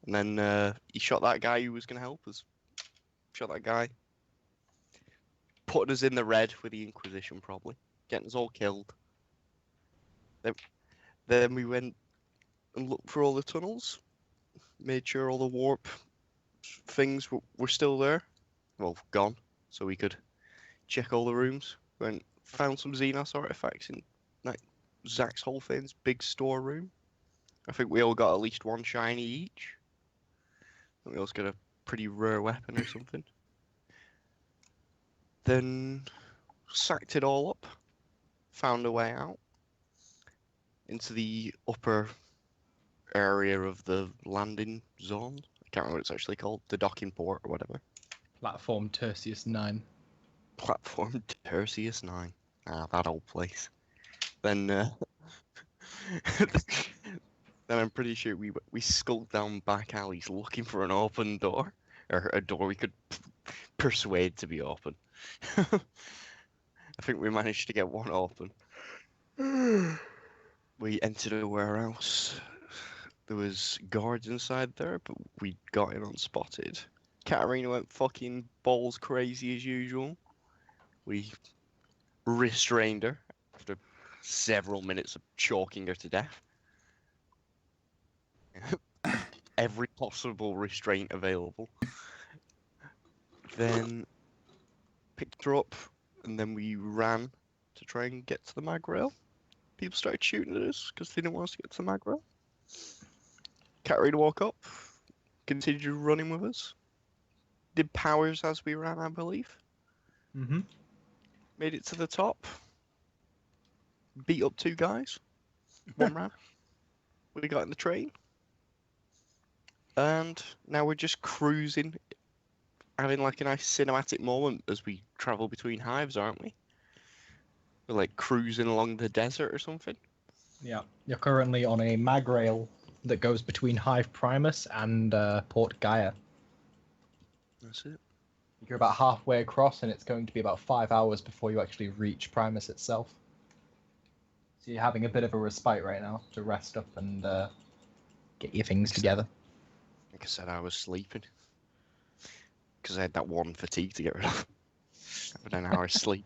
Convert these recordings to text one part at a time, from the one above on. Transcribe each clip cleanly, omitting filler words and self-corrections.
And then he shot that guy who was going to help us. Shot that guy. Putting us in the red with the Inquisition, probably. Getting us all killed. Then we went and looked for all the tunnels. Made sure all the warp things were still there. Well, gone. So we could check all the rooms. Went found some Xenos artifacts in like Zach's whole thing's big storeroom. I think we all got at least one shiny each. And we also got a pretty rare weapon or something. Then sacked it all up. Found a way out into the upper area of the landing zone. I can't remember what it's actually called. The docking port or whatever. Platform Tertius 9. Platform Tertius 9. Ah, that old place. Then then I'm pretty sure we skulked down back alleys looking for an open door. Or a door we could persuade to be open. I think we managed to get one open. We entered a warehouse. There was guards inside there, but we got in unspotted. Katarina went fucking balls crazy as usual. We restrained her after several minutes of choking her to death. Every possible restraint available. Then picked her up, and then we ran to try and get to the mag rail. People started shooting at us because they didn't want us to get to the mag rail. Katarina walked up, continued running with us. Did powers as we ran, I believe. Mm-hmm. Made it to the top. Beat up 2 guys. One ran. We got in the train. And now we're just cruising, having like a nice cinematic moment as we travel between hives, aren't we? We're like cruising along the desert or something. Yeah. You're currently on a mag rail that goes between Hive Primus and Port Gaia. That's it. You're about halfway across, and it's going to be about 5 hours before you actually reach Primus itself. So you're having a bit of a respite right now to rest up and get your things together. Like I said, I was sleeping. Because I had that one fatigue to get rid of. After an hour's sleep.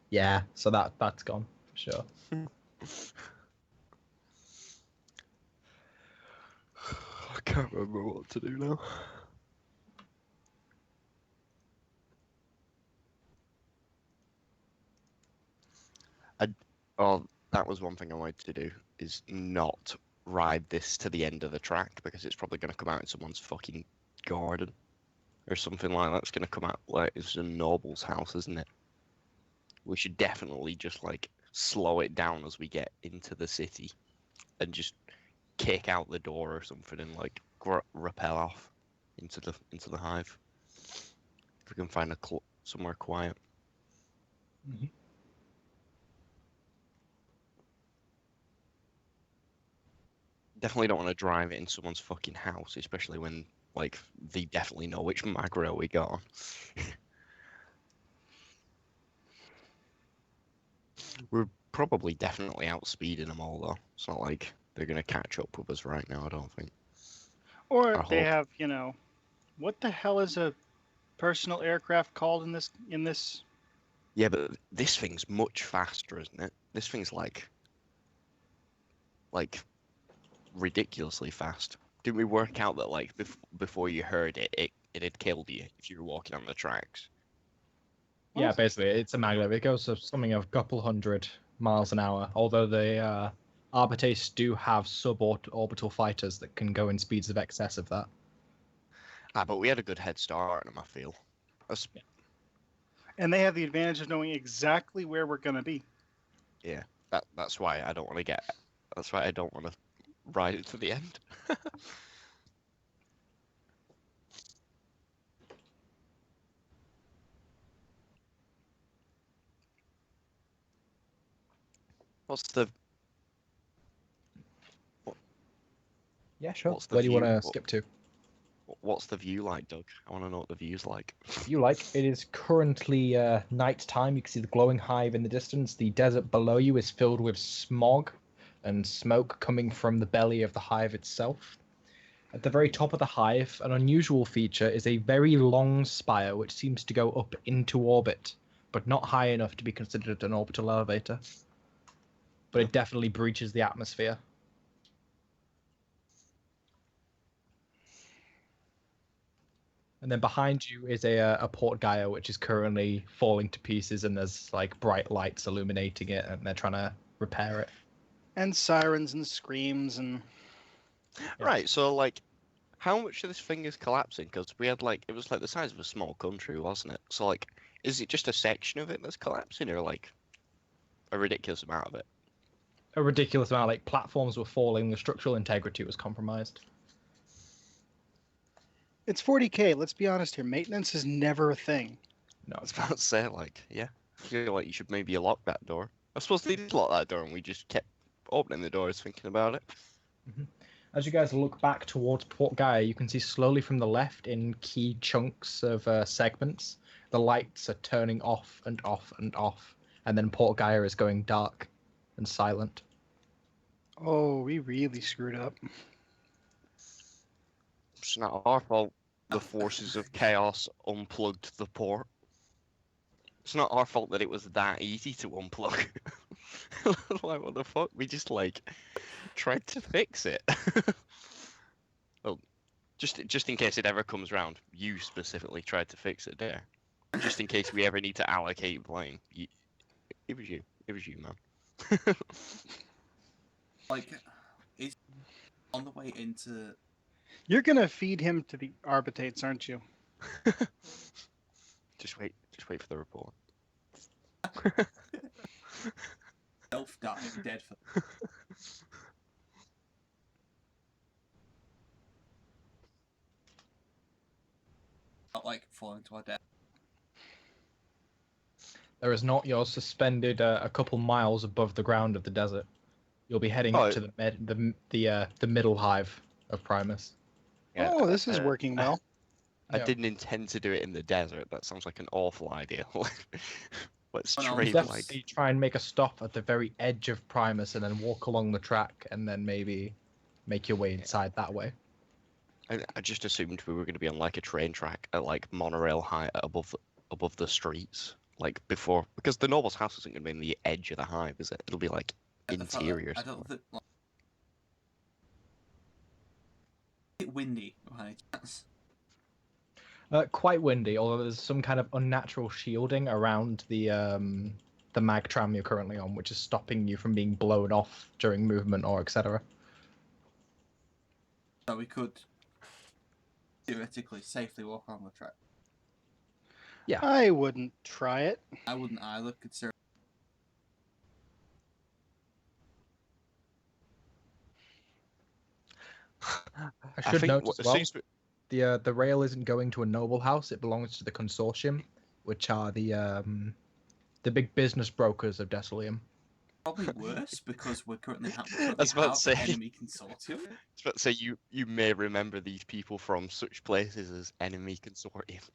Yeah, so that's gone, for sure. I can't remember what to do now. That was one thing I wanted to do, is not ride this to the end of the track, because it's probably going to come out in someone's fucking garden. Or something like that's going to come out like it's a noble's house, isn't it? We should definitely just like slow it down as we get into the city and just kick out the door or something and like rappel off into the hive. If we can find somewhere quiet. Mm-hmm. Definitely don't want to drive it in someone's fucking house, especially when like they definitely know which mag rail we got on. We're probably definitely outspeeding them all though. It's not like they're gonna catch up with us right now, I don't think. Or they have, what the hell is a personal aircraft called in this? Yeah, but this thing's much faster, isn't it? This thing's like ridiculously fast. Didn't we work out that like before you heard it had killed you if you were walking on the tracks? Yeah, basically, it's a maglev. It goes to something of a couple hundred miles an hour, although the Arbitrates do have suborbital fighters that can go in speeds of excess of that. But we had a good head start on them, I feel. Yeah. And they have the advantage of knowing exactly where we're going to be. Yeah, that's why I don't want to That's why I don't want to ride it to the end. Yeah, sure. What's the Where do you view? want to skip to? What's the view like, Doug? I want to know what the view's like. It is currently night time. You can see the glowing hive in the distance. The desert below you is filled with smog and smoke coming from the belly of the hive itself. At the very top of the hive, an unusual feature is a very long spire which seems to go up into orbit, but not high enough to be considered an orbital elevator. But it definitely breaches the atmosphere. And then behind you is a Port Gaia, which is currently falling to pieces, and there's like bright lights illuminating it, and they're trying to repair it. And sirens and screams and... Yeah. Right, so like, how much of this thing is collapsing? Because we had like, it was like the size of a small country, wasn't it? So like, is it just a section of it that's collapsing, or like a ridiculous amount of it? A ridiculous amount, like platforms were falling, the structural integrity was compromised. It's 40k, let's be honest here. Maintenance is never a thing. No, I was about to say, like, yeah, I feel like you should maybe lock that door. I suppose they did lock that door, and we just kept opening the doors thinking about it. As you guys look back towards Port Gaia, you can see slowly from the left in key chunks of segments, the lights are turning off and off and off, and then Port Gaia is going dark and silent. Oh, we really screwed up. It's not our fault the forces of chaos unplugged the port. It's not our fault that it was that easy to unplug. Like, what the fuck? We just, like, tried to fix it. Well, just in case it ever comes round, you specifically tried to fix it there. Just in case we ever need to allocate blame. It was you. It was you, man. Like, is on the way into... You're gonna feed him to the arbitates, aren't you? Just wait for the report. Self-dying, dead for... Not like falling to our death. There is not. You're suspended a couple miles above the ground of the desert. You'll be heading up to the middle hive of Primus. Yeah, Oh, this is working well. I Yeah. didn't intend to do it in the desert. That sounds like an awful idea. Let's Oh, no, trade Definitely like. try and make a stop at the very edge of Primus, and then walk along the track, and then maybe make your way inside that way. I just assumed we were going to be on like a train track at like monorail height above the streets, like before, because the noble's house isn't going to be in the edge of the hive, is it? It'll be like interior. I don't think... Like, a bit windy by any chance. Quite windy, although there's some kind of unnatural shielding around the mag tram you're currently on, which is stopping you from being blown off during movement or etc. So we could theoretically safely walk along the track. Yeah. I wouldn't try it. I wouldn't either, considering... I should note as well, the rail isn't going to a noble house; it belongs to the consortium, which are the big business brokers of Desolium. Probably worse, because we're currently I was about to say. enemy consortium. I was about to say you may remember these people from such places as enemy consortium.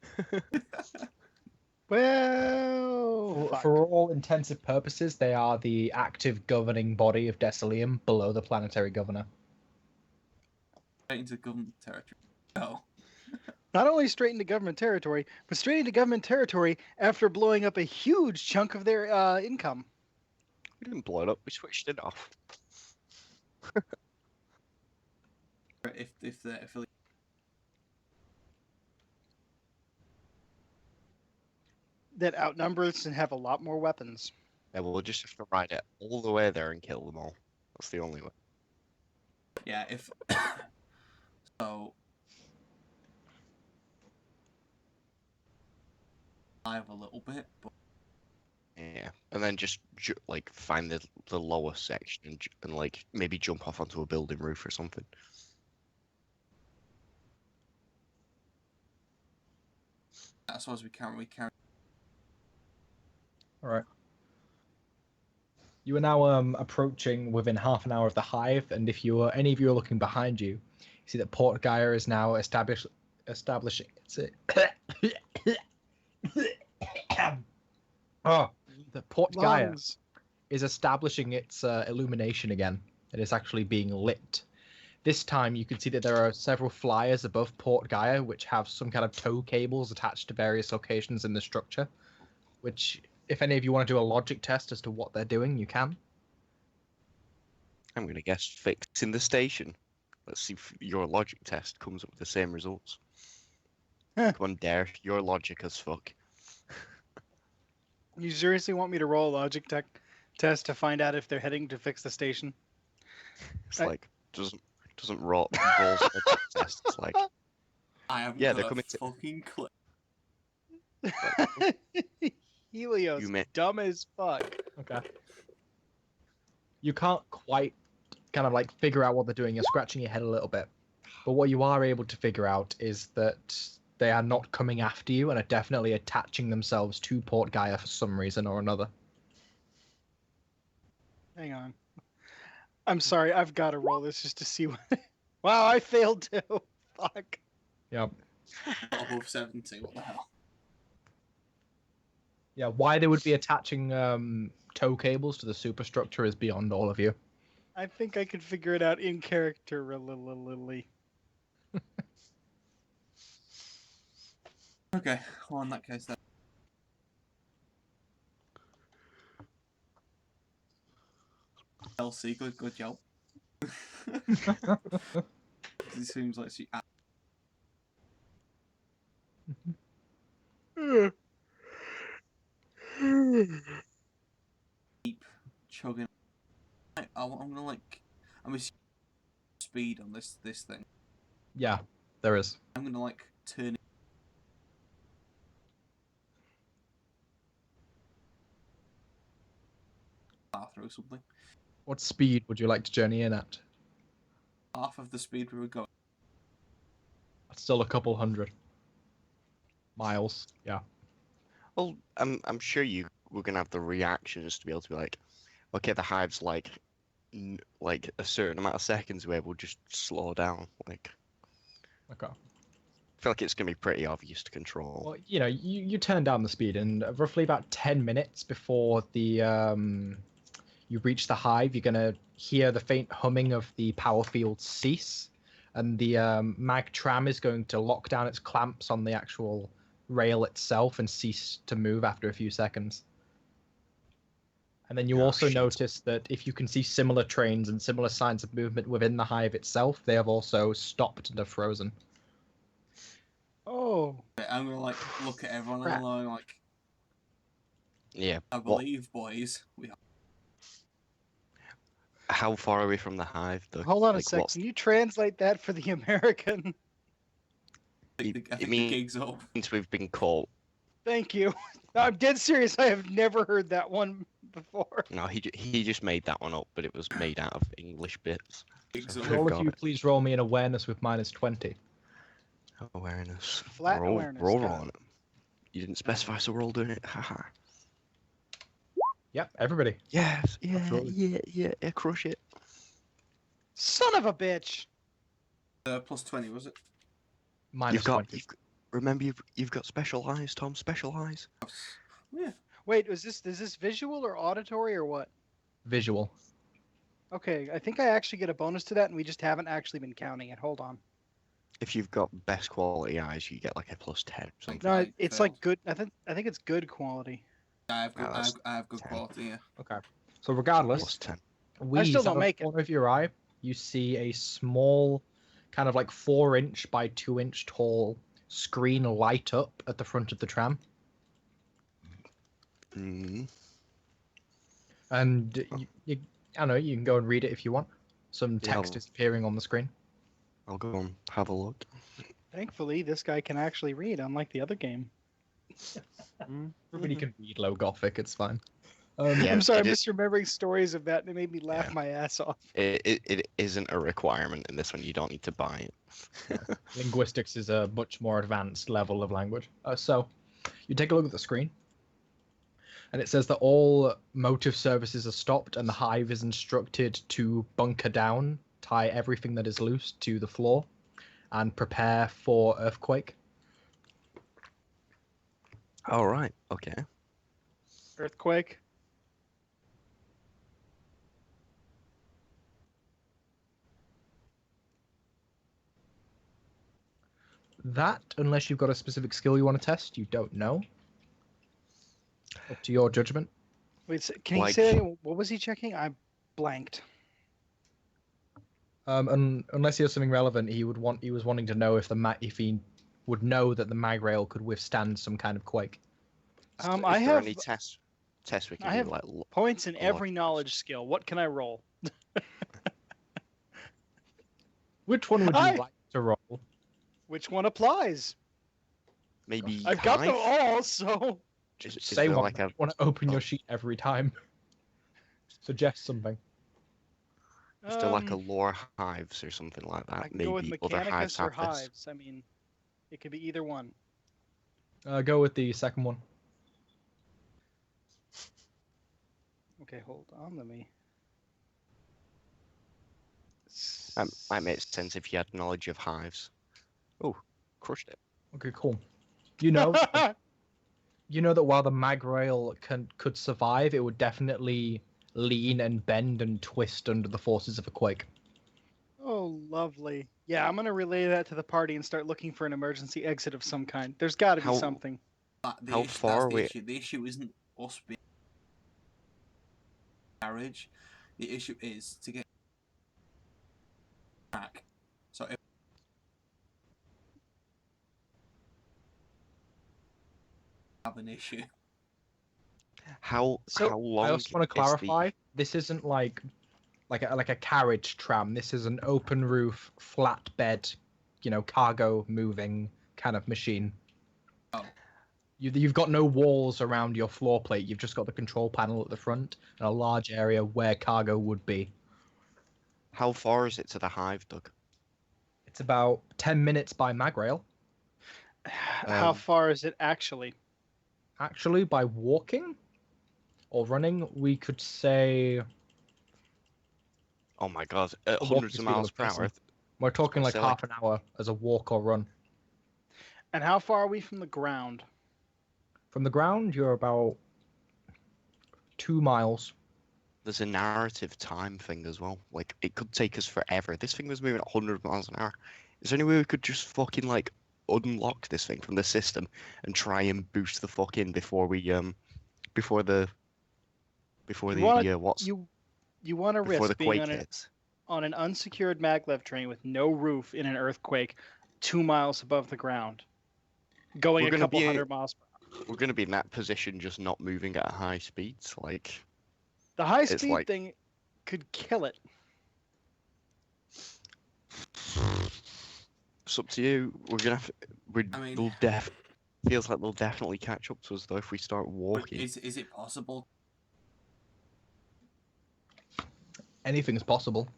Well, For all intensive purposes, they are the active governing body of Desolium, below the planetary governor. Straight into government territory. Oh. not only straight into government territory, but straight into government territory after blowing up a huge chunk of their income. We didn't blow it up. We switched it off. If they're affiliated. That outnumber us and have a lot more weapons. Yeah, we'll just have to ride it all the way there and kill them all. That's the only way. Yeah, if so, I have a little bit, but Yeah, and then just like find the lower section and like maybe jump off onto a building roof or something. I suppose we can. All right. You are now approaching within half an hour of the hive, and if any of you are looking behind you, you see that Port Gaia is now establishing. Oh, the Port Gaia is establishing its illumination again. It is actually being lit. This time you can see that there are several flyers above Port Gaia which have some kind of tow cables attached to various locations in the structure, which, if any of you want to do a logic test as to what they're doing, you can. I'm going to guess fixing the station. Let's see if your logic test comes up with the same results. Huh. Come on, Dare. Your logic as fuck. You seriously want me to roll a logic test to find out if they're heading to fix the station? It's I- like, doesn't roll logic test. It's like, I haven't Yeah, got they're a coming to- fucking clue. Helios, You may- dumb as fuck. Okay. You can't quite kind of like figure out what they're doing. You're scratching your head a little bit. But what you are able to figure out is that they are not coming after you and are definitely attaching themselves to Port Gaia for some reason or another. Hang on. I'm sorry, I've got to roll this just to see what. Wow, I failed too. Fuck. Yep. Above 70, what the hell? Yeah, why they would be attaching tow cables to the superstructure is beyond all of you. I think I could figure it out in character a little. Okay, well, in that case, then. Elsie, good job. It seems like she keep chugging. I'm gonna like, I'm assuming speed on this thing. Yeah, there is. I'm gonna like turn it through something. What speed would you like to journey in at? Half of the speed we were going. That's still a couple hundred miles. Yeah. well, I'm sure we're gonna have the reactions to be able to be like, okay, the hive's like a certain amount of seconds away. We'll just slow down. Like, Okay. I feel like it's gonna be pretty obvious to control. Well, you turn down the speed, and roughly about 10 minutes before the you reach the hive, you're gonna hear the faint humming of the power field cease, and the mag tram is going to lock down its clamps on the actual rail itself and cease to move after a few seconds. And then you Oh, also shit. notice that if you can see similar trains and similar signs of movement within the hive itself, they have also stopped and are frozen. Oh. I'm gonna like look at everyone Crap. and I'm like, Yeah. I believe, boys, we have. How far away from the hive, though? Hold on a Like, sec. what's- Can you translate that for the American? I think It the means- gig's up. Since we've been caught. Thank you. I'm dead serious. I have never heard that one before. No, he just made that one up, but it was made out of English bits. Gig's So up. we've All got of you, it. please roll me an awareness with -20. Awareness. Flat we're all, awareness, We're all got it. on it. You didn't specify, so we're all doing it. Haha. Yep, everybody. Yes. Yeah. Absolutely. Yeah. Crush it. Son of a bitch. Plus 20, was it? You've got. -20. Remember, you've got special eyes, Tom. Special eyes. Yeah. Wait, is this visual or auditory or what? Visual. Okay, I think I actually get a bonus to that, and we just haven't actually been counting it. Hold on. If you've got best quality eyes, you get like a +10. Something. No, I it's failed. like good. I think it's good quality. I have good, Ah, that's I have good 10. quality, yeah. Okay. So regardless, +10. Wheeze, still out don't of make the it. corner of your eye, you see a small, kind of like 4-inch by 2-inch tall screen light up at the front of the tram, Mm. and I don't know. You can go and read it if you want. Some Yeah, text I'll- is appearing on the screen. I'll go and have a look. Thankfully, this guy can actually read, unlike the other game. Everybody can read low Gothic. It's fine. Yeah, I'm sorry, it I'm is- just remembering stories of that, and it made me laugh Yeah. my ass off. It isn't a requirement in this one. You don't need to buy it. Linguistics is a much more advanced level of language. So, you take a look at the screen, and it says that all motive services are stopped, and the hive is instructed to bunker down, tie everything that is loose to the floor, and prepare for earthquake. All right. Okay. Earthquake. That, unless you've got a specific skill you want to test, you don't know. Up to your judgment. Wait, can you Like- say that again? What was he checking? I blanked. Unless he has something relevant, he was wanting to know if he would know that the mag rail could withstand some kind of quake. Is I there have any tests we can I do? have Like, points in a every lot. knowledge skill. What can I roll? Which one would you I- like to roll? Which one applies? maybe I've got them hive? all, so Is Say there one. like a You want to open oh. your sheet every time. Suggest something. is there like a lore hives or something like that? I can go with Maybe other hives Mechanicus or have this. Hives. I mean, it could be either one. Go with the second one. Okay, hold on. Let me. Might make sense if you had knowledge of hives. Oh, crushed it. Okay, cool. You know, you know that while the mag rail could survive, it would definitely lean and bend and twist under the forces of a quake. Oh, lovely. Yeah, I'm gonna relay that to the party and start looking for an emergency exit of some kind. There's got to be How- something. How far that's the away- issue. The issue isn't us being garage. The issue is to get back. So if have an issue. How So, long? I also want to is the- clarify: this isn't like a carriage tram. This is an open roof, flatbed, cargo moving kind of machine. Oh. You've got no walls around your floor plate. You've just got the control panel at the front and a large area where cargo would be. How far is it to the hive, Doug? It's about 10 minutes by mag rail. How far is it actually? Actually, by walking or running, we could say Oh my god, at walking hundreds of speed of miles a per hour. person. We're talking like So, half an hour as a walk or run. And how far are we from the ground? From the ground, you're about 2 miles. There's a narrative time thing as well. Like, it could take us forever. This thing was moving at 100 miles an hour. Is there any way we could just fucking, like, unlock this thing from the system and try and boost the fuck in before we, before the what's, You want to before the risk being quake on hits? an unsecured maglev train with no roof in an earthquake 2 miles above the ground, going We're a gonna couple be- hundred miles per hour. We're going to be in that position, just not moving at high speeds. Like, The high It's speed like- thing could kill it. it's up to you. We're gonna have. I mean- We'll feels like they'll definitely catch up to us though if we start But walking. is it possible? Anything's possible.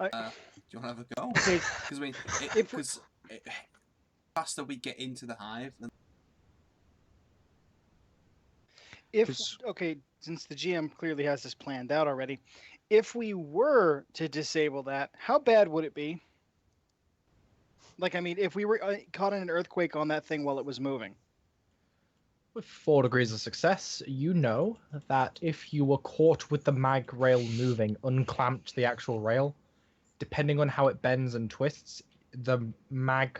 Do you want to have a go? Okay, Because I mean, If- because faster we get into the hive, then if 'Cause- okay, since the GM clearly has this planned out already, if we were to disable that, how bad would it be? Like, I mean, if we were caught in an earthquake on that thing while it was moving. With 4 degrees of success, you know that if you were caught with the mag rail moving, unclamped the actual rail, depending on how it bends and twists, the mag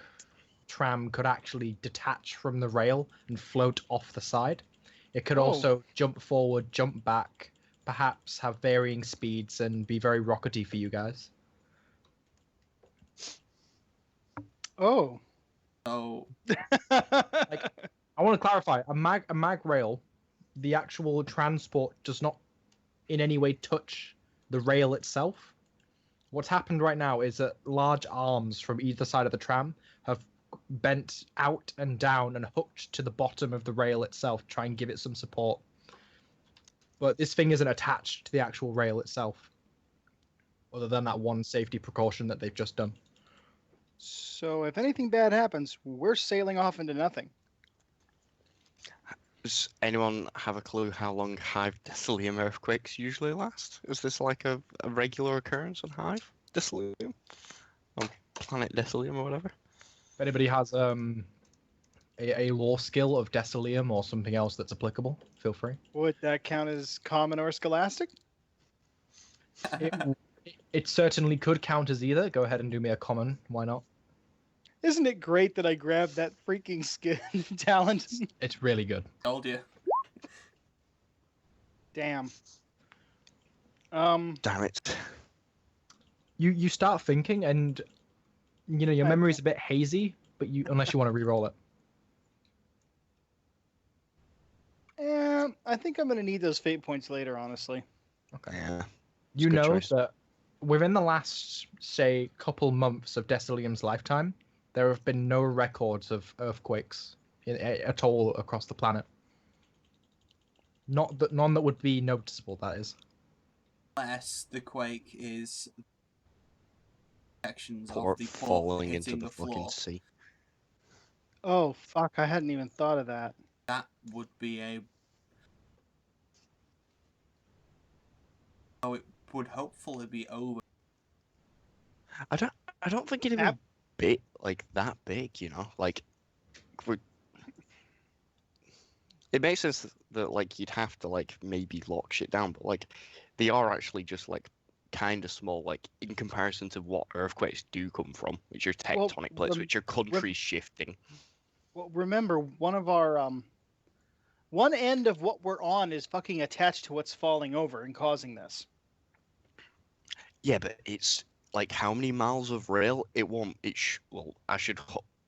tram could actually detach from the rail and float off the side. It could Oh. also jump forward, jump back, perhaps have varying speeds and be very rockety for you guys. Oh. so I want to clarify, a mag rail, the actual transport does not in any way touch the rail itself. What's happened right now is that large arms from either side of the tram have bent out and down and hooked to the bottom of the rail itself, try and give it some support. But this thing isn't attached to the actual rail itself, other than that one safety precaution that they've just done. So if anything bad happens, we're sailing off into nothing. Does anyone have a clue how long Hive Decilium earthquakes usually last? Is this like a regular occurrence on Hive Decilium? On planet Decilium or whatever? If anybody has a lore skill of Decilium or something else that's applicable, feel free. Would that count as common or scholastic? It certainly could count as either. Go ahead and do me a common. Why not? Isn't it great that I grabbed that freaking skin talent? It's really good. Told you. Damn. Damn it. You start thinking, and your Okay. memory's a bit hazy, but unless you want to re-roll it. I think I'm gonna need those fate points later, honestly. Okay. Yeah. You a good know choice. that within the last, say, couple months of Decilium's lifetime, there have been no records of earthquakes at all across the planet. None that would be noticeable. That is. Unless the quake is sections Port of the port falling into hitting the the fucking floor. sea. Oh fuck! I hadn't even thought of that. That would be a. Oh, it would hopefully be over. I don't think it'd be Ab- big like that big, you know? Like we're it makes sense that like you'd have to like maybe lock shit down, but like they are actually just like kind of small, like in comparison to what earthquakes do come from, which are Well, tectonic plates, which are countries shifting. Well, remember, one of our one end of what we're on is fucking attached to what's falling over and causing this. Yeah, but it's like how many miles of rail? It won't. Well, I should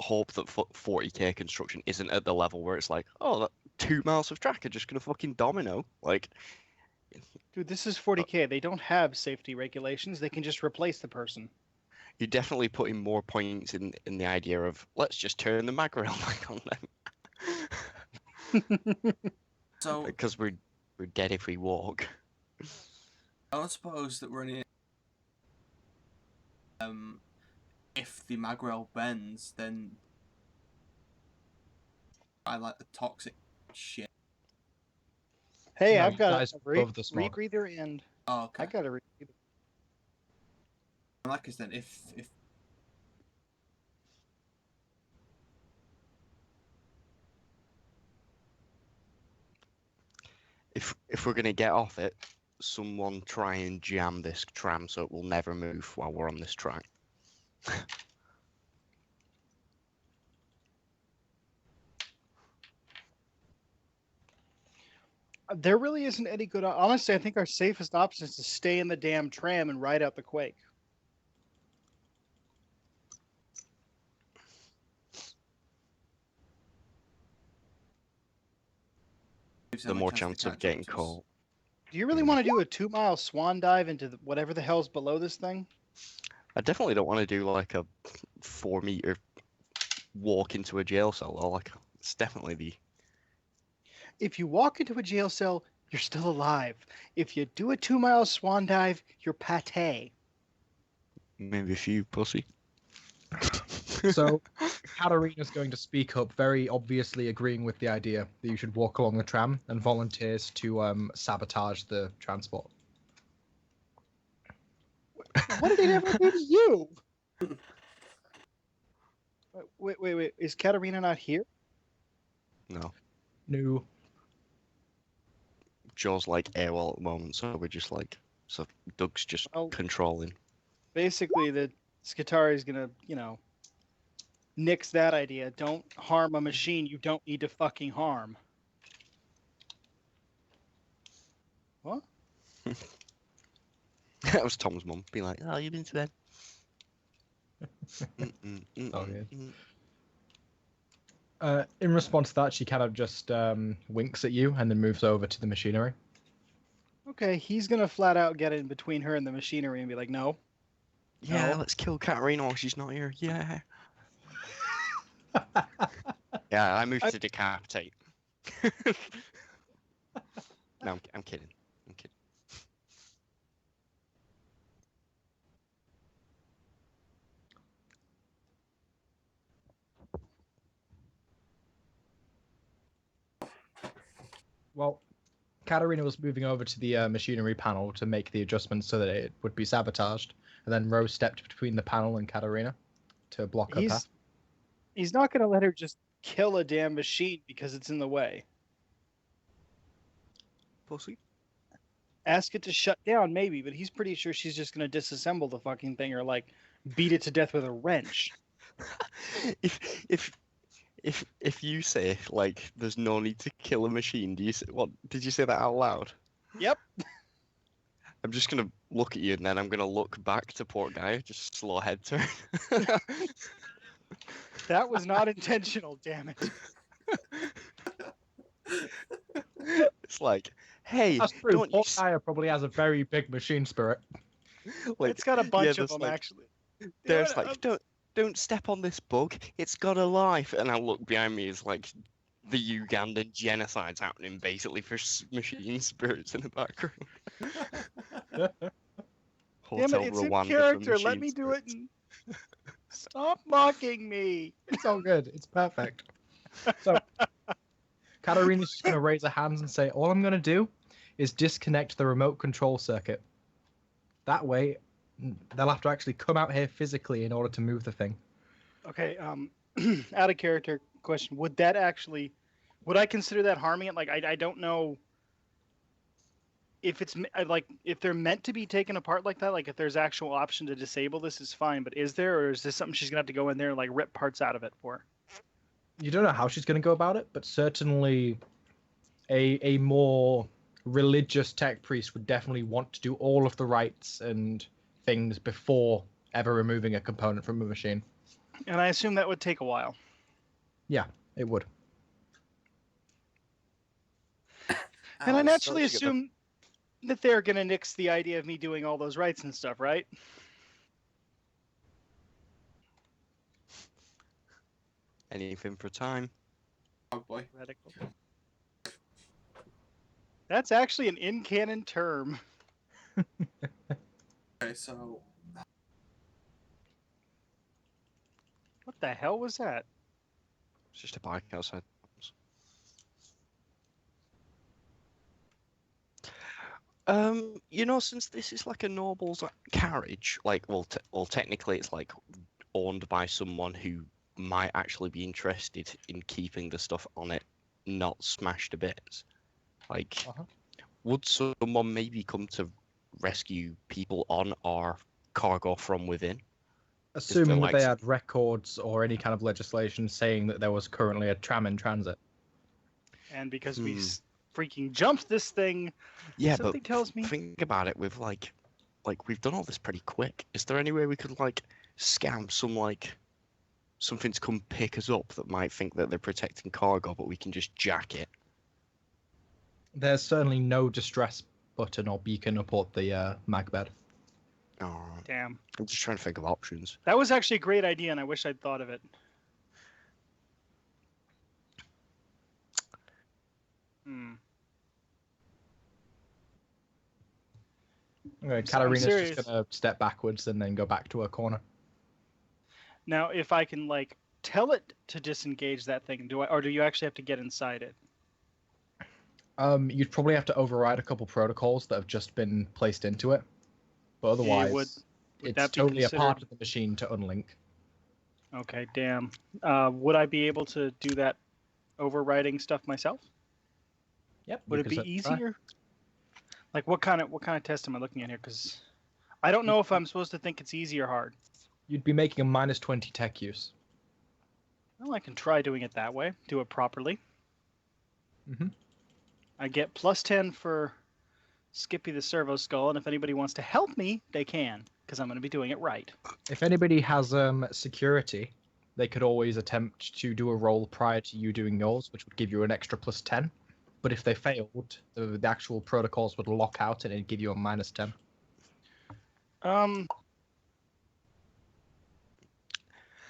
hope that 40k construction isn't at the level where it's like, oh, that 2 miles of track are just gonna fucking domino. Like, Dude, this is 40k. They don't have safety regulations. They can just replace the person. you're definitely putting more points in the idea of let's just turn the mag rail back on them. So Because we're dead if we walk. I don't suppose that we're in. If the magrail bends, then I like the toxic shit. Hey, No, I've you got guys a above the smog. rebreather and Oh, okay. I got a rebreather. Like I said, if If we're gonna get off it, someone try and jam this tram so it will never move while we're on this track. There really isn't any good. Honestly, I think our safest option is to stay in the damn tram and ride out the quake. The more chance of getting caught. Do you really want to do a 2-mile swan dive into whatever the hell's below this thing? I definitely don't want to do like a 4 meter walk into a jail cell. Or like it's definitely the If you walk into a jail cell, you're still alive. If you do a 2-mile swan dive, you're pate. maybe a few pussy. So, Katarina's going to speak up, very obviously agreeing with the idea that you should walk along the tram, and volunteers to sabotage the transport. What did they ever do to you? Wait. Is Katarina not here? No, No. Joe's like AWOL at the moment, so we're just like Doug's just Well- controlling. Basically, the Skitari is gonna, nix that idea. Don't harm a machine you don't need to fucking harm. What? That was Tom's mum. Be like, oh, you've been to bed. Okay. In response to that, she kind of just winks at you and then moves over to the machinery. Okay, he's gonna flat out get in between her and the machinery and be like, no. Yeah, No. let's kill Katarina while she's not here. Yeah. Yeah, I moved to decapitate. No, I'm kidding. I'm kidding. Well, Katarina was moving over to the machinery panel to make the adjustments so that it would be sabotaged, and then Rose stepped between the panel and Katarina to block her path. He's not gonna let her just kill a damn machine because it's in the way. Pussy. Ask it to shut down, maybe, but he's pretty sure she's just gonna disassemble the fucking thing or like beat it to death with a wrench. if you say like there's no need to kill a machine, what did you say that out loud? Yep. I'm just gonna look at you and then I'm gonna look back to poor guy, just slow head turn. That was not intentional, damn it. It's like, hey, That's true. don't you Paul Dyer probably has a very big machine spirit. like? It's got a bunch of there's them, like, actually. There's know like, what, don't step on this bug. It's got a life. And I look behind me is like the Ugandan genocide's happening basically for machine spirits in the background. Damn Hotel it, it's in Rwanda for character. Let machine me do it. spirits. And... Stop mocking me. It's all good. It's perfect. So, Katarina's just going to raise her hands and say, all I'm going to do is disconnect the remote control circuit. That way, they'll have to actually come out here physically in order to move the thing. Okay, out of character question. Would I consider that harming it? Like, I don't know if it's like if they're meant to be taken apart like that. Like, if there's actual option to disable this is fine, but is there, or is this something she's gonna have to go in there and like rip parts out of it for? You don't know how she's going to go about it, but certainly a more religious tech priest would definitely want to do all of the rites and things before ever removing a component from a machine. And I assume that would take a while. Yeah, it would. And I Alex, naturally don't you get the- assume that they're gonna nix the idea of me doing all those rites and stuff, right? anything for time. Oh boy. Radical. That's actually an in-canon term. Okay, so What the hell was that? It's just a bike outside. Since this is like a noble's carriage, like, well, technically it's like owned by someone who might actually be interested in keeping the stuff on it not smashed to bits. Like, would someone maybe come to rescue people on our cargo from within? Assuming that like- they had records or any kind of legislation saying that there was currently a tram in transit. And because we freaking jumped this thing, Yeah, something but tells me. think about it. With like we've done all this pretty quick. Is there any way we could like scam something to come pick us up that might think that they're protecting cargo, but we can just jack it? There's certainly no distress button or beacon aboard the mag bed. Oh, Damn. I'm just trying to think of options. That was actually a great idea, and I wish I'd thought of it. Okay, So I'm Katarina's serious. just going to step backwards and then go back to her corner. Now, if I can like tell it to disengage that thing, or do you actually have to get inside it? You'd probably have to override a couple protocols that have just been placed into it. But otherwise, would it's that be totally a part considered- of the machine to unlink. Okay, damn. Would I be able to do that overriding stuff myself? Yep. Would you it could be certainly try. easier? Like what kind of test am I looking at here? Because I don't know if I'm supposed to think it's easy or hard. You'd be making a -20 tech use. Well, I can try doing it that way. Do it properly. Mm-hmm. I get +10 for Skippy the Servo Skull, and if anybody wants to help me, they can, because I'm going to be doing it right. If anybody has security, they could always attempt to do a roll prior to you doing yours, which would give you an extra +10. But if they failed, the actual protocols would lock out and it'd give you a -10.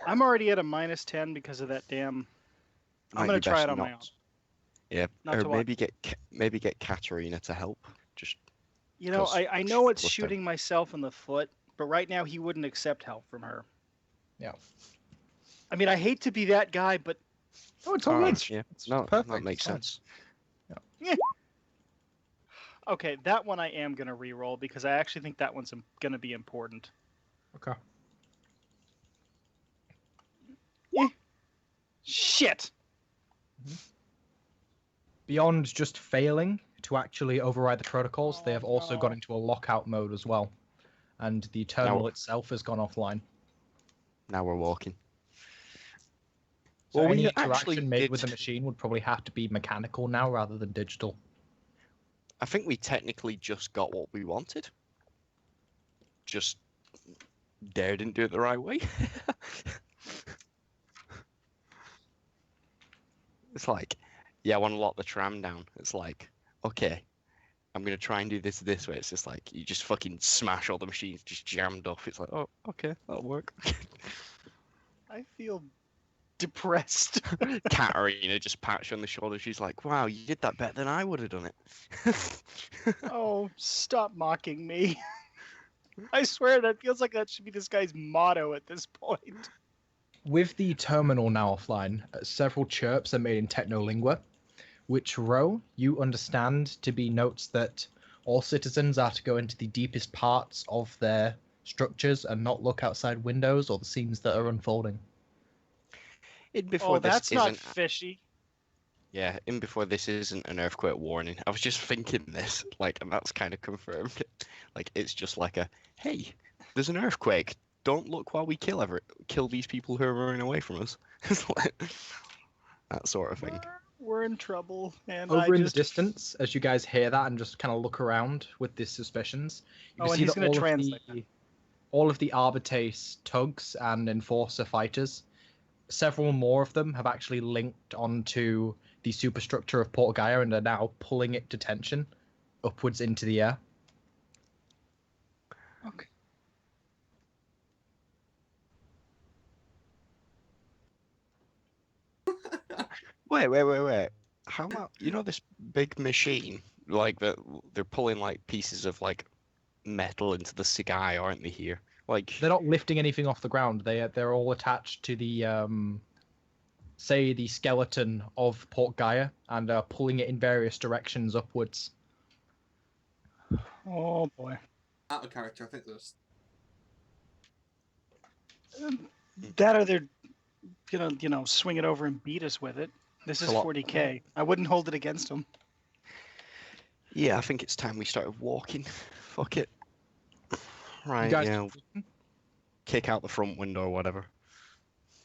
I'm already at a -10 because of that damn. I'm Might going be to try best it on my not- own. Yeah, Not or to what? maybe get Katarina to help. Just You know, 'cause I know it's +10. shooting myself in the foot, but right now he wouldn't accept help from her. Yeah. I mean, I hate to be that guy, but Oh, it's all good. yeah, It's no, perfect. that makes It's fine. sense. okay, that one I am going to re-roll because I actually think that one's going to be important. Okay. Shit! Beyond just failing to actually override the protocols, they have also no. gone into a lockout mode as well. And the terminal No. itself has gone offline. Now we're walking. So Well, any we interaction actually made with did- the machine would probably have to be mechanical now rather than digital. I think we technically just got what we wanted. Just Dare didn't do it the right way. It's like, yeah, I want to lock the tram down. It's like, okay, I'm gonna try and do this way. It's just like you just fucking smash all the machines just jammed up. It's like, oh, okay, that'll work. I feel depressed. Katarina just pats you on the shoulder. She's like, wow, you did that better than I would have done it. Oh, stop mocking me. I swear that feels like that should be this guy's motto at this point. With the terminal now offline, several chirps are made in Technolingua, which row you understand to be notes that all citizens are to go into the deepest parts of their structures and not look outside windows or the scenes that are unfolding. In before Oh, this that's not isn't, fishy. yeah, in before this isn't an earthquake warning. I was just thinking this, like, and that's kind of confirmed. Like, it's just like a, hey, there's an earthquake. Don't look while we kill these people who are running away from us. It's like, that sort of thing. We're in trouble, and Over I in just... the distance, as you guys hear that and just kind of look around with these suspicions, you Oh, can and see he's that gonna translate all of the Arbitrace tugs and Enforcer fighters, several more of them have actually linked onto the superstructure of Port Gaia and are now pulling it to tension upwards into the air. Okay. Wait. How about, you know, this big machine? Like, that they're pulling, like, pieces of, like, metal into the sky, aren't they, here? Like, They're not lifting anything off the ground. They're all attached to the say the skeleton of Port Gaia and are pulling it in various directions upwards. Oh boy. Out of character, I think there's. That or they're gonna, swing it over and beat us with it. This is A lot. 40k. I wouldn't hold it against them. yeah, I think it's time we started walking. Fuck it. Right, You guys, yeah, kick out the front window or whatever.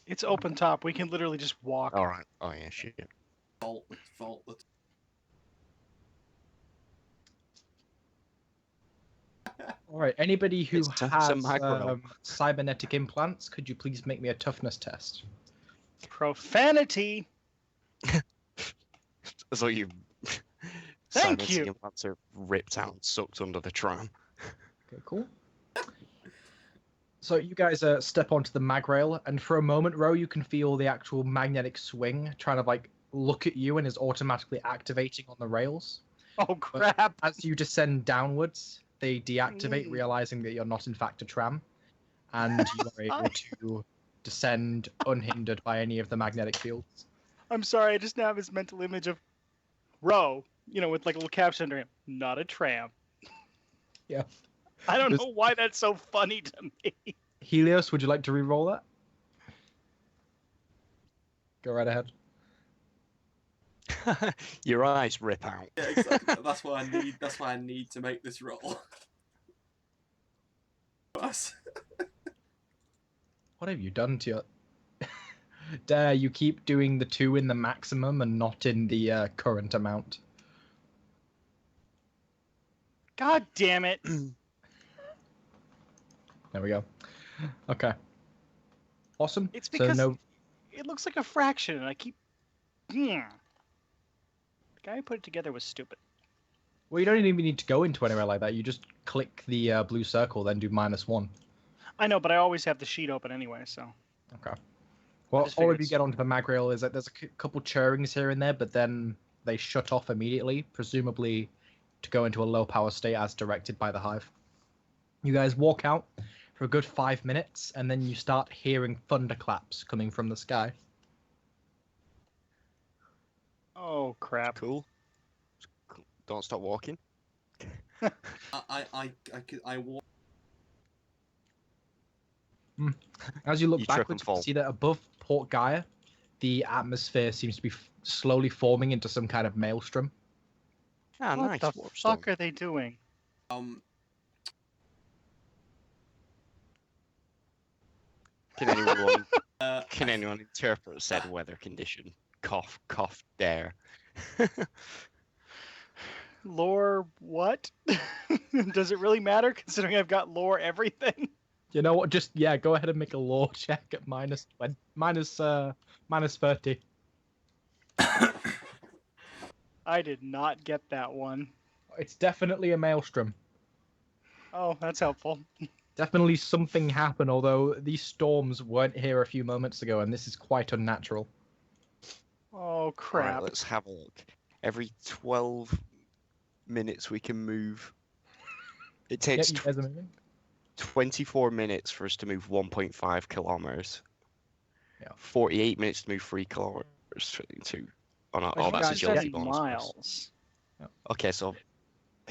It's open top. We can literally just walk. All right. Oh yeah, shit. Fault. all right. Anybody who It's a has micro. cybernetic implants, could you please make me a toughness test? Profanity. So you. Thank Simon's you. implants are ripped out and sucked under the tram. Okay, cool. So you guys step onto the mag rail, and for a moment, Ro, you can feel the actual magnetic swing trying to like look at you and is automatically activating on the rails. Oh crap. As you descend downwards, they deactivate, realizing that you're not in fact a tram, and you are able to descend unhindered by any of the magnetic fields. I'm sorry. I just now have this mental image of Ro, with like a little caption under him. Not a tram. Yeah. I don't This- know why that's so funny to me. Helios, would you like to re-roll that? Go right ahead. Your eyes rip out. Yeah, exactly. That's why I need. That's why I need to make this roll. Us. What have you done to your... Dare you keep doing the 2 in the maximum and not in the current amount. God damn it. There we go. Okay. Awesome. It's So because no... it looks like a fraction, and I keep. The guy who put it together was stupid. Well, you don't even need to go into anywhere like that. You just click the blue circle, then do -1. I know, but I always have the sheet open anyway, so. Okay. Well, just all figured of you it's- get onto the mag rail is that there's a couple churrings here and there, but then they shut off immediately, presumably to go into a low power state as directed by the hive. You guys walk out for a good 5 minutes, and then you start hearing thunderclaps coming from the sky. Oh crap. Cool. Don't stop walking. I walk. As you look You trip and backwards, you fall. can see that above Port Gaia, the atmosphere seems to be slowly forming into some kind of maelstrom. Ah, What nice. the warp fuck storm. are they doing? Can anyone roll? Can anyone interpret said weather condition? Cough, cough, dare. Lore what? Does it really matter considering I've got lore everything? You know what? Just go ahead and make a law check at minus 30. I did not get that one. It's definitely a maelstrom. Oh, that's helpful. Definitely something happened, although these storms weren't here a few moments ago, and this is quite unnatural. Oh crap. Right, let's have a look. Every 12 minutes we can move. It takes You guys are moving? 24 minutes for us to move 1.5 kilometers. Yeah. 48 minutes to move 3 kilometers. But Oh, you that's guys agility said bonus. miles. Okay, so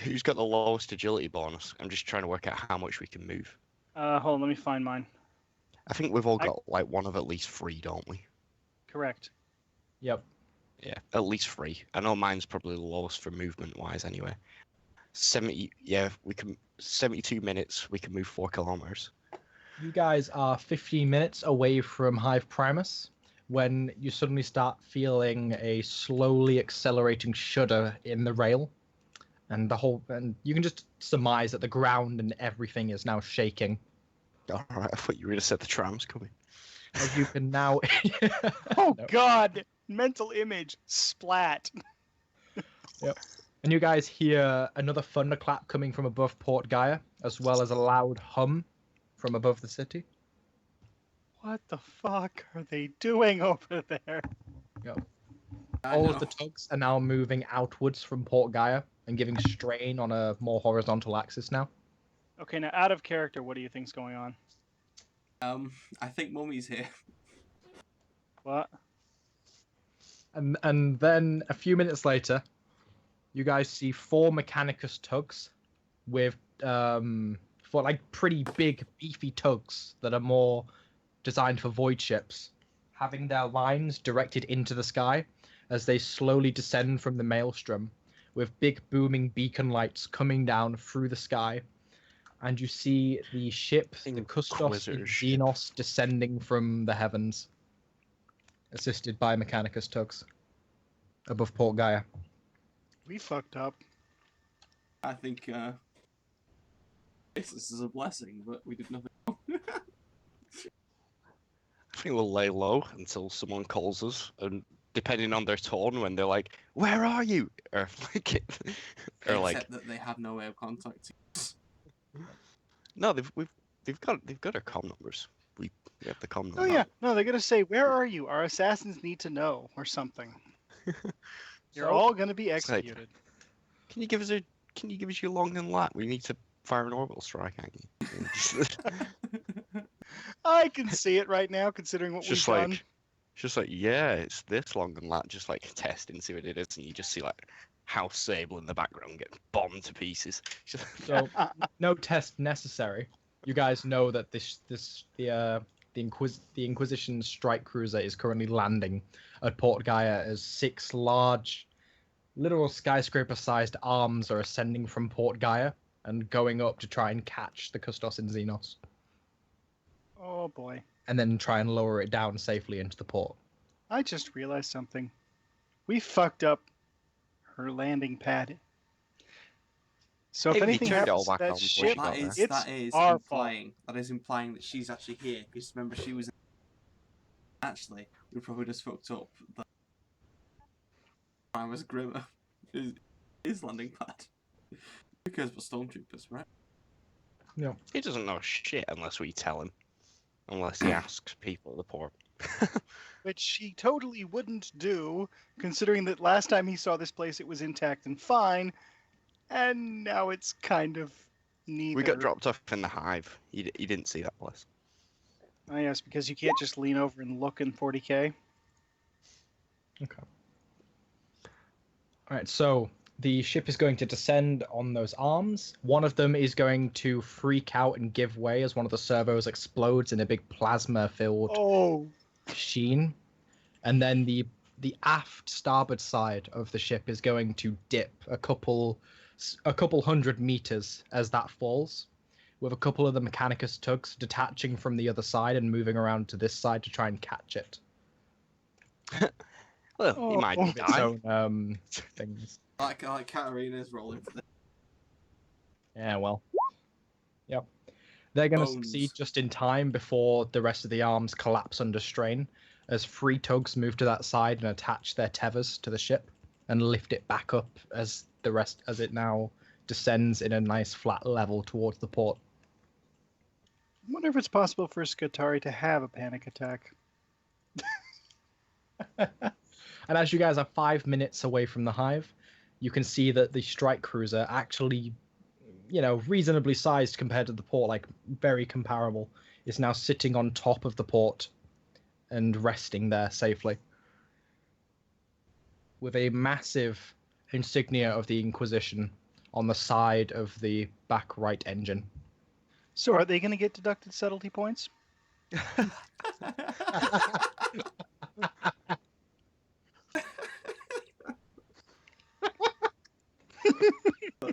who's got the lowest agility bonus? I'm just trying to work out how much we can move. Hold on, let me find mine. I think we've all got like one of at least 3, don't we? Correct. Yep. Yeah, at least 3. I know mine's probably the lowest for movement wise anyway. 70, yeah, we can 72 minutes, we can move 4 kilometers. You guys are 15 minutes away from Hive Primus when you suddenly start feeling a slowly accelerating shudder in the rail. And you can just surmise that the ground and everything is now shaking. Alright, I thought you were going to say the tram's coming. As you can now... Oh No. god! Mental image. Splat. And you guys hear another thunderclap coming from above Port Gaia, as well as a loud hum from above the city. What the fuck are they doing over there? All of the tugs are now moving outwards from Port Gaia and giving strain on a more horizontal axis now. Okay, now out of character, what do you think's going on? I think Mummy's here. What? And then a few minutes later, you guys see 4 Mechanicus tugs with for like pretty big, beefy tugs that are more designed for void ships, having their lines directed into the sky as they slowly descend from the maelstrom, with big booming beacon lights coming down through the sky. And you see the ship, the Custos Inquisitor ship. Xenos, descending from the heavens, assisted by Mechanicus tugs above Port Gaia. We fucked up. I think this is a blessing, but we did nothing wrong. I think we'll lay low until someone calls us, and depending on their tone, when they're like, "Where are you?" or like, Except that they have no way of contacting us. no, they've got our comm numbers. We have the comm Oh numbers. yeah, no, they're gonna say, "Where are you? Our assassins need to know," or something. You're all gonna be It's like- executed. Can you give us your long and lat? We need to fire an orbital strike at you. I can see it right now, considering what we've just done. like, just like, yeah, it's this long and lat. Just like testing, see what it is, and you just see like House Sable in the background getting bombed to pieces. So no test necessary. You guys know that the Inquisition strike cruiser is currently landing at Port Gaia as 6 large, literal skyscraper-sized arms are ascending from Port Gaia and going up to try and catch the Custos and Xenos, Oh boy, and then try and lower it down safely into the port. I just realized something. We fucked up her landing pad. So if Hey, we anything turned it all happens to back that on before ship, she got there. it's that is our implying that is implying that she's actually here. Because remember, she was. Actually, we probably just fucked up. The Primus Grimmer is landing pad because we're stormtroopers, right? He doesn't know shit unless we tell him. Unless he asks people at the port. which he totally wouldn't do, considering that last time he saw this place it was intact and fine, and now it's kind of neither. We got dropped off in the hive. He didn't see that place. Oh yes, because you can't just lean over and look in 40K. Okay. All right, so the ship is going to descend on those arms. One of them is going to freak out and give way as one of the servos explodes in a big plasma-filled Oh, sheen. And then the aft starboard side of the ship is going to dip a couple 100 meters as that falls, with a couple of the Mechanicus tugs detaching from the other side and moving around to this side to try and catch it. Well, he might Oh. With its die. own things. Like Katarina's rolling for the Yeah, well. Yep. They're going to bones. succeed just in time before the rest of the arms collapse under strain, as 3 tugs move to that side and attach their tethers to the ship and lift it back up as it now descends in a nice flat level towards the port. I wonder if it's possible for Skatari to have a panic attack. And as you guys are 5 minutes away from the hive, you can see that the strike cruiser actually, reasonably sized compared to the port, like very comparable, is now sitting on top of the port and resting there safely with a massive insignia of the Inquisition on the side of the back right engine. So are they going to get deducted subtlety points?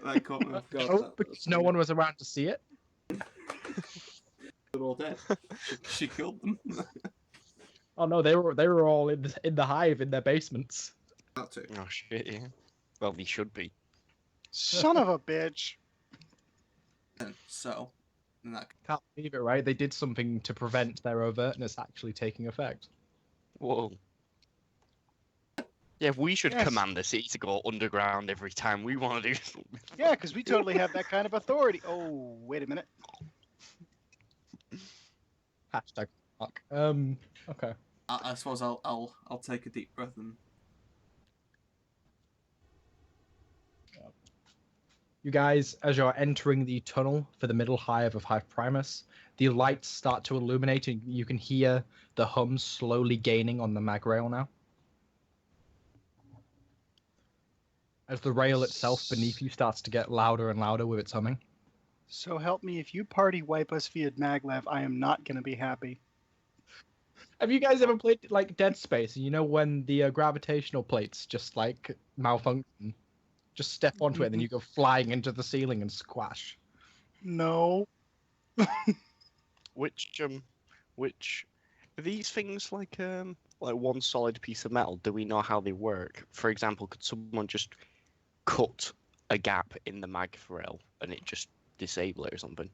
I can't remember. Oh, because no one was around to see it. They're all dead. She killed them. Oh no, they were all in the hive in their basements. That too. Oh shit, yeah. Well, they should be. Son of a bitch. So, in that Can't believe it, right? They did something to prevent their overtness actually taking effect. Whoa. Yeah, we should Yes. command the city to go underground every time we want to do something. Yeah, because we totally have that kind of authority. Oh, wait a minute. Hashtag fuck. Okay. I suppose I'll take a deep breath and You guys, as you're entering the tunnel for the middle hive of Hive Primus, the lights start to illuminate and you can hear the hum slowly gaining on the mag rail now. As the rail itself beneath you starts to get louder and louder with its humming. So help me, if you party wipe us via maglev, I am not going to be happy. Have you guys ever played like Dead Space? And you know when the gravitational plates just like malfunction? Just step onto it and then you go flying into the ceiling and squash. No. Which are these things like one solid piece of metal? Do we know how they work? For example, could someone just cut a gap in the mag rail and it just disable it or something?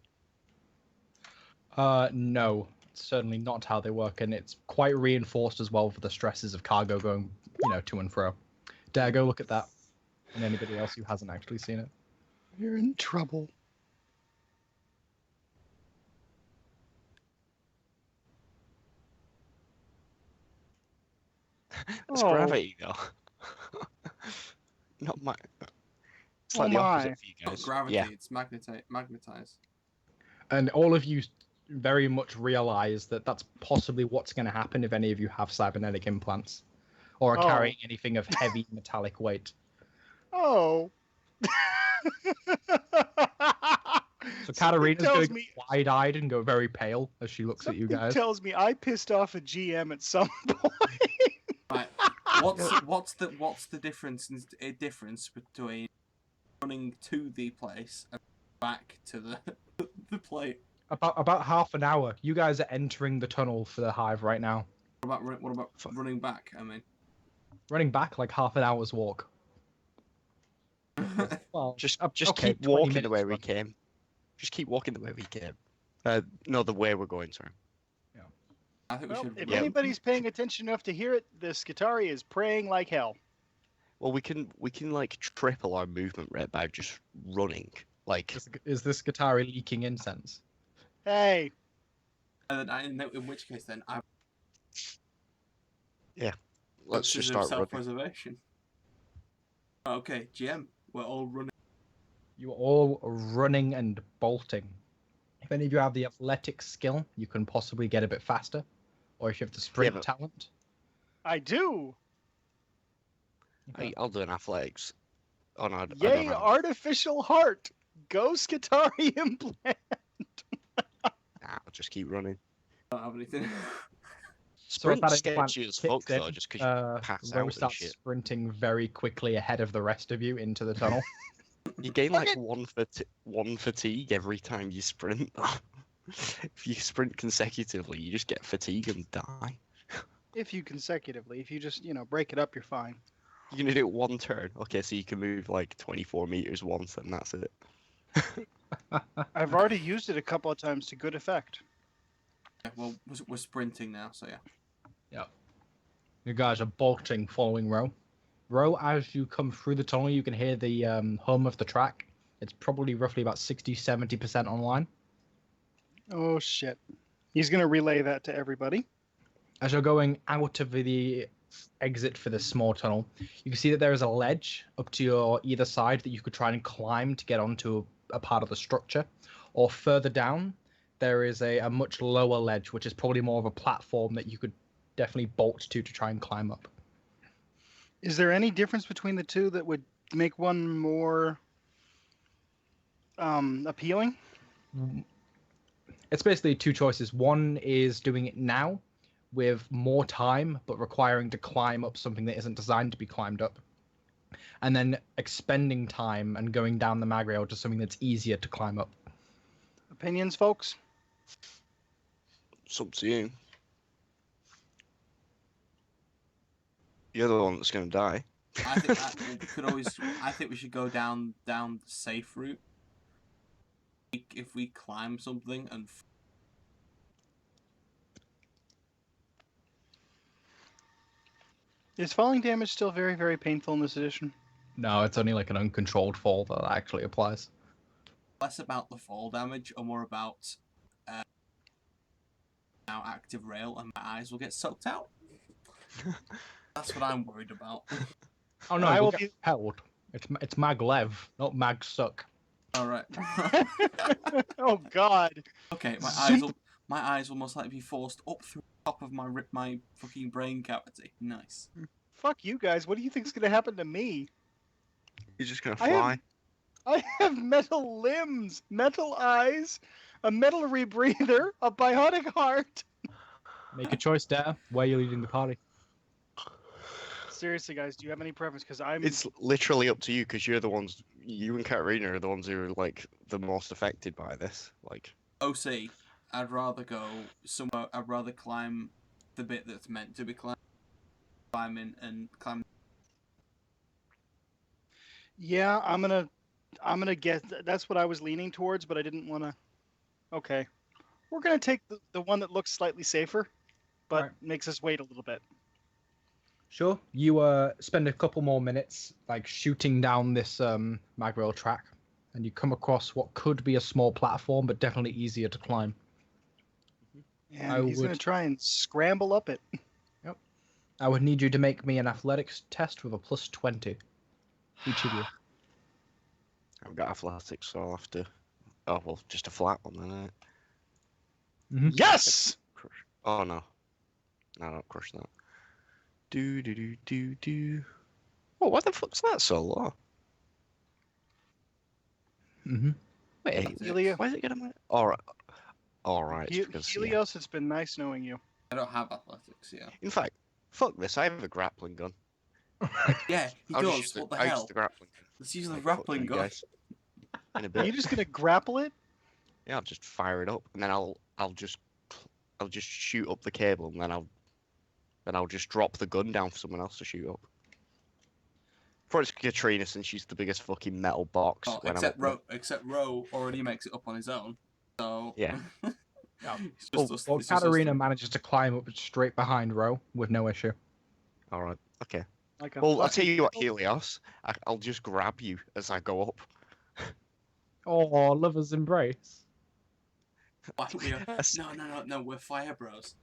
No, certainly not how they work, and it's quite reinforced as well for the stresses of cargo going, to and fro. Dare go look at that, and anybody else who hasn't actually seen it. You're in trouble. It's Oh. gravity though. Not my. It's like Oh the my. opposite for you not guys. gravity. Yeah. It's magnetized. And all of you very much realize that that's possibly what's going to happen if any of you have cybernetic implants or are Oh. carrying anything of heavy metallic weight. Oh. So Something Katarina's tells going to me- go wide-eyed and go very pale as she looks at you Something guys. tells me I pissed off a GM at some point. Right. What's the difference between running to the place and back to the plate? About half an hour. You guys are entering the tunnel for the hive right now. What about running back? I mean, Running back like half an hour's walk. Well, Just okay, keep 20 walking the minutes way we run. came. Just keep walking the way we came. No, the way we're going. Sorry. I think Well, we should. if Yeah. anybody's paying attention enough to hear it, the Skitari is praying like hell. Well, we can like triple our movement rate by just running. Like Is this Skitari leaking incense? Hey, in which case, then I. let's just start running. Self-preservation. Okay, GM, we're all running. You are all running and bolting. If any of you have the athletic skill, you can possibly get a bit faster. Or if you have the sprint but- talent. I do. I'll do an athletics. Oh no, I don't Yay, have. artificial heart. Go Skitari implant. I'll just keep running. I don't have anything. So if Sprint that implant sketchy as kicks fuck though, in, just because you pass Rose out and starts shit. sprinting very quickly ahead of the rest of you into the tunnel. You gain Fuck like it. one fatigue every time you sprint. If you sprint consecutively, you just get fatigue and die. If you consecutively, if you just break it up, you're fine. You're gonna do it one turn. Okay, so you can move like 24 meters once, and that's it. I've already used it a couple of times to good effect. Yeah, well, we're sprinting now, so yeah. You guys are bolting following Row. Row, as you come through the tunnel, you can hear the hum of the track. It's probably roughly about 60-70% online. Oh shit! He's gonna relay that to everybody. As you're going out of the exit for this small tunnel, you can see that there is a ledge up to your either side that you could try and climb to get onto a part of the structure. Or further down, there is a much lower ledge, which is probably more of a platform that you could definitely bolt to try and climb up. Is there any difference between the two that would make one more appealing? It's basically two choices. One is doing it now with more time, but requiring to climb up something that isn't designed to be climbed up. And then expending time and going down the mag rail to something that's easier to climb up. Opinions, folks? It's up to you. You're the one that's gonna die. I think we could always. I think we should go down the safe route. If we climb something and Is falling damage still very, very painful in this edition? No, it's only like an uncontrolled fall that actually applies. less about the fall damage and more about now active rail and my eyes will get sucked out. That's what I'm worried about. Oh no, I I will will be- held. It's maglev, not mag suck. All right. Oh God! Okay, my eyes will most likely be forced up through the top of my fucking brain cavity. Nice. Fuck you guys! What do you think's gonna happen to me? You're just gonna I fly. I have metal limbs, metal eyes, a metal rebreather, a bionic heart. Make a choice, Dare. Where you're leading the party. Seriously, guys, do you have any preference? Because I'm. It's literally up to you because you're the ones. You and Katarina are the ones who are like the most affected by this. Like, OC, I'd rather go somewhere. I'd rather climb the bit that's meant to be climbing and climb. Yeah, I'm gonna guess that's what I was leaning towards, but I didn't want to. Okay, we're gonna take the one that looks slightly safer, but Right. makes us wait a little bit. Sure. You spend a couple more minutes like shooting down this mag rail track, and you come across what could be a small platform, but definitely easier to climb. And I he's gonna would- try and scramble up it. I would need you to make me an athletics test with a +20. Each of you. I've got athletics, so I'll have to. Oh well, just a flat one then. Innit? Yes. Crush. Oh no, no, don't crush that. Do. Oh, why the fuck's that so low? Mm-hmm. Wait, Helia- why is it getting my? All right. He- It's because yeah. Helios, it's been nice knowing you. I don't have athletics. Yeah. In fact, fuck this. I have a grappling gun. Yeah, he I'll does. just use What the I'll use hell? the grappling gun. Let's use the Like, fuck grappling you gun. guys. In a Are bit. you just gonna grapple it? Yeah, I'll just fire it up, and then I'll just shoot up the cable, and then I'll just drop the gun down for someone else to shoot up. For it's Katrina, since she's the biggest fucking metal box. Oh, when except Ro already makes it up on his own. So Yeah. It's Well, just us- it's just us Katarina three. manages to climb up straight behind Ro with no issue. All right, okay. Like a Well, I'll tell fucking you what, metal- Helios. I'll just grab you as I go up. Oh, lovers embrace. Why we are- Yes. No, we're fire bros.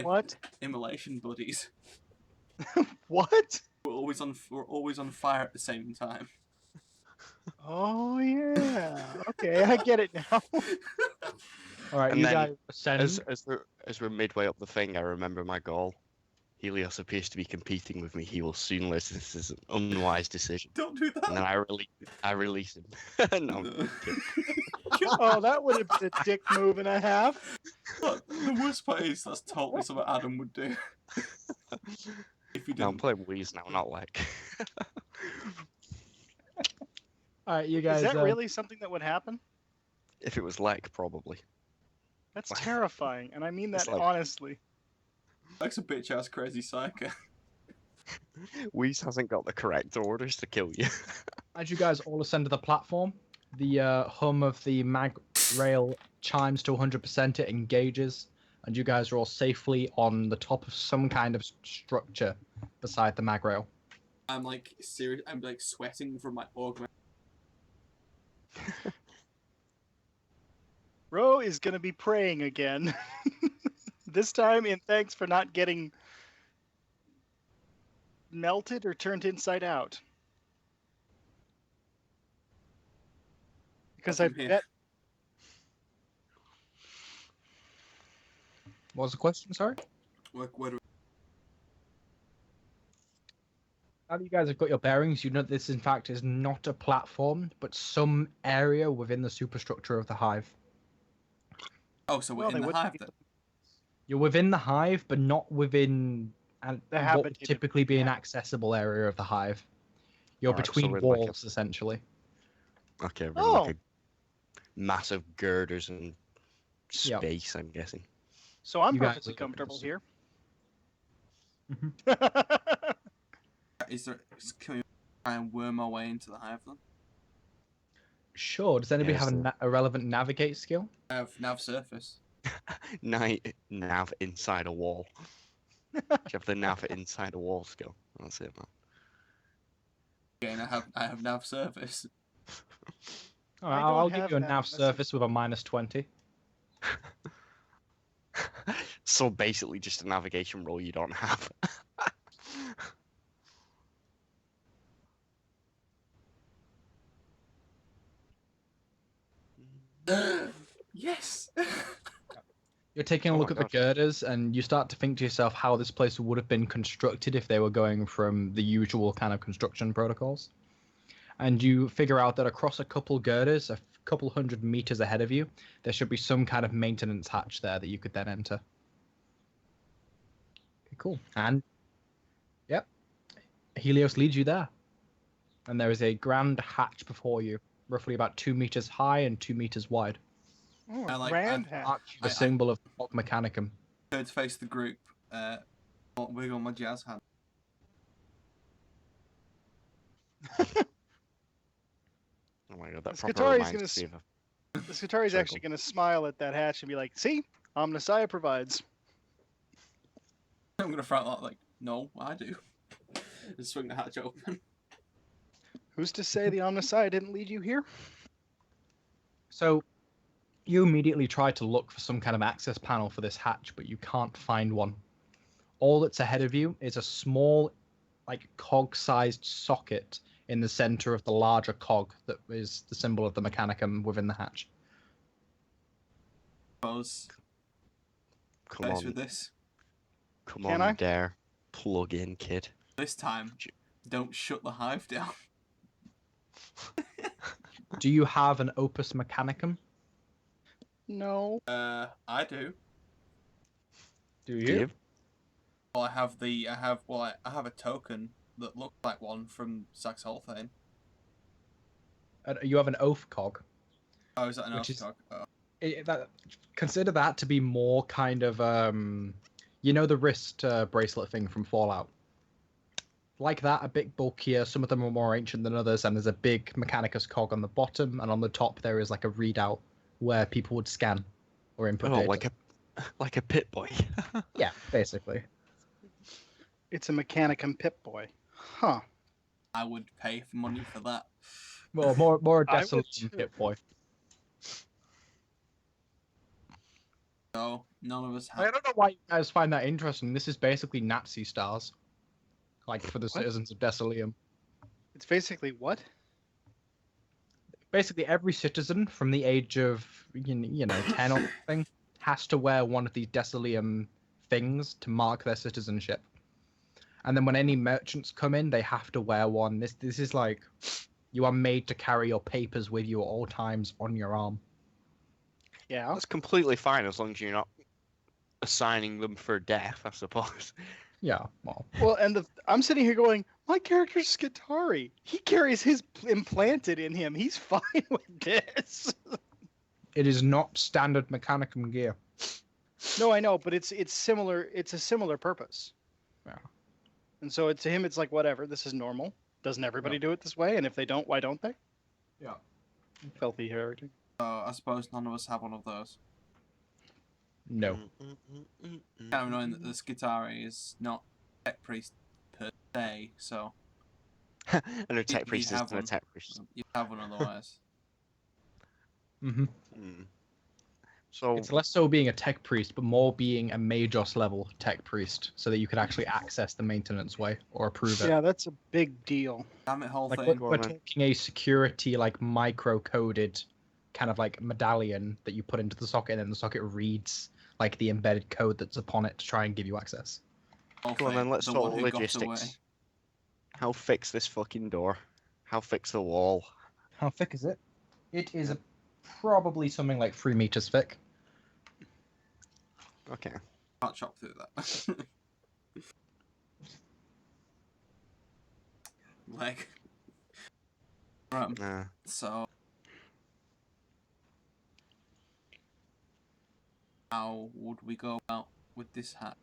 What? Immolation buddies. What? We're always on fire at the same time. Oh yeah. Okay, I get it now. All right, And you then guys ascend. As we're midway up the thing, I remember my goal. Helios appears to be competing with me. He will soon learn this is an unwise decision. Don't do that. And then I release him. No, I'm kidding. Oh, that would have been a dick move and a half. Look, the worst part is that's totally something Adam would do. If he No, I'm didn't. playing Wheeze now, not like. All right, you guys. Is that really something that would happen? If it was Lek, probably. That's terrifying, and I mean It's that like- honestly. Like a bitch ass crazy psycho. Wheeze hasn't got the correct orders to kill you. As you guys all ascend to the platform, the hum of the mag rail chimes to 100%. It engages, and you guys are all safely on the top of some kind of structure beside the mag rail. I'm like serious. I'm like sweating from my augment. Ro is gonna be praying again. This time in thanks for not getting melted or turned inside out. Because I From here. bet What was the question? Sorry. Where do Now that you guys have got your bearings, you know this in fact is not a platform, but some area within the superstructure of the hive. Oh, so we're Well, they in the wouldn't hive be- then. You're within the hive, but not within The what would habitated- typically be an yeah. accessible area of the hive. You're Alright, so between we're in like a- walls, essentially. Okay, we're Oh. like a massive girders and Yep. space, I'm guessing. so I'm You guys perfectly are- comfortable here. Mhm. Can we try and worm our way into the hive then? Sure. Does anybody Yeah, have a, so- a relevant navigate skill? I have nav surface. Nav inside a wall. Do you have the nav inside a wall skill? That's it, man. Again, I have nav surface. All right, I I'll don't give have you a that nav unless surface with a -20. So basically, just a navigation roll you don't have. Yes. You're taking a Oh look my at the God. girders, and you start to think to yourself how this place would have been constructed if they were going from the usual kind of construction protocols. And you figure out that across a couple girders, a couple hundred meters ahead of you, there should be some kind of maintenance hatch there that you could then enter. Okay, cool. And, yep, Helios leads you there. And there is a grand hatch before you, roughly about 2 meters high and 2 meters wide. Oh, I like- grand I- hat. Marks you the I- symbol of Cog Mechanicum. Turn to face the group. Wiggle my jazz hand. Oh my god, that This probably guitar is reminds gonna me of a This guitar is actually Circle. going to smile at that hatch and be like, "See, Omnissiah provides." I'm gonna front like, no, I do. And swing the hatch open. Who's to say the Omnissiah didn't lead you here? So, you immediately try to look for some kind of access panel for this hatch, but you can't find one. All that's ahead of you is a small, like cog-sized socket in the center of the larger cog that is the symbol of the Mechanicum within the hatch. Suppose. Come Face on, with this. come Can on, I? dare. Plug in, kid. This time, don't shut the hive down. Do you have an Opus Mechanicum? No. I do. Do Give? Well, I have a token that looks like one from Saxolphane. You have an Oath cog. Oh, is that an Which elf is- token? Oh. Consider that to be more kind of you know, the wrist bracelet thing from Fallout. Like that, a bit bulkier. Some of them are more ancient than others, and there's a big Mechanicus cog on the bottom, and on the top there is like a readout where people would scan or input Oh, data. like a pit boy. Yeah, basically. It's a Mechanicum Pip-Boy. Huh. I would pay for money for that. Well, more a I would desolate too. Pit Boy. So none of us I have. don't know why you guys find that interesting. This is basically Nazi stars, like for the What? citizens of Desolium. It's basically what? Basically, every citizen from the age of 10 or something has to wear one of these Desolium things to mark their citizenship. And then when any merchants come in, they have to wear one. This is like you are made to carry your papers with you at all times on your arm. Yeah. That's completely fine as long as you're not assigning them for death, I suppose. Yeah, well, Well, and I'm sitting here going, my character's Skitari. He carries his implanted in him. He's fine with this. it is not standard Mechanicum gear. No, I know, but it's similar. It's a similar purpose. Yeah. And so to him, it's like whatever. This is normal. Doesn't everybody do it this way? And if they don't, why don't they? Yeah. Filthy heretic. I suppose none of us have one of those. No. Mm. Kind of knowing that the Skitari is not tech priest per se, so And a tech You'd priest have isn't a one. tech priest. you have one otherwise. Mm-hmm. Mm. So It's less so being a tech priest, but more being a Magos level tech priest, so that you could actually access the maintenance way or approve it. Yeah, that's a big deal. Damn it, whole Like thing. we're talking a security like micro-coded kind of like medallion that you put into the socket, and then the socket reads like the embedded code that's upon it to try and give you access. Whole come on thing. then, let's The talk one who got away. logistics. How fix this fucking door? How fix the wall? How thick is it? It is probably something like 3 meters thick. Okay. Can't chop through that. Like, Nah. so how would we go about with this hat?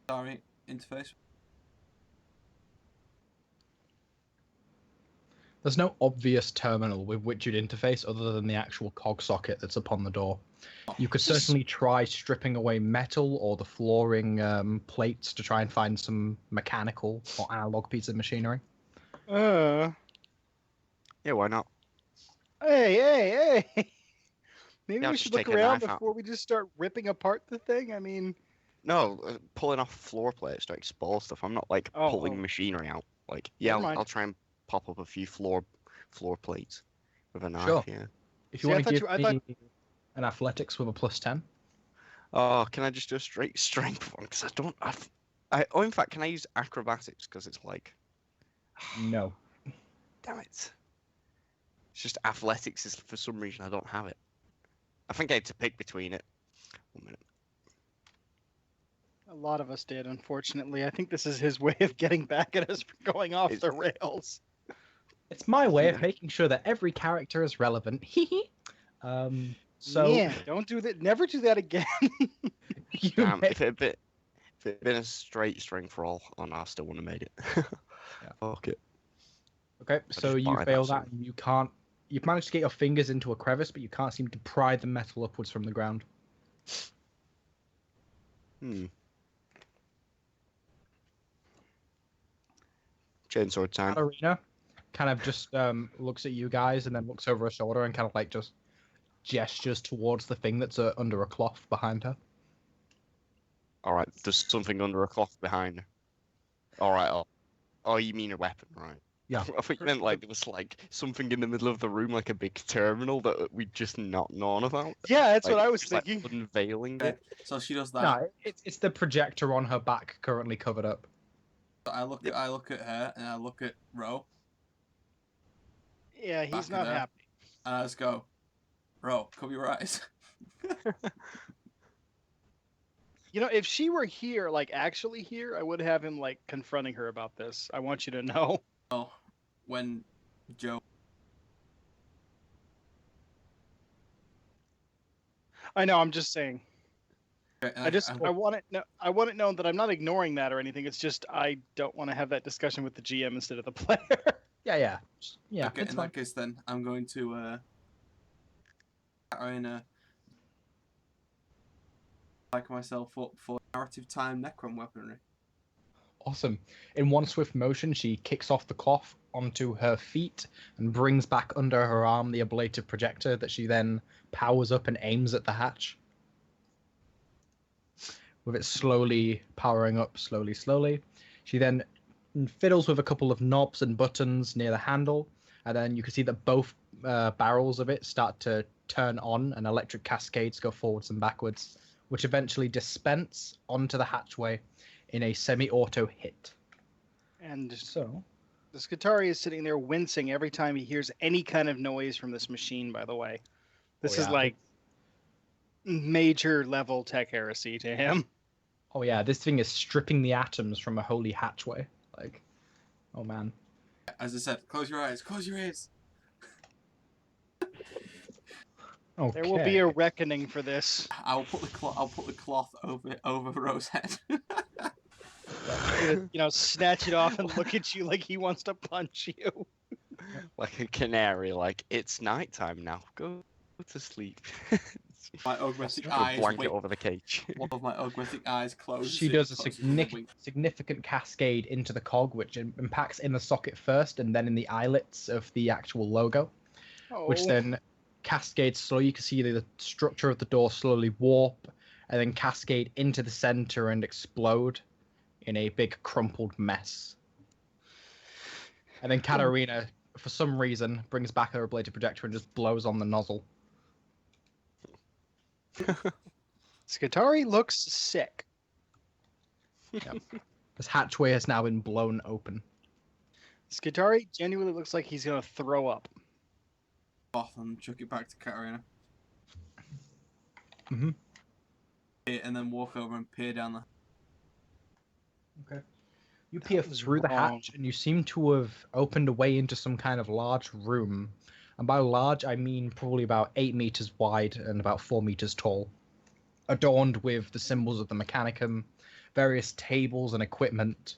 Sorry, interface. There's no obvious terminal with which you'd interface other than the actual cog socket that's upon the door. You could certainly try stripping away metal or the flooring plates to try and find some mechanical or analog piece of machinery. Uh, Yeah, why not? hey. Maybe Yeah, we just should look take a around knife out. before we just start ripping apart the thing. I mean, No, pulling off floor plates to expose stuff. I'm not like Oh, pulling oh. machinery out. Like, yeah, Never I'll, mind. I'll try and pop up a few floor plates with a knife. Sure. Yeah. If you See, I want to thought give you- I me an athletics with a +10, Oh, can I just do a straight strength one? Because I don't. Oh, in fact, can I use acrobatics? Because it's like, no. damn it. It's just athletics is for some reason I don't have it. I think I had to pick between it. 1 minute. a lot of us did, unfortunately. I think this is his way of getting back at us for going off the rails. It's my way of Yeah. making sure that every character is relevant. So Yeah, don't do that. Never do that again. you Damn, may- if it had been a straight strength roll, oh no, I still wouldn't have made it. Fuck it. Okay, so just you buy fail that that, and you can't. You've managed to get your fingers into a crevice, but you can't seem to pry the metal upwards from the ground. Chainsaw time. Katarina kind of just looks at you guys and then looks over her shoulder and kind of like just gestures towards the thing that's under a cloth behind her. All right, there's something under a cloth behind her. All right. Oh, you mean a weapon, right? Yeah. I think you meant like there was like something in the middle of the room, like a big terminal that we'd just not known about. Yeah, that's Like, what I was just, like, thinking. unveiling Okay, it. so she does that. No, it's the projector on her back currently covered up. I look at her and I look at Ro Yeah, Back he's of not there. happy. and I just go, Ro, cover your eyes. You know, if she were here, like actually here, I would have him like confronting her about this. I want you to know. Oh, when Joe. I know. I'm just saying. and I want it. No, I want it known that I'm not ignoring that or anything. It's just I don't want to have that discussion with the GM instead of the player. Yeah. Okay, It's in fine. that case, then I'm going to Katarina like myself up for narrative time Necron weaponry. Awesome. In one swift motion, she kicks off the cloth onto her feet and brings back under her arm the ablative projector that she then powers up and aims at the hatch. With it slowly powering up, slowly. She then fiddles with a couple of knobs and buttons near the handle, and then you can see that both barrels of it start to turn on and electric cascades go forwards and backwards, which eventually dispense onto the hatchway in a semi-auto hit. And So, the Skitari is sitting there wincing every time he hears any kind of noise from this machine. By the way, this is yeah. like major level tech heresy to him. Oh yeah, this thing is stripping the atoms from a holy hatchway. Like, oh man. As I said, close your eyes. Close your ears. Okay. There will be a reckoning for this. I'll put the cloth. I'll put the cloth over Rose's head. Snatch it off and look at you like he wants to punch you. Like a canary, like, it's nighttime now. Go to sleep. My augmentic Throw a eyes. blanket Wink. over the cage. One of my augmentic eyes closes. She does a significant cascade into the cog, which impacts in the socket first, and then in the eyelets of the actual logo, which then cascades slowly. You can see the structure of the door slowly warp, and then cascade into the center and explode in a big crumpled mess. And then Katarina, for some reason, brings back her ablative projector and just blows on the nozzle. Skitari looks sick. Yep. This hatchway has now been blown open. Skitari genuinely looks like he's gonna throw up. Off and chuck it back to Katarina. Mhm. And then walk over and peer down the. Okay. You peer was through the wrong. hatch, and you seem to have opened a way into some kind of large room. And by large, I mean probably about 8 meters wide and about 4 meters tall. Adorned with the symbols of the Mechanicum, various tables and equipment.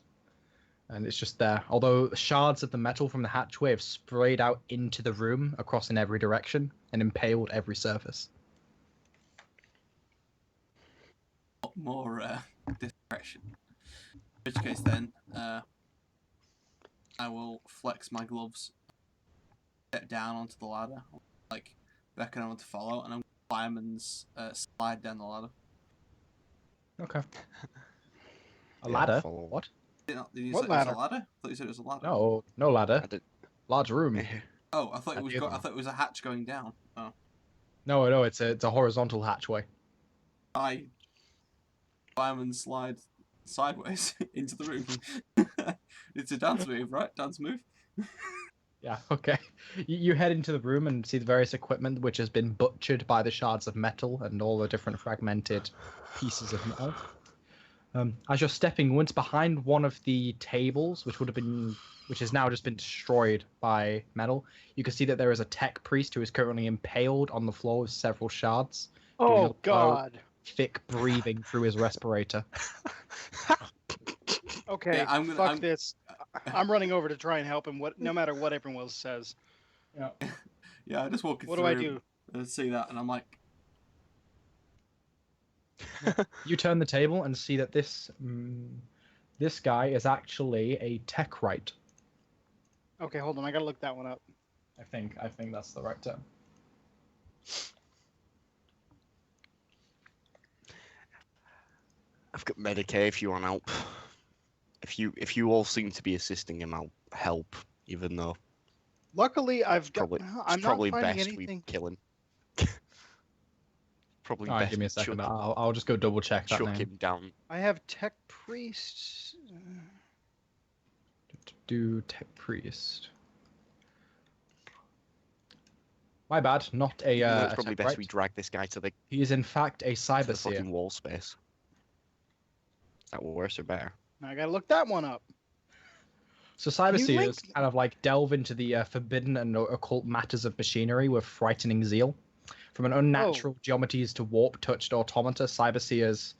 And it's just there. Although shards of the metal from the hatchway have sprayed out into the room across in every direction and impaled every surface. More discretion. In which case, then I will flex my gloves, get down onto the ladder, like beckon on to follow, and I'm gonna climb and slide down the ladder. Okay. A Yeah, ladder? follow. What? Did you What say it was ladder? a ladder? I thought you said it was a ladder. No, no ladder. I did- Large room. Oh, I thought I it was. did. I thought it was a hatch going down. Oh, No, it's a horizontal hatchway. I climb and slide sideways into the room. It's a dance move, right? Dance move. Yeah, okay. You head into the room and see the various equipment which has been butchered by the shards of metal and all the different fragmented pieces of metal. As you're stepping once behind one of the tables, which has now just been destroyed by metal, you can see that there is a tech priest who is currently impaled on the floor with several shards. doing a Oh low, God. Thick breathing through his respirator. Okay, Yeah, fuck this. I'm running over to try and help him. No matter what everyone else says. Yeah, I just walk What through do I do? and see that, and I'm like, You turn the table and see that this guy is actually a techrite. Okay, hold on. I gotta look that one up. I think that's the right term. I've got Medicaid if you want help. If you all seem to be assisting him, I'll help. Even though Luckily, I've got. probably I'm it's probably not finding best anything. we kill him. Probably All right, best give me a second. I'll just go double check that chuck name. him down. I have tech priests. Do tech priest. My bad, not a. Even though it's probably best techrite. we drag this guy to the He is in fact a to the cyberseer. fucking wall space. Is that worse or better? I gotta look that one up. So Can you cyberseers link- kind of like delve into the forbidden and occult matters of machinery with frightening zeal. From an unnatural geometries to warp-touched automata, cyberseers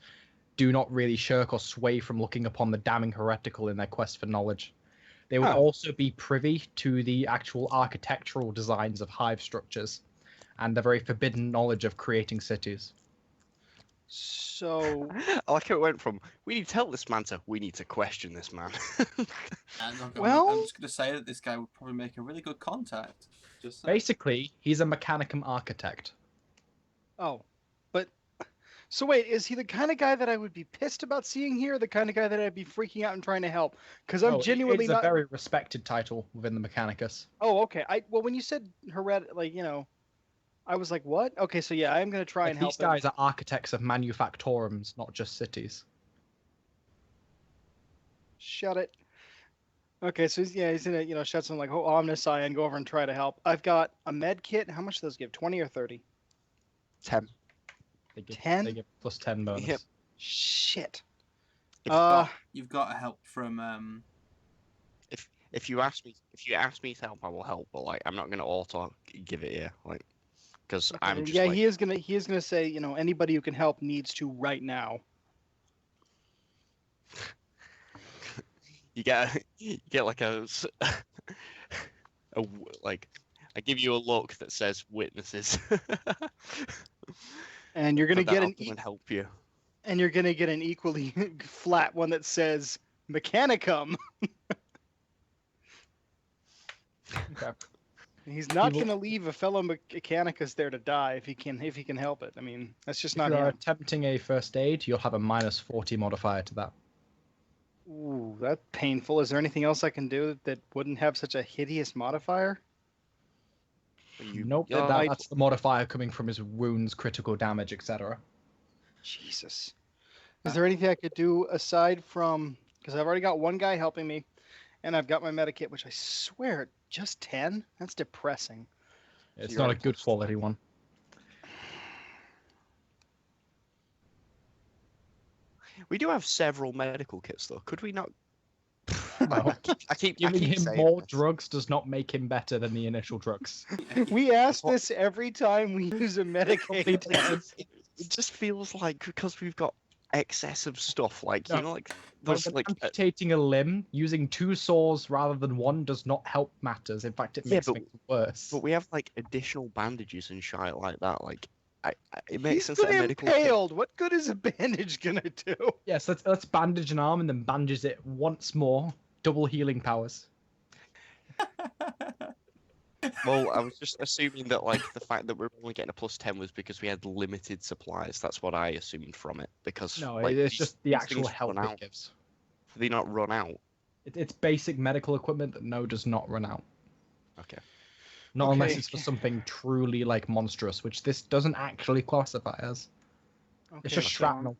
do not really shirk or sway from looking upon the damning heretical in their quest for knowledge. They would Oh. also be privy to the actual architectural designs of hive structures and the very forbidden knowledge of creating cities. So I like how it went from we need to help this man to we need to question this man. and look, Well- I'm just gonna say that this guy would probably make a really good contact. Just saying. Basically, he's a mechanicum architect. but so wait, is he the kind of guy that I would be pissed about seeing here? Or the kind of guy that I'd be freaking out and trying to help? Because I'm No, genuinely it's not. a very respected title within the Mechanicus. Oh, okay. When you said I was like, what? Okay, so yeah, I'm gonna try Like, and help these him. guys are architects of manufactorums, not just cities. Shut it. Okay, so he's gonna shut some like ominous eye and go over and try to help. I've got a med kit. How much do those give? 20 or 30? 10. They give, 10? They give plus 10 bonus. Yep. Shit. You've got help from If you ask me to help, I will help. But like, I'm not gonna auto give it here, like, because I'm just yeah, like, he is gonna say, anybody who can help needs to right now. you get like like, I give you a look that says witnesses. And you're gonna But then get I'll come and help you. and you're gonna get an equally flat one that says Mechanicum. Okay. He's not He will- gonna leave a fellow Mechanicus there to die if he can help it. I mean, that's just If not you are him. attempting a first aid, you'll have a -40 modifier to that. Ooh, that's painful. Is there anything else I can do that wouldn't have such a hideous modifier? Nope, that's the modifier coming from his wounds, critical damage, etc. Jesus. Is there anything I could do aside from, because I've already got one guy helping me, and I've got my medikit, which I swear just 10? That's depressing. It's you're not on a good plus quality one. We do have several medical kits, though. Could we not? No. I keep Giving him saying more this. drugs does not make him better than the initial drugs. We ask this every time we use a Medicaid Completely test. It just feels like because we've got excessive stuff, like No. like When there's like amputating a limb, using 2 saws rather than 1 does not help matters. In fact, it Yeah, makes but- things worse. but we have like additional bandages and shit like that. Like, it makes He's sense that a been medical kit. impaled. What good is a bandage gonna do? Yes, let's bandage an arm and then bandage it once more. Double healing powers. Well, I was just assuming that like the fact that we're only getting a +10 was because we had limited supplies. That's what I assumed from it. Because No, like, it's these- just the these actual things help run it out. gives. Do they not run out? It's basic medical equipment that does not run out. Okay. Not unless Okay. it's for something truly like monstrous, which this doesn't actually classify as. It's Okay, just so- shrapnel.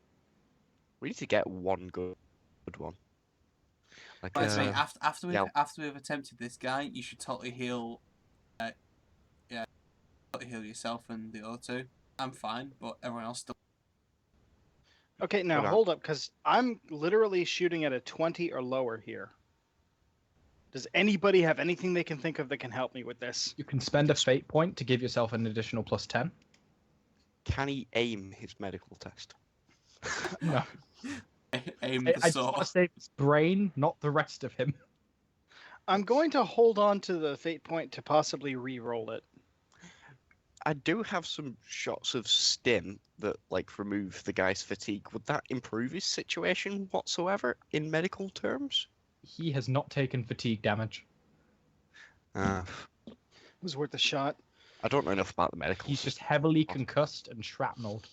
We need to get one good one. Like, Right, so after yeah. we've attempted this guy, you should totally heal. Totally heal yourself and the other two. I'm fine, but everyone else still. Okay, now Okay. hold up, because I'm literally shooting at a 20 or lower here. Does anybody have anything they can think of that can help me with this? You can spend a fate point to give yourself an additional +10. Can he aim his medical test? No. Aim I the just saw. want to save his brain, not the rest of him. I'm going to hold on to the fate point to possibly re-roll it. I do have some shots of stim that like remove the guy's fatigue. Would that improve his situation whatsoever in medical terms? He has not taken fatigue damage. It was worth a shot. I don't know enough about the medical. He's just system. heavily concussed and shrapneled.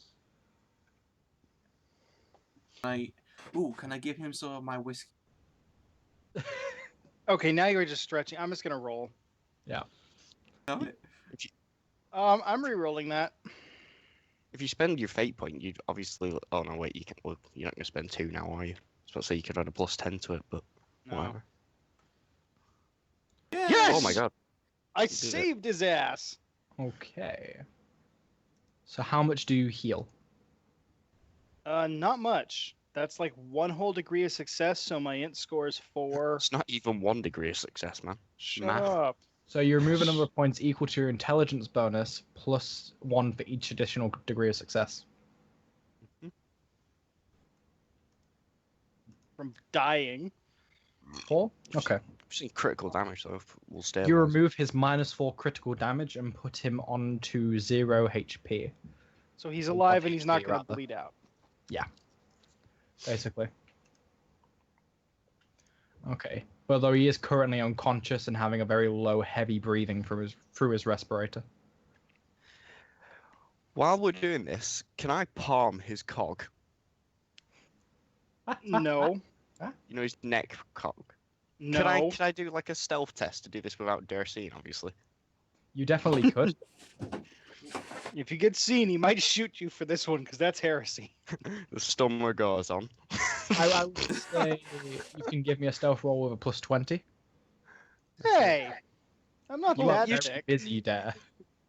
Can I give him some of my whiskey? Okay, now you're just stretching. I'm just gonna roll. No, I'm re-rolling that. If you spend your fate point, you'd obviously. Oh no, wait, you can. Well, you're not going to spend 2 now, are you? I was about to say you could add a +10 to it, but No. whatever. Yes! Oh my god. I did it. saved his ass. Okay. So how much do you heal? Not much. That's like 1 whole degree of success, so my int score is 4. It's not even 1 degree of success, man. Shut Math. up. So you remove a number of points equal to your intelligence bonus plus 1 for each additional degree of success. From dying. 4? Okay. We've seen critical damage, so we'll stay. You remove his -4 critical damage and put him onto 0 HP, So he's Or alive 1 and he's not HP gonna rather. bleed out. basically. Okay. Although he is currently unconscious and having a very low, heavy breathing through his respirator. While we're doing this, can I palm his cog? No. You know his neck cog. No. Can I do like a stealth test to do this without Dare seeing, obviously? You definitely could. If you get seen, he might shoot you for this one, because that's heresy. The stummer goes on. I would say you can give me a stealth roll with a +20. Hey! I'm not You are that very thick. busy there.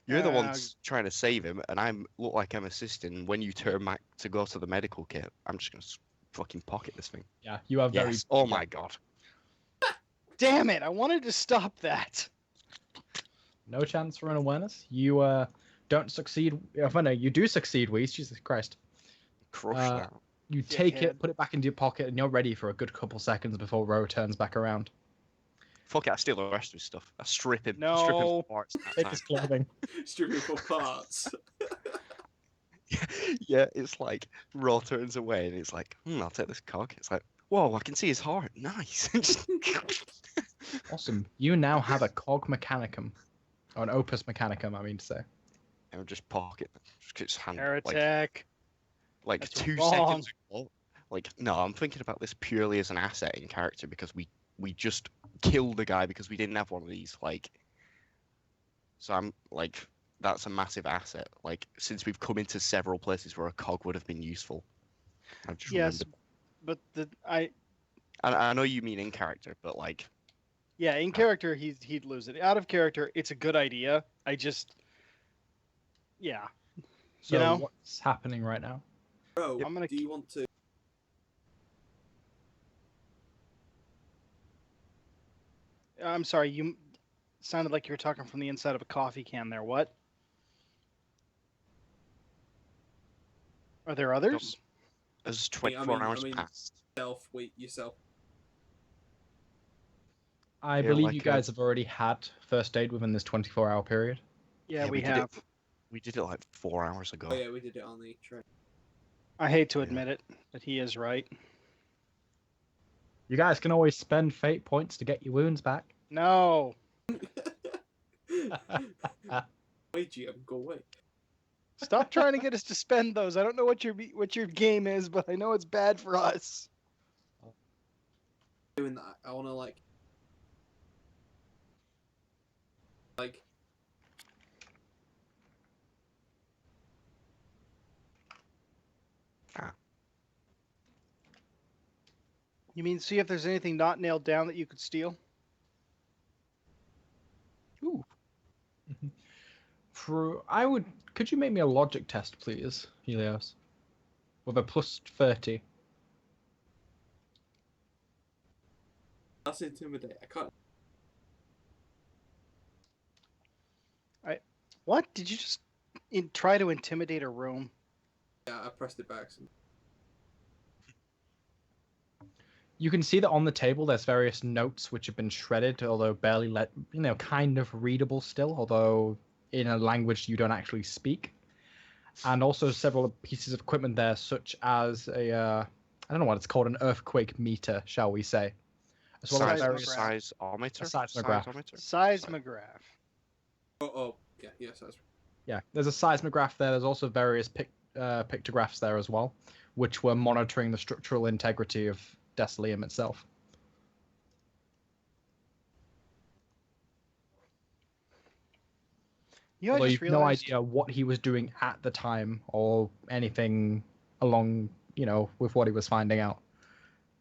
You're the Uh, ones trying to save him, and I look like I'm assisting. When you turn back to go to the medical kit, I'm just gonna fucking pocket this thing. Yeah, you have very. Yes. Oh my god. Damn it! I wanted to stop that. No chance for an awareness. You don't succeed. Oh, no, you do succeed, Weiss. Jesus Christ. Crush that. You take Dickhead. it, put it back into your pocket, and you're ready for a good couple seconds before Ro turns back around. Fuck it, I steal the rest of his stuff. I strip him. No. Strip him for parts. that Take time. his clothing. Stripping for parts. Yeah, it's like Raw turns away and it's like, I'll take this cog. It's like, whoa, I can see his heart. Nice. Awesome. You now have a cog mechanicum. Or an opus mechanicum, I mean to say. And just pocket them. Just get his hand, Heretic. like That's 2 wrong. seconds ago. Like, no, I'm thinking about this purely as an asset in character because we just killed the guy because we didn't have one of these. Like, so I'm like, that's a massive asset. Like, since we've come into several places where a cog would have been useful. I've just Yes, remembered. but I know you mean in character, but like, yeah, in character he'd lose it. Out of character, it's a good idea. Yeah. So know? what's happening right now? Bro, I'm gonna do you want to? I'm sorry, you sounded like you were talking from the inside of a coffee can there. What? Are there others? as I 24 hours passed. Yourself. I Yeah, believe like, you guys have already had first aid within this 24-hour period. Yeah, we we did have. We did it like 4 hours ago. Oh yeah, we did it on the train. I hate to Yeah. admit it, but he is right. You guys can always spend fate points to get your wounds back. No. Wait, GM, go away. Stop trying to get us to spend those. I don't know what your game is, but I know it's bad for us. Doing that, I want to like. You mean see if there's anything not nailed down that you could steal? Ooh. Could you make me a logic test, please, Helios? With a plus 30. That's intimidate. I can't. What? Did you just try to intimidate a room? Yeah, I pressed it back. So... You can see that on the table there's various notes which have been shredded, although barely kind of readable still, although in a language you don't actually speak. And also several pieces of equipment there, such as I don't know what it's called, an earthquake meter, shall we say. As well as various Seismometer? seismograph. Seismograph. Oh, yeah, yes, that's. Yeah, there's a seismograph there. There's also various pictographs there as well, which were monitoring the structural integrity of Decilium itself. Although you've no idea what he was doing at the time or anything along, with what he was finding out.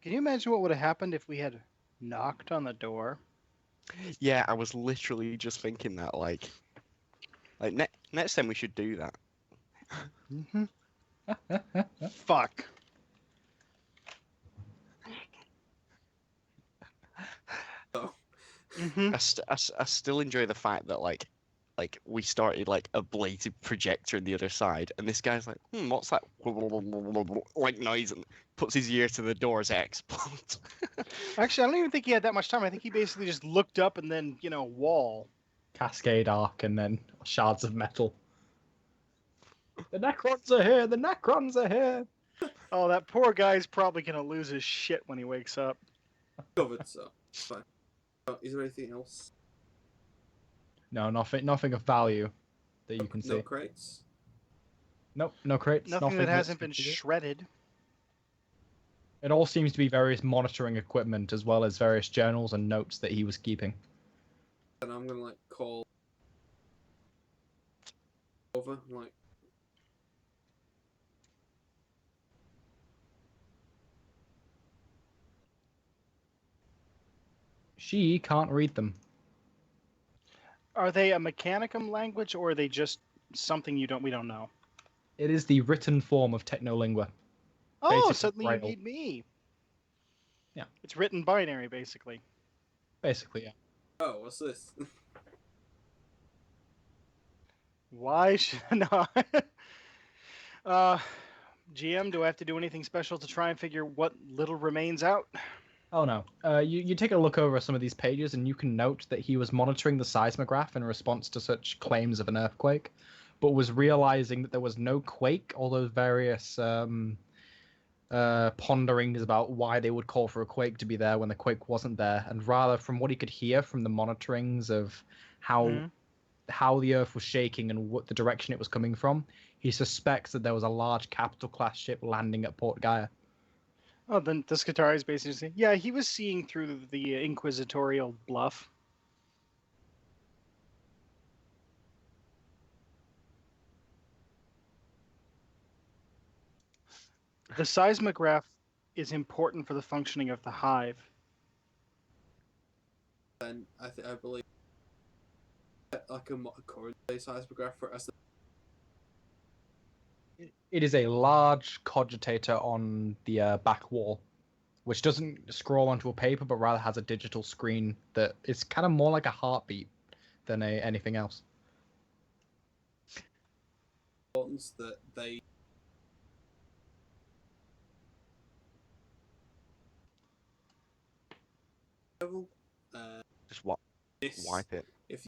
Can you imagine what would have happened if we had knocked on the door? Yeah, I was literally just thinking that, like next time we should do that. Fuck. Oh. Mm-hmm. I still enjoy the fact that like we started like a blatant projector on the other side, and this guy's like, what's that like noise, and puts his ear to the door as it explodes. Actually, I don't even think he had that much time. I think he basically just looked up and then, wall. Cascade arc and then shards of metal. The Necrons are here! The Necrons are here! Oh, that poor guy's probably gonna lose his shit when he wakes up. Covered, so it's fine. Is there anything else? No, nothing of value that you can see. No crates? Nope, no crates. Nothing that hasn't been considered. shredded. It all seems to be various monitoring equipment as well as various journals and notes that he was keeping. And I'm gonna call over, She can't read them. Are they a mechanicum language or are they just something we don't know? It is the written form of Technolingua. Oh, Basically suddenly you Braille. need me. Yeah. It's written binary, basically. Basically, yeah. Oh, what's this? Why should not? GM, do I have to do anything special to try and figure what little remains out? Oh no. You take a look over some of these pages, and you can note that he was monitoring the seismograph in response to such claims of an earthquake, but was realizing that there was no quake. All those various ponderings about why they would call for a quake to be there when the quake wasn't there, and rather from what he could hear from the monitorings of how the Earth was shaking and what the direction it was coming from, he suspects that there was a large capital class ship landing at Port Gaia. Oh, then the Skitarii is basically saying, yeah, he was seeing through the inquisitorial bluff. The seismograph is important for the functioning of the hive. Then I believe like a current day seismograph for us. It is a large cogitator on the back wall, which doesn't scroll onto a paper, but rather has a digital screen that is kind of more like a heartbeat than anything else. Importance that they Just this wipe it. if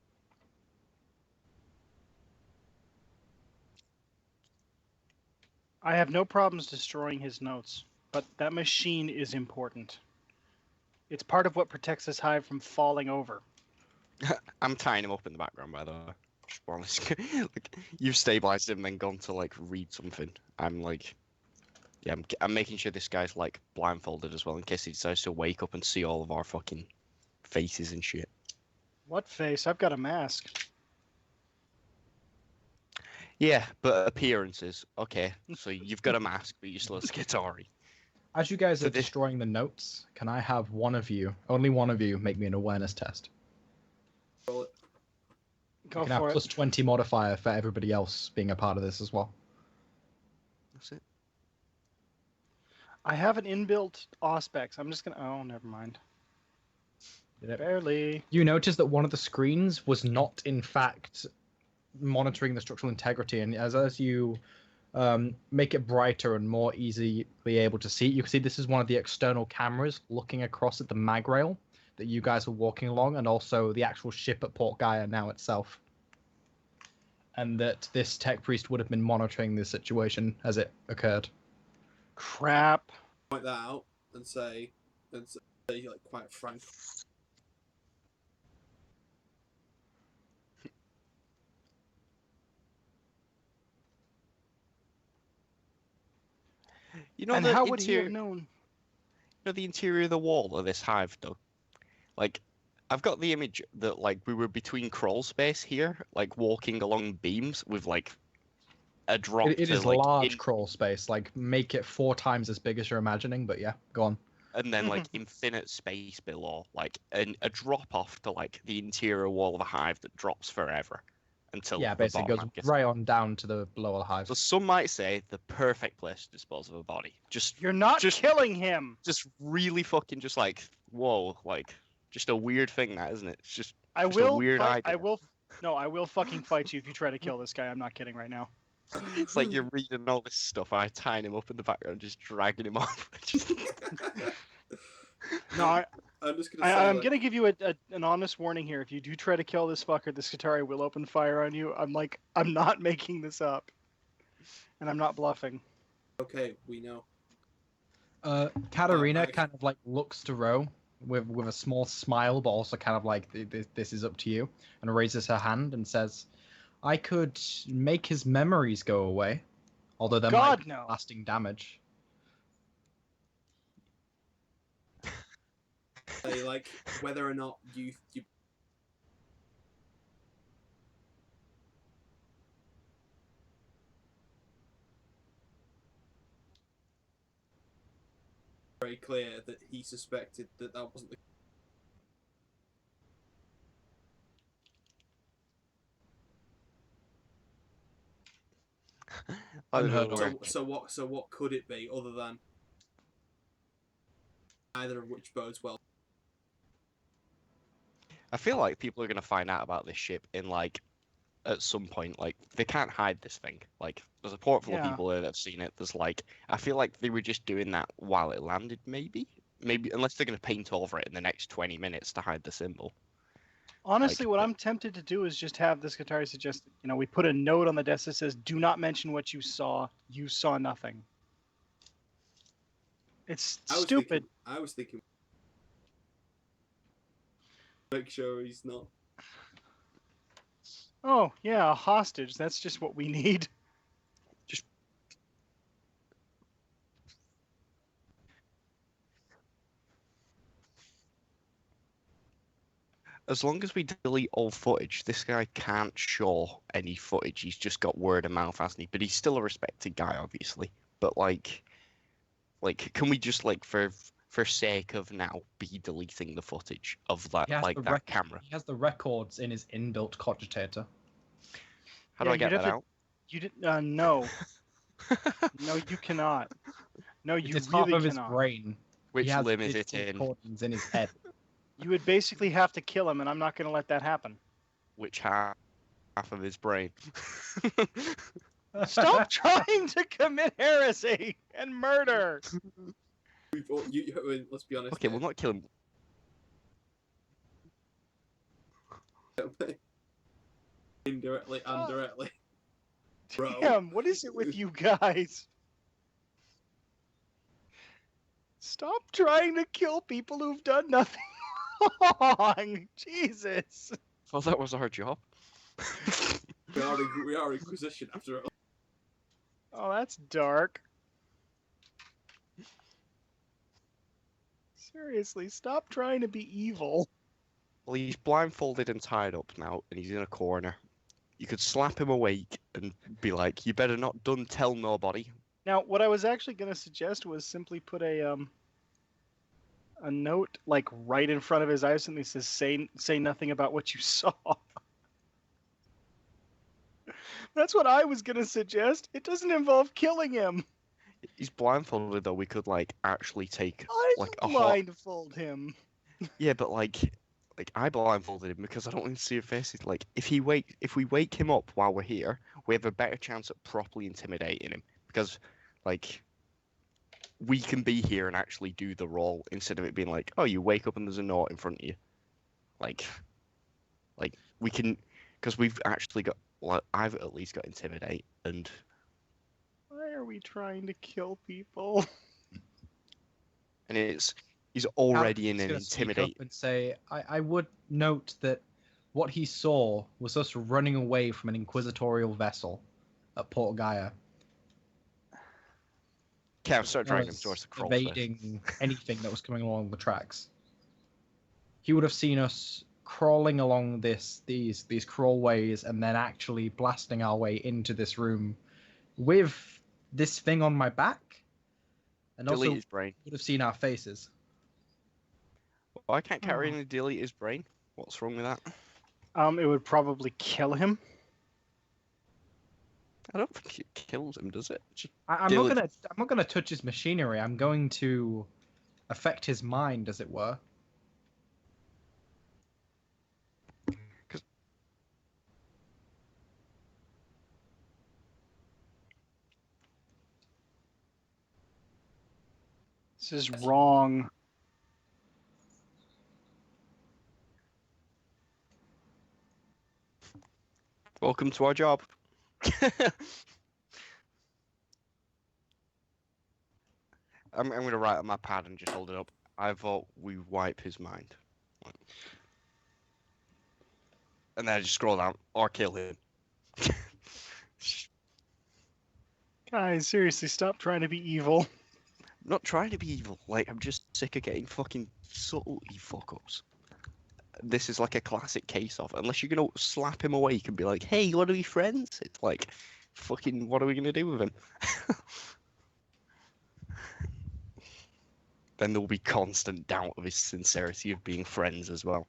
I have no problems destroying his notes, but that machine is important. It's part of what protects this hive from falling over. I'm tying him up in the background, by the way. Just while like, you've stabilized him, then gone to like read something. I'm like, yeah, I'm making sure this guy's like blindfolded as well in case he decides to wake up and see all of our fucking faces and shit. What face? I've got a mask. Yeah, but appearances. Okay, so you've got a mask, but you're still a Skitarii. As you guys So are destroying the notes, can I have one of you, only one of you, make me an awareness test? roll it. Go You can have for plus it. 20 modifier for everybody else being a part of this as well. That's it. I have an inbuilt Auspex. I'm just gonna. Oh, never mind. Did it? Barely. You notice that one of the screens was not, in fact, monitoring the structural integrity, and as you make it brighter and more easily able to see, you can see this is one of the external cameras looking across at the mag rail that you guys were walking along, and also the actual ship at Port Gaia now itself. And that this tech priest would have been monitoring the situation as it occurred. Crap. Point that out and say like quite frank. You know And the how would he interior. have known? You know the interior of the wall of this hive, though. Like, I've got the image that like we were between crawl space here, like walking along beams with like a drop It to is like large crawl space, like make it 4 times as big as you're imagining, but yeah, go on. and then like infinite space below, like a drop off to like the interior wall of a hive that drops forever until Yeah, the basically bottom goes gets. right on down to the lower hive. So some might say the perfect place to dispose of a body. You're not just killing him. just really fucking just like whoa, like just a weird thing, that isn't it? It's just I just a will. weird Fight, I idea. will. No, I will fucking fight you if you try to kill this guy. I'm not kidding right now. It's like you're reading all this stuff. I tying him up in the background, just dragging him off. No, I'm just gonna say. I'm like, gonna give you an honest warning here. If you do try to kill this fucker, the Skitarii will open fire on you. I'm not making this up, and I'm not bluffing. Okay, we know. Katarina I- kind of like looks to Ro with a small smile, but also kind of like this is up to you, and raises her hand and says, "I could make his memories go away, although there might God be no. lasting damage." Say like whether or not you very clear that he suspected that wasn't the Unheard of. So what could it be other than either of which bodes well? I feel like people are gonna find out about this ship in like at some point. Like they can't hide this thing. Like there's a port full of Yeah. people here that have seen it. There's like I feel like they were just doing that while it landed. Maybe unless they're gonna paint over it in the next 20 minutes to hide the symbol. Honestly, Like, what I'm tempted to do is just have this guitar suggest, we put a note on the desk that says, "Do not mention what you saw. You saw nothing." It's stupid. I was thinking. Make sure he's not. Oh, yeah, a hostage. That's just what we need. as long as we delete all footage, this guy can't show any footage. He's just got word of mouth, hasn't he? But he's still a respected guy, obviously. But like, can we just like for sake of now be deleting the footage of that that camera? He has the records in his inbuilt cogitator. How do I get that out? You didn't. No. No, you cannot. No, you It's really half of cannot. his brain. Which He has limb is it digital in? recordings in his head. You would basically have to kill him, and I'm not going to let that happen. Which half of his brain? Stop trying to commit heresy and murder. Let's be honest. Okay, we'll not kill him. Indirectly and directly. Bro. Damn, what is it with you guys? Stop trying to kill people who've done nothing wrong. Jesus. Well, that was our job. We are Inquisition after all. Oh, that's dark. Seriously, stop trying to be evil. Well, he's blindfolded and tied up now, and he's in a corner. You could slap him awake and be like, "You better not done tell nobody." Now, what I was actually going to suggest was simply put a note like right in front of his eyes, and he says, "Say nothing about what you saw." That's what I was going to suggest. It doesn't involve killing him. He's blindfolded though. We could like actually take I like a blindfold him. Yeah, but like I blindfolded him because I don't want to see your faces. Like if we wake him up while we're here, we have a better chance at properly intimidating him because like we can be here and actually do the role instead of it being like, oh, you wake up and there's a note in front of you. Like we can, because we've actually got. Well, I've at least got intimidate and. Why are we trying to kill people? And he's already in an He's gonna speak up intimidate. and say, I would note that what he saw was us running away from an inquisitorial vessel at Port Gaia. Okay, I'll start dragging him Was towards the crawl space. evading anything that was coming along the tracks. He would have seen us crawling along these crawlways and then actually blasting our way into this room with this thing on my back, and Delete also his brain. would have seen our faces. Well, I can't carry and delete his brain. What's wrong with that? It would probably kill him. I don't think it kills him, does it? Just I'm delete- not gonna touch his machinery. I'm going to affect his mind, as it were. This is wrong. Welcome to our job. I'm going to write on my pad and just hold it up. I vote we wipe his mind. And then I just scroll down or kill him. Guys, seriously, stop trying to be evil. I'm not trying to be evil. Like, I'm just sick of getting fucking subtlety fuck-ups. This is like a classic case of, unless you're going to slap him awake and be like, hey, you want to be friends? It's like, fucking, what are we going to do with him? Then there will be constant doubt of his sincerity of being friends as well.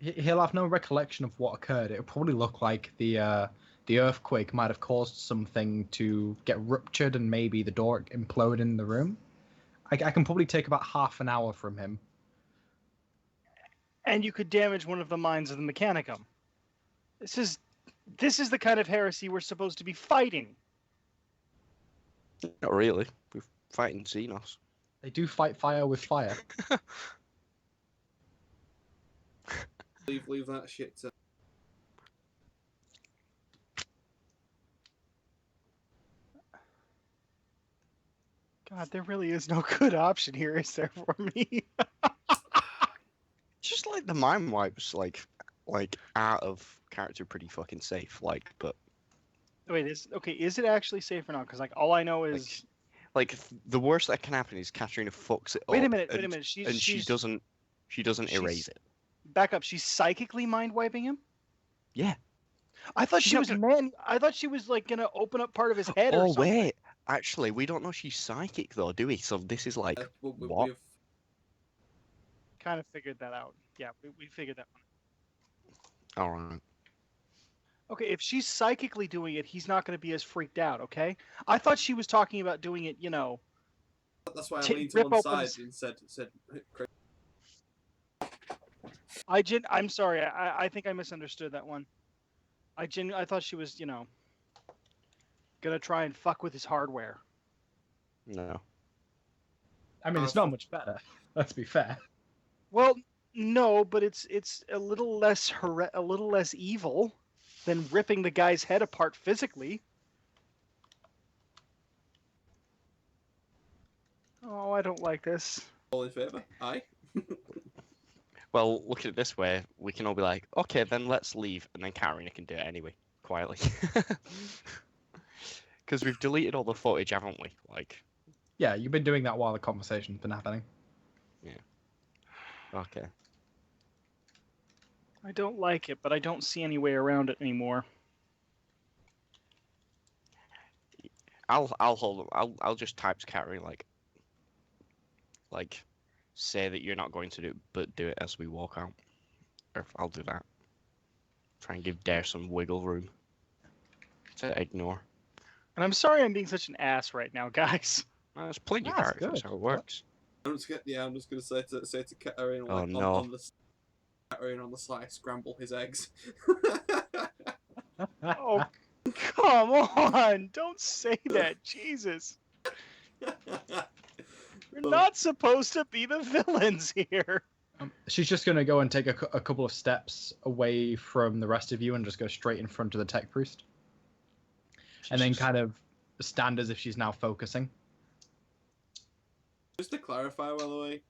He'll have no recollection of what occurred. It'll probably look like the the earthquake might have caused something to get ruptured and maybe the door implode in the room. I can probably take about half an hour from him. And you could damage one of the minds of the Mechanicum. This is the kind of heresy we're supposed to be fighting. Not really. We're fighting Xenos. They do fight fire with fire. Leave that shit to... God, there really is no good option here, is there, for me? Just like the mind wipes, like out of character, pretty fucking safe. Like, but Wait, is it actually safe or not? Because like all I know is like the worst that can happen is Katarina fucks it up. wait a minute. She doesn't erase it. Back up. She's psychically mind wiping him. Yeah. I thought She's she not was I thought she was like gonna open up part of his head. Or Oh something. wait, actually, we don't know she's psychic though, do we? So this is like what? We've... Kind of figured that out. Yeah, we figured that one. All right. Okay, if she's psychically doing it, he's not going to be as freaked out. Okay, I thought she was talking about doing it. That's why I To leaned to rip one open side his- and said. I'm sorry. I think I misunderstood that one. I thought she was gonna try and fuck with his hardware. No. I mean, it's not much better. Let's be fair. Well, no, but it's a little less evil than ripping the guy's head apart physically. Oh, I don't like this. All in favour? Aye. Well, look at it this way: we can all be like, okay, then let's leave, and then Katarina can do it anyway, quietly. Because we've deleted all the footage, haven't we? Like. Yeah, you've been doing that while the conversation's been happening. Okay. I don't like it, but I don't see any way around it anymore. I'll hold them. I'll just type to Katarina like say that you're not going to do it, but do it as we walk out. Or I'll do that. Try and give Dare some wiggle room to ignore. And I'm sorry I'm being such an ass right now, guys. There's plenty of That's characters. That's good. how it works. I'm just gonna say to Katarina, Oh, like, no. on the Katarina on the side, scramble his eggs. Oh, come on! Don't say that, Jesus. We're not supposed to be the villains here. She's just going to go and take a couple of steps away from the rest of you and just go straight in front of the tech priest. And then kind of stand as if she's now focusing. Just to clarify, by the way,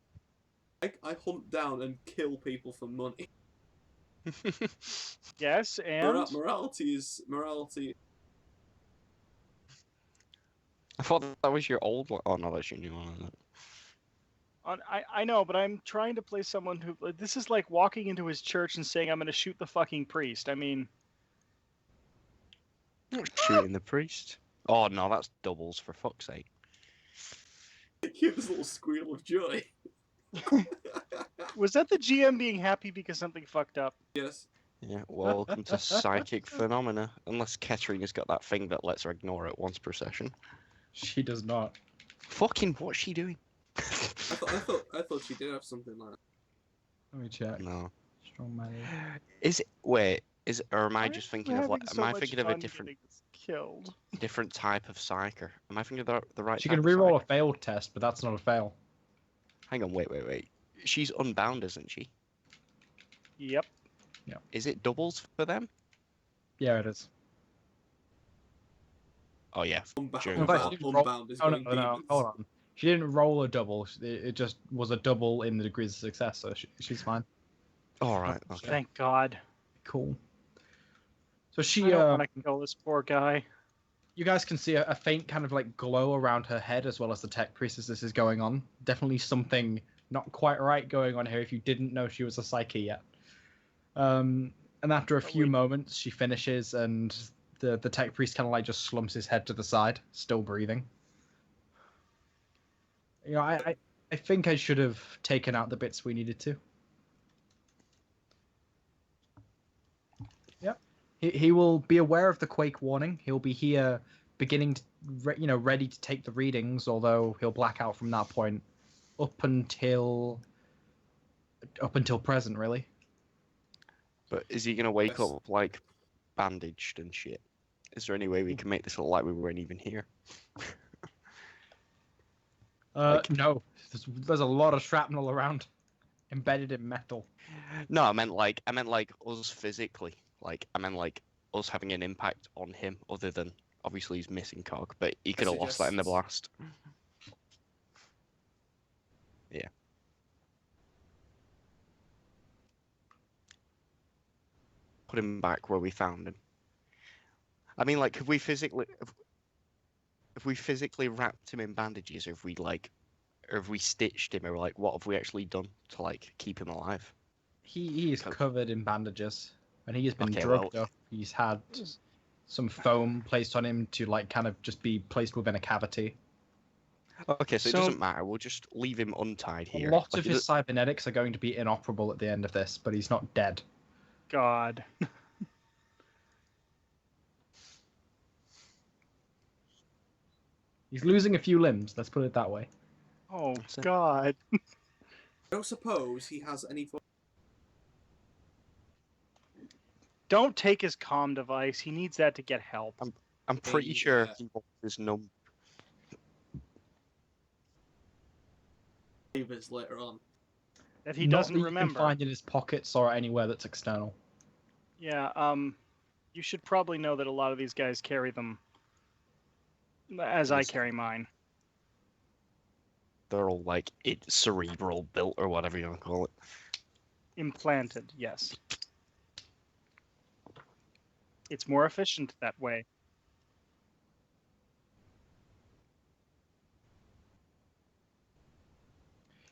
I hunt down and kill people for money. Yes, and Morality is morality. I thought that was your old one. Oh no, that's your new one. Isn't it? I know, but I'm trying to play someone who. This is like walking into his church and saying, I'm going to shoot the fucking priest. I mean. Not shooting the priest. Oh no, that's doubles for fuck's sake. Give us a little squeal of joy. Was that the GM being happy because something fucked up? Yes. Yeah, welcome to psychic phenomena. Unless Katarina's got that thing that lets her ignore it once per session. She does not. Fucking, what's she doing? I thought she did have something like that. Let me check. No. Strong melee. Is it? Wait. Is it? Or am I just thinking of We're like? having so Am I much thinking of a fun different getting killed? type of psyker? Am I thinking of the right? She type can of reroll a psyker? failed test, but that's not a fail. Hang on. Wait. She's unbound, isn't she? Yep. Is it doubles for them? Yeah, it is. Oh yeah. Unbound, True. In fact, she didn't roll- unbound is Oh no, going no, demons. hold on. She didn't roll a double. It just was a double in the degrees of success, so she's fine. All right. Okay. Thank God. Cool. So I she, don't want to kill this poor guy. you guys can see a faint kind of like glow around her head as well as the tech priest as this is going on. Definitely something not quite right going on here if you didn't know she was a psyche yet. And after a few moments, she finishes and the tech priest kind of like just slumps his head to the side, still breathing. You know, I think I should have taken out the bits we needed to. Yep. He will be aware of the quake warning. He'll be here, beginning to, ready to take the readings. Although he'll black out from that point, up until present, really. But is he gonna wake Yes. up like bandaged and shit? Is there any way we can make this look like we weren't even here? No. There's a lot of shrapnel around, embedded in metal. No, I meant like us physically. Like I meant like us having an impact on him, other than obviously he's missing cog, but he could have lost that in the blast. Yeah. Put him back where we found him. I mean, like, if we physically wrapped him in bandages, or if we stitched him, or like, what have we actually done to like keep him alive? He is covered in bandages, and he has been Okay, drugged well- up. He's had some foam placed on him to like kind of just be placed within a cavity. Okay, so it So- doesn't matter. We'll just leave him untied here. A lot Like, of his cybernetics are going to be inoperable at the end of this, but he's not dead. God. He's losing a few limbs. Let's put it that way. Oh That's it. God. I don't suppose he has any. Don't take his comm device. He needs that to get help. I'm pretty Hey, sure he wants his numb. Favors later on. That he Not doesn't that you remember. can find in his pockets or anywhere that's external. Yeah. You should probably know that a lot of these guys carry them, as I Yes. carry mine. They're all like cerebral built or whatever you want to call it. Implanted. Yes. It's more efficient that way.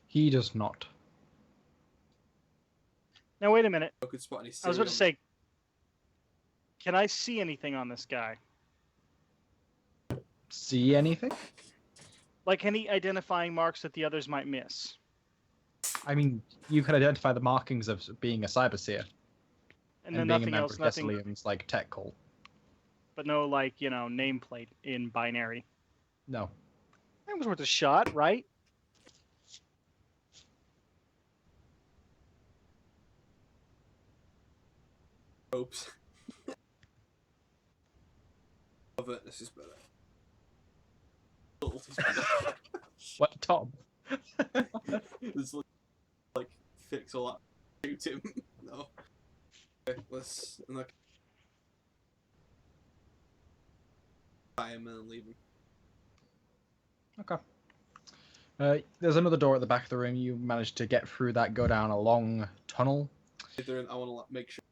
He does not. Now wait a minute. I could spot any. I was about to Siri say, can I see anything on this guy? See anything? Like any identifying marks that the others might miss? I mean, you can identify the markings of being a cyberseer And and then being a nothing member else, of nothing, Thessalium's like tech cult. but no like, nameplate in binary. No. That was worth a shot, right? Oops. This is better. What, Tom? There's like fix all that. Shoot him. No. Okay, let's buy him and then leave him. Okay. There's another door at the back of the room. You managed to get through that, go down a long tunnel. I want to make sure.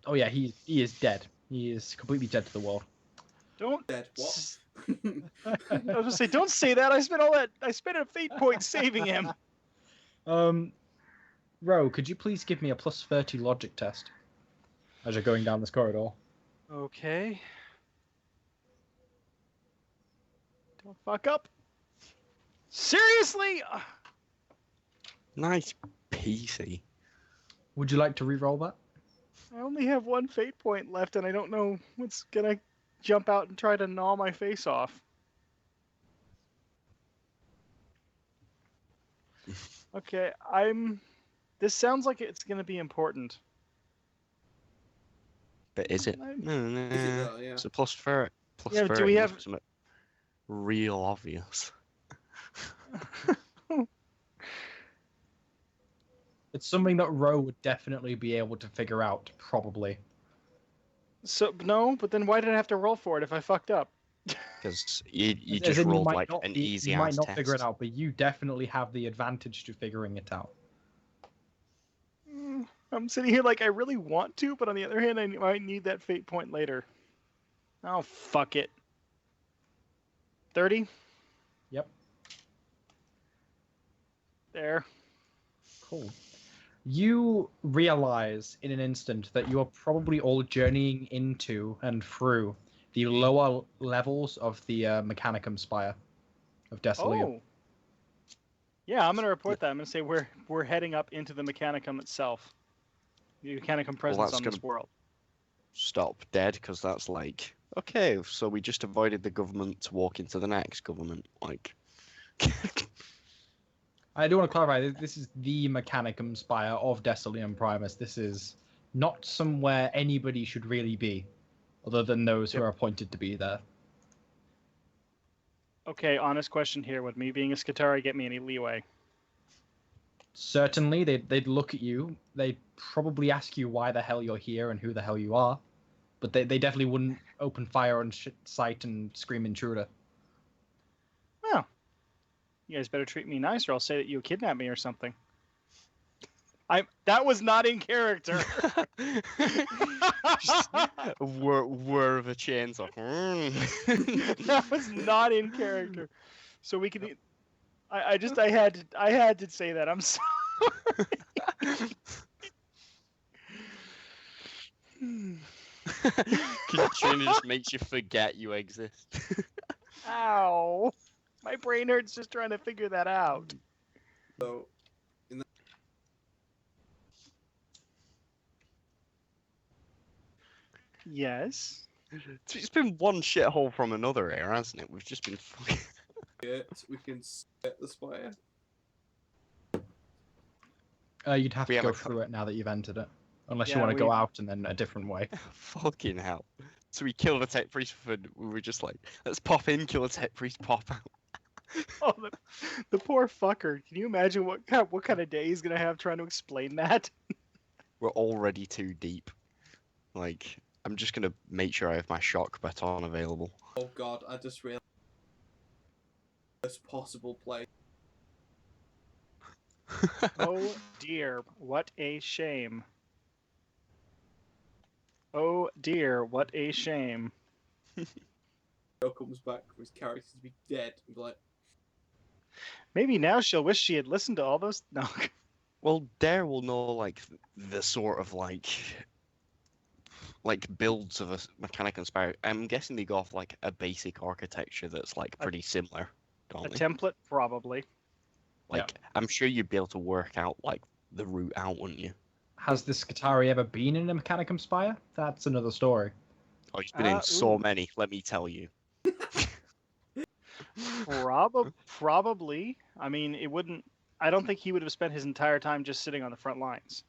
Oh yeah, he is dead. He is completely dead to the world. Don't. Dead. What? I was gonna say, don't say that. I spent a fate point saving him. Ro, could you please give me a plus 30 logic test as you're going down this corridor? Okay. Don't fuck up. Seriously? Nice PC. Would you like to re-roll that? I only have one fate point left, and I don't know what's gonna jump out and try to gnaw my face off. Okay, This sounds like it's gonna be important. But is it? I'm- No, no. Is it though? Yeah. It's a plus 30. Plus Yeah, but 30 do we must have- be something real obvious? It's something that Ro would definitely be able to figure out, probably. So no, but then why did I have to roll for it if I fucked up? Because you As just in, rolled might like not an be- easy You might ass not test. figure it out, but you definitely have the advantage to figuring it out. I'm sitting here like I really want to, but on the other hand, I might need that fate point later. Oh, fuck it. 30? Yep. There. Cool. You realize in an instant that you are probably all journeying into and through the lower levels of the Mechanicum Spire of Desolate. Oh. Yeah, I'm gonna report that. I'm gonna say we're heading up into the Mechanicum itself. The Mechanicum Well, presence that's on this world. stop dead, because that's like, okay, so we just avoided the government to walk into the next government. Like, I do want to clarify, this is the Mechanicum Spire of Decilium Primus. This is not somewhere anybody should really be, other than those who Yep. are appointed to be there. Okay, honest question here. Would me being a Skitari get me any leeway? Certainly, they'd look at you. They'd probably ask you why the hell you're here and who the hell you are. But they definitely wouldn't open fire on sight and scream intruder. Well, you guys better treat me nice, or I'll say that you kidnapped me or something. That was not in character. whir of a chainsaw. That was not in character. So we can. I had to say that. I'm sorry. Katrina just makes you forget you exist. Ow! My brain hurts just trying to figure that out. So, Yes. It's been one shithole from another here, hasn't it? We've just been fucking... we can set the spire. You'd have We to have go a through it now that you've entered it. Unless you Yeah, want to go we- out and then a different way. Fucking hell. So we killed the tech priest for... We were just like, let's pop in, kill the tech priest, pop out. Oh, the poor fucker. Can you imagine what kind of day he's gonna have trying to explain that? We're already too deep. Like, I'm just gonna make sure I have my shock baton available. Oh god, I just realized worst possible place. Oh dear, what a shame. Oh dear, what a shame. Joe comes back for his character to be dead and be like, Maybe now she'll wish she had listened to all those. No. Well, Dare will know, like, the sort of, like builds of a mechanic inspired. I'm guessing they go off, like, a basic architecture that's, like, pretty similar, A don't they? template, probably. Like, I'm sure you'd be able to work out, like, the route out, wouldn't you? Has the Skitari ever been in a Mechanicum Spire? That's another story. Oh, he's been in so Ooh. many, let me tell you. Probably. I mean, it wouldn't. I don't think he would have spent his entire time just sitting on the front lines.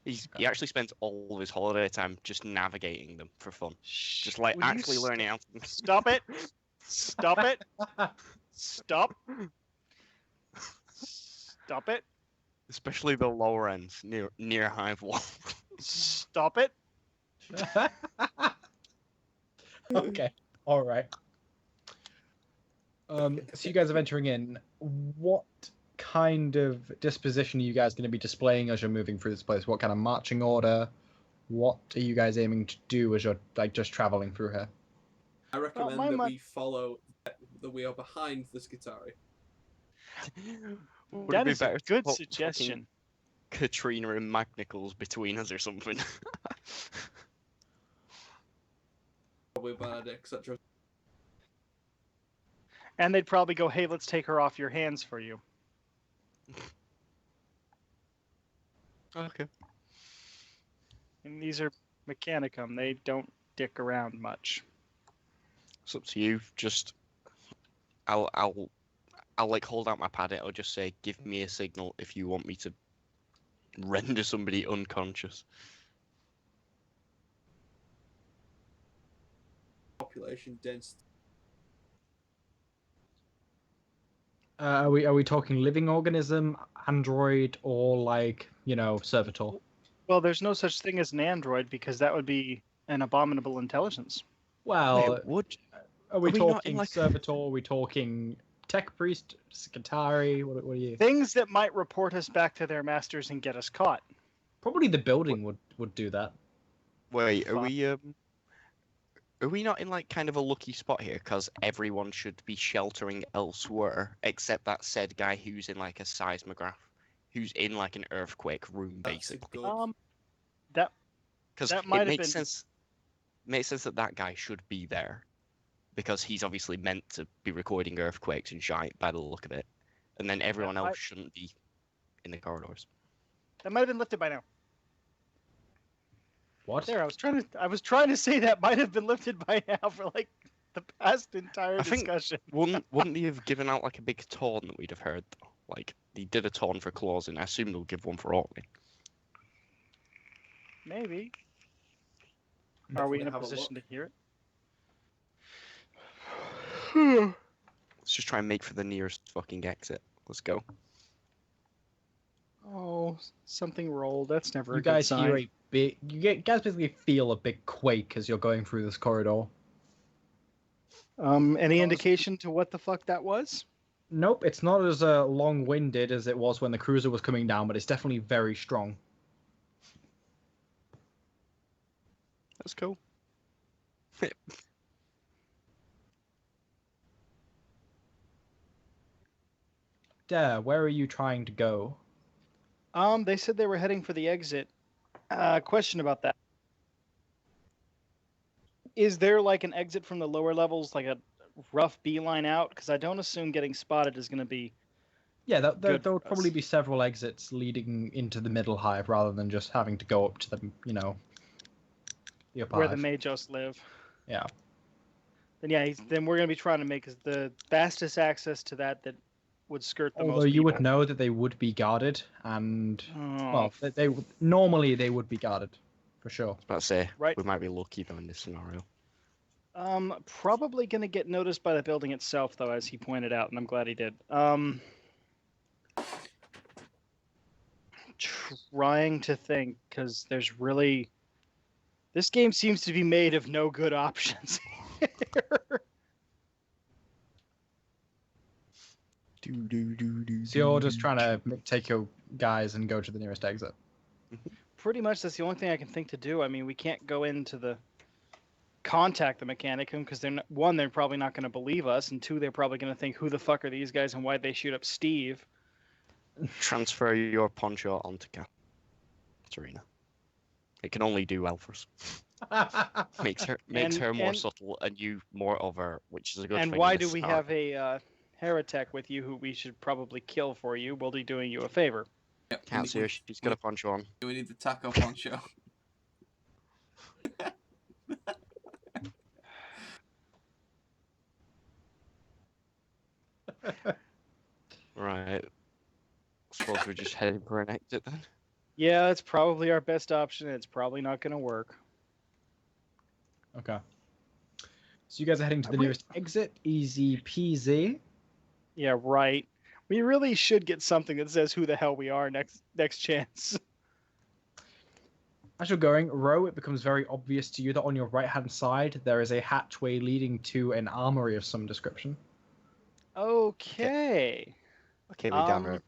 He actually spends all of his holiday time just navigating them for fun. Just, Will like, you actually learning how to... Stop it! Stop it! Stop! Stop it! Especially the lower ends, near Hive Wall. Stop it! Okay, all right. So you guys are venturing in. What kind of disposition are you guys going to be displaying as you're moving through this place? What kind of marching order? What are you guys aiming to do as you're like just traveling through here? I recommend my that mon- we follow that we are behind the Skitari. Would That it be is a better to good put fucking suggestion. Katrina and Magnicles between us or something? Probably a bad idea, etc. And they'd probably go, "Hey, let's take her off your hands for you." Okay. And these are Mechanicum. They don't dick around much. It's up to you. Just, I'll like hold out my pad. I'll just say, "Give me a signal if you want me to render somebody unconscious." Population density. Are we talking living organism, android, or like servitor? Well, there's no such thing as an android because that would be an abominable intelligence. Well, Wait, what? are we are we not in, talking like- servitor? Are we talking tech priest, Skitari? What are you? Things that might report us back to their masters and get us caught. Probably the building would do that. Wait, Fuck. are we not in like kind of a lucky spot here? Because everyone should be sheltering elsewhere except that said guy who's in like a seismograph, who's in like an earthquake room, That's a basically. good. Because that it might have makes been- sense. Makes sense that that guy should be there, because he's obviously meant to be recording earthquakes and shite by the look of it, and then everyone might- else shouldn't be in the corridors. That might have been lifted by now. What? There, I was trying to say that might have been lifted by now for like the past entire I think- discussion. Wouldn't they have given out like a big tone that we'd have heard though? Like they did a tone for closing. I assume they'll give one for opening. Maybe. Are we in a Have a position look. to hear it? Let's just try and make for the nearest fucking exit. Let's go. Oh, something rolled. That's never You a good guys sign. hear a big. Guys basically feel a big quake as you're going through this corridor. Any indication to what the fuck that was? Nope, it's not as long-winded as it was when the cruiser was coming down, but it's definitely very strong. That's cool. Dare, where are you trying to go? They said they were heading for the exit. Question about that. Is there like an exit from the lower levels, like a rough beeline out? Because I don't assume getting spotted is going to be. Yeah, Good there would for probably us. be several exits leading into the middle hive rather than just having to go up to the, the upper Where the hive. Majos live. Yeah. Then yeah, then we're gonna be trying to make the fastest access to that would skirt the most Although you would people. know that they would be guarded, and Oh, well, they would normally they would be guarded, for sure. About to say Right. we might be lucky though in this scenario. probably gonna get noticed by the building itself, though, as he pointed out, and I'm glad he did. Trying to think, because there's really, this game seems to be made of no good options. So you're just trying to take your guys and go to the nearest exit. Pretty much, that's the only thing I can think to do. I mean, we can't go into the contact the Mechanicum because they're probably not going to believe us, and two, they're probably going to think, who the fuck are these guys and why'd they shoot up Steve? Transfer your poncho onto Katarina. It can only do well for us. Makes her more and- subtle and you more over, which is a good thing. And in why this do we scenario. have a Heretic with you who we should probably kill for you? We'll be doing you a favor. Yep, Can't see her. She's got a poncho on. We need the taco poncho. Right. Suppose we're just heading for an exit then. Yeah, that's probably our best option. It's probably not going to work. Okay. So you guys are heading to the nearest exit. Easy peasy. Yeah, right. We really should get something that says who the hell we are next chance. As you're going, Ro, it becomes very obvious to you that on your right-hand side there is a hatchway leading to an armory of some description. Okay. Okay, we damn it.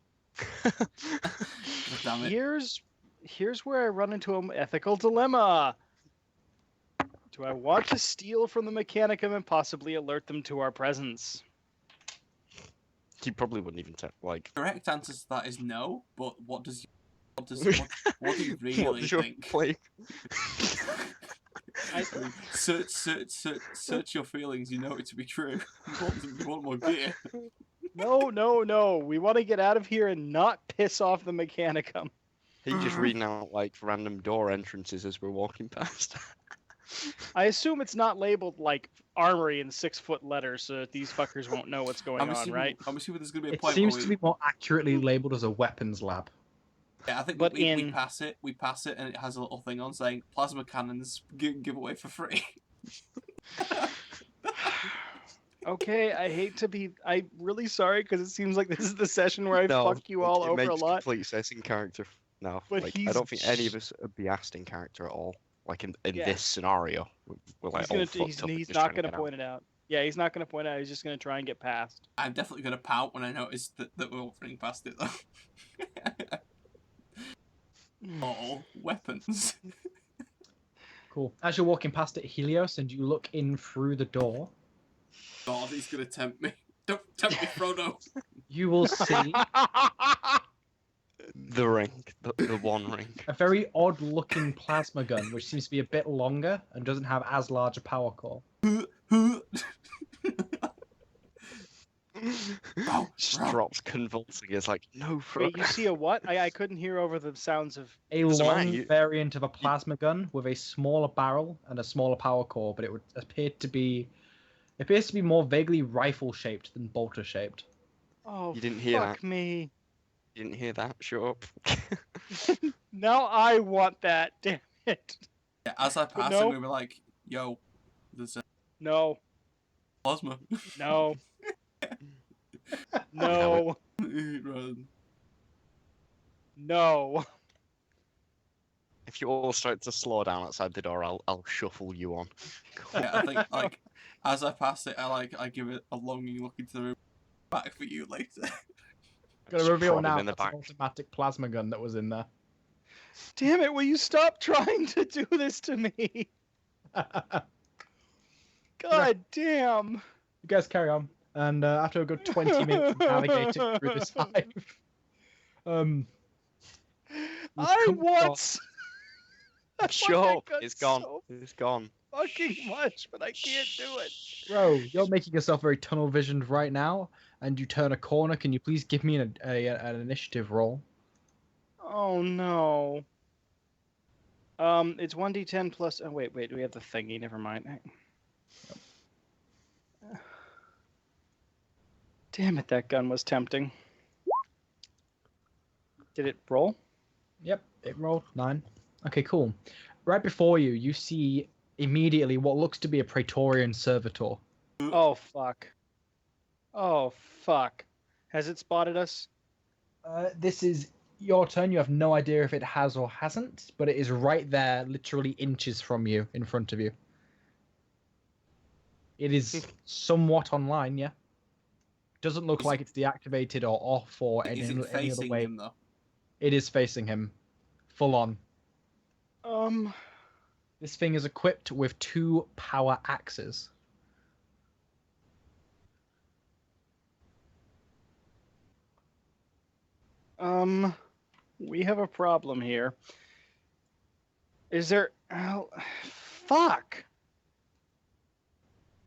Damn it. Here's where I run into an ethical dilemma. Do I want to steal from the Mechanicum and possibly alert them to our presence? He probably wouldn't even like. Correct answer to that is no. But what do you really What does your think? play? Search your feelings. You know it to be true. You want more gear. No. We want to get out of here and not piss off the Mechanicum. He's just reading out like random door entrances as we're walking past. I assume it's not labeled like armory in 6-foot letters, so that these fuckers won't know what's going on, right? I'm assuming there's gonna be a It point seems where to be more accurately labeled as a weapons lab. Yeah, I think But we pass it, and it has a little thing on saying plasma cannons give away for free. Okay, I'm really sorry because it seems like this is the session where I fuck you all it over a makes lot. complete sense in character. No, But like, I don't think any of us would be asked in character at all. Like in Yeah. this scenario, we're like all fucked up. He's and just not trying to gonna get out. point it out. Yeah, he's not gonna point it out. He's just gonna try and get past. I'm definitely gonna pout when I notice that we're walking past it though. Oh, weapons. Cool. As you're walking past it, Helios, and you look in through the door, God, he's gonna tempt me. Don't tempt me, Frodo. you will see The ring, the one ring. a very odd-looking plasma gun, which seems to be a bit longer and doesn't have as large a power core. Just Bro. drops convulsing. It's like, no, bro. Wait, you see a what? I couldn't hear over the sounds of. A Doesn't matter, long you- variant of a plasma gun with a smaller barrel and a smaller power core, but it appears to be more vaguely rifle shaped than bolter shaped. Oh, You didn't hear fuck that? me. You didn't hear that? Shut up. Now I want that. Damn it. Yeah, as I pass no. it, we were like, yo, there's a No. plasma. No. No. Run. No. If you all start to slow down outside the door, I'll shuffle you on. Yeah, I think like as I pass it, I give it a longing look into the room. Back for you later. Gonna Just reveal prod him now in the that's an back. automatic plasma gun that was in there. Damn it, will you stop trying to do this to me? You God damn. guys carry on, and after a good 20 minutes of navigating through this hive, I come want. across- I want Shut that up. gun It's gone. so It's gone. fucking much, but I can't do it. bro, you're making yourself very tunnel visioned right now, and you turn a corner. Can you please give me an initiative roll? Oh no. It's 1d10 plus. Oh wait, we have the thingy. Never mind. Damn it, that gun was tempting. Did it roll? Yep, it rolled 9. Okay, cool. Right before you, you see immediately what looks to be a Praetorian servitor. Oh fuck. Oh fuck. Has it spotted us? This is your turn. You have no idea if it has or hasn't, but it is right there, literally inches from you, in front of you. It is somewhat online, yeah. Doesn't look like it's deactivated or off or Is any it other facing way. him though? It is facing him, full on. This thing is equipped with 2 power axes. We have a problem here. Is there? Oh, fuck.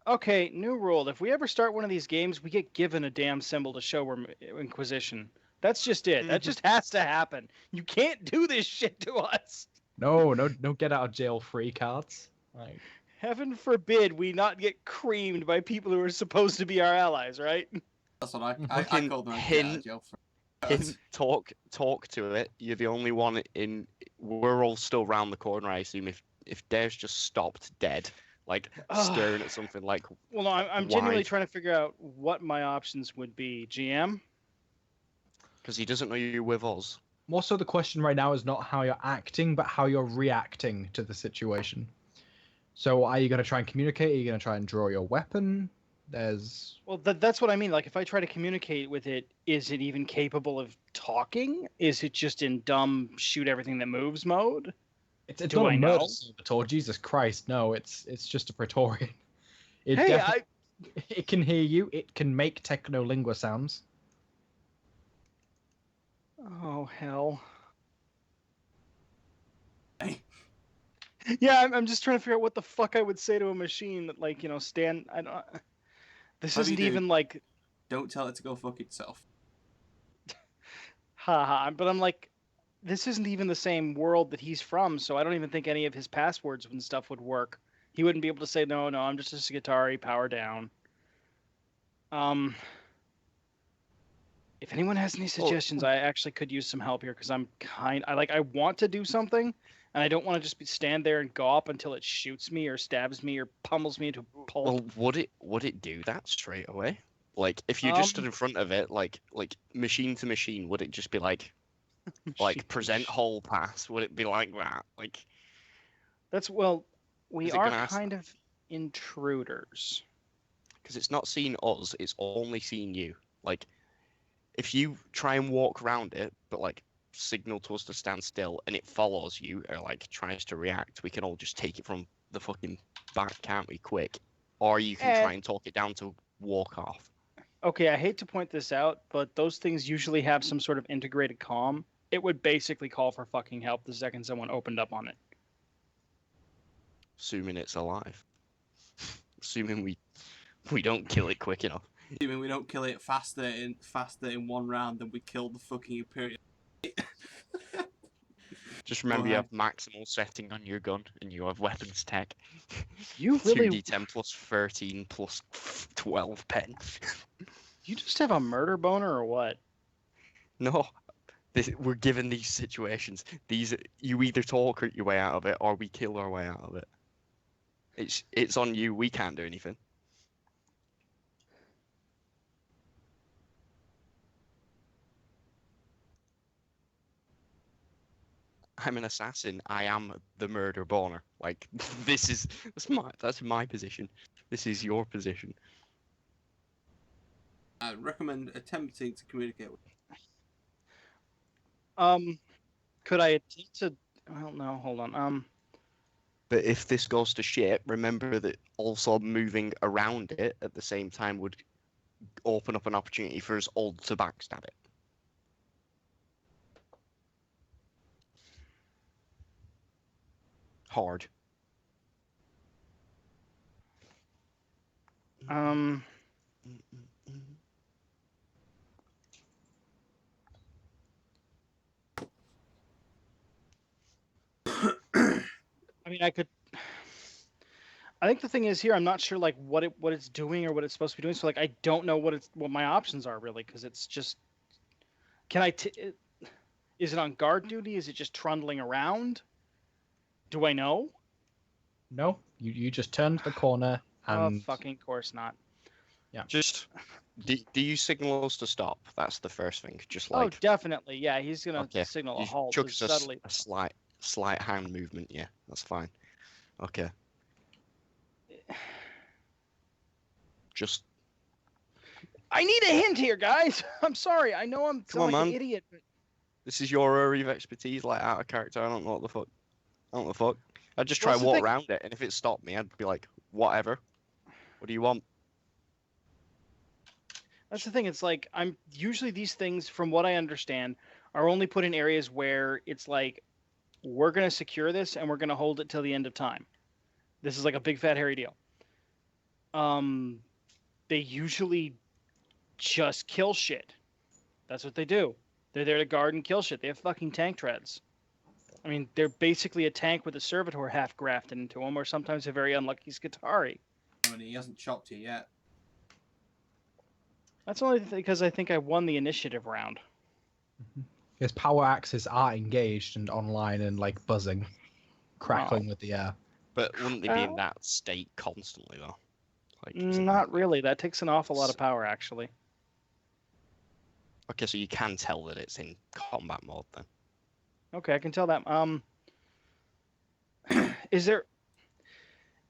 Okay, new rule. If we ever start one of these games, we get given a damn symbol to show we're Inquisition. That's just it. That just has to happen. You can't do this shit to us. No get out of jail free cards. Like, Heaven forbid we not get creamed by people who are supposed to be our allies, right? That's what I Fucking called them. hint. Jail for. Talk to it. You're the only one in. We're all still round the corner. I assume if Dave's just stopped dead, like staring at something like. Well, no, I'm genuinely Why? trying to figure out what my options would be. GM? Because he doesn't know you're with us. more so the question right now is not how you're acting, but how you're reacting to the situation. So are you going to try and communicate? Are you going to try and draw your weapon? There's... Well, that's what I mean. Like, if I try to communicate with it, is it even capable of talking? Is it just in dumb shoot everything that moves mode? It's Do not I a murder know? servitor, Jesus Christ, no, it's just a Praetorian. It Hey, it can hear you, it can make technolingua sounds. Oh, hell. Hey. Yeah, I'm just trying to figure out what the fuck I would say to a machine that, like, stand... I don't... This What do you isn't do? even, like... Don't tell it to go fuck itself. Haha, but I'm like... This isn't even the same world that he's from, so I don't even think any of his passwords and stuff would work. He wouldn't be able to say, no, I'm just a Skitari, power down. If anyone has any suggestions, I actually could use some help here, because I want to do something, and I don't want to just stand there and go up until it shoots me or stabs me or pummels me into pulp. Well, would it do that straight away? Like, if you just stood in front of it, like machine to machine, would it just be like present whole pass? Would it be like that? Like, We Is it are gonna ask- kind of intruders. because it's not seeing us, it's only seeing you. Like, if you try and walk around it, but like signal to us to stand still, and it follows you or like tries to react, we can all just take it from the fucking back, can't we? Quick, or you can try and talk it down to walk off. Okay, I hate to point this out, but those things usually have some sort of integrated comm. It would basically call for fucking help the second someone opened up on it. Assuming it's alive. Assuming we We don't kill it quick enough. Assuming we don't kill it faster in one round than we kill the fucking Imperial. Just remember you ahead. have maximal setting on your gun, and you have weapons tech. You really- 2d10 plus 13 plus 12 pen. You just have a murder boner or what? No, we're given these situations. You either talk your way out of it, or we kill our way out of it. It's on you. We can't do anything. I'm an assassin. I am the murder boner. Like that's my position. This is your position. I recommend attempting to communicate with. Could I attempt to? Well, no. Hold on. But if this goes to shit, remember that also moving around it at the same time would open up an opportunity for us all to backstab it. Hard. I mean, I could. I think the thing is here, I'm not sure like what it's doing or what it's supposed to be doing. So like, I don't know what my options are really, because it's just. Can I? Is it on guard duty? Is it just trundling around? Do I know? No, you just turned the corner and Fucking course not. Yeah. Just do you signal us to stop? That's the first thing. Just Oh, like definitely. Yeah, he's gonna okay, signal a you halt. chuck Just us subtly. a slight hand movement. Yeah, that's fine. Okay. Just I need a hint here, guys. I'm sorry. I know I'm Come on, like an man. idiot. But... this is your area of expertise, like out of character. I don't know what the fuck. I don't know what the fuck. I'd just try What's and the walk thing? around it, and if it stopped me, I'd be like, whatever. What do you want? That's the thing. It's like I'm usually these things, from what I understand, are only put in areas where it's like we're gonna secure this and we're gonna hold it till the end of time. This is like a big fat hairy deal. They usually just kill shit. That's what they do. They're there to guard and kill shit. They have fucking tank treads. I mean, they're basically a tank with a servitor half grafted into them, or sometimes a very unlucky Skitari. I mean, he hasn't chopped you yet. That's only because I think I won the initiative round. his power axes are engaged and online and like buzzing, crackling with the air. But wouldn't they be in that state constantly though? Like, Not really. That takes an awful lot of power, actually. Okay, so you can tell that it's in combat mode then. Okay, I can tell that. Is it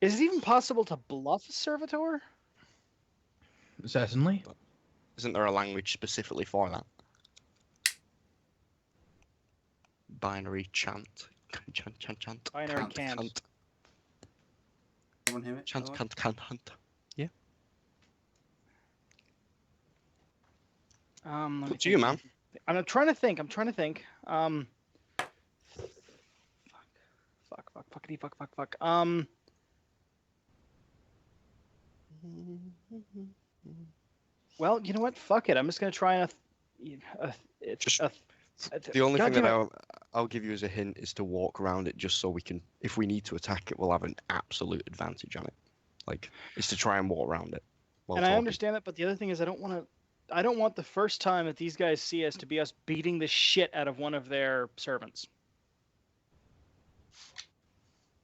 even possible to bluff a servitor? Certainly. Isn't there a language specifically for that? Binary chant. Chant. Binary Can't. can't. Everyone hear it? Chant, Otherwise? can't. Yeah. Let me Up to you, man. I'm trying to think. Fuck. Well, you know what? Fuck it. I'm just gonna try and. The only thing goddamn that I'll give you as a hint is to walk around it, just so we can, if we need to attack it, we'll have an absolute advantage on it. Like, is to try and walk around it. while And I talking. understand that, but the other thing is, I don't want the first time that these guys see us to be us beating the shit out of one of their servants.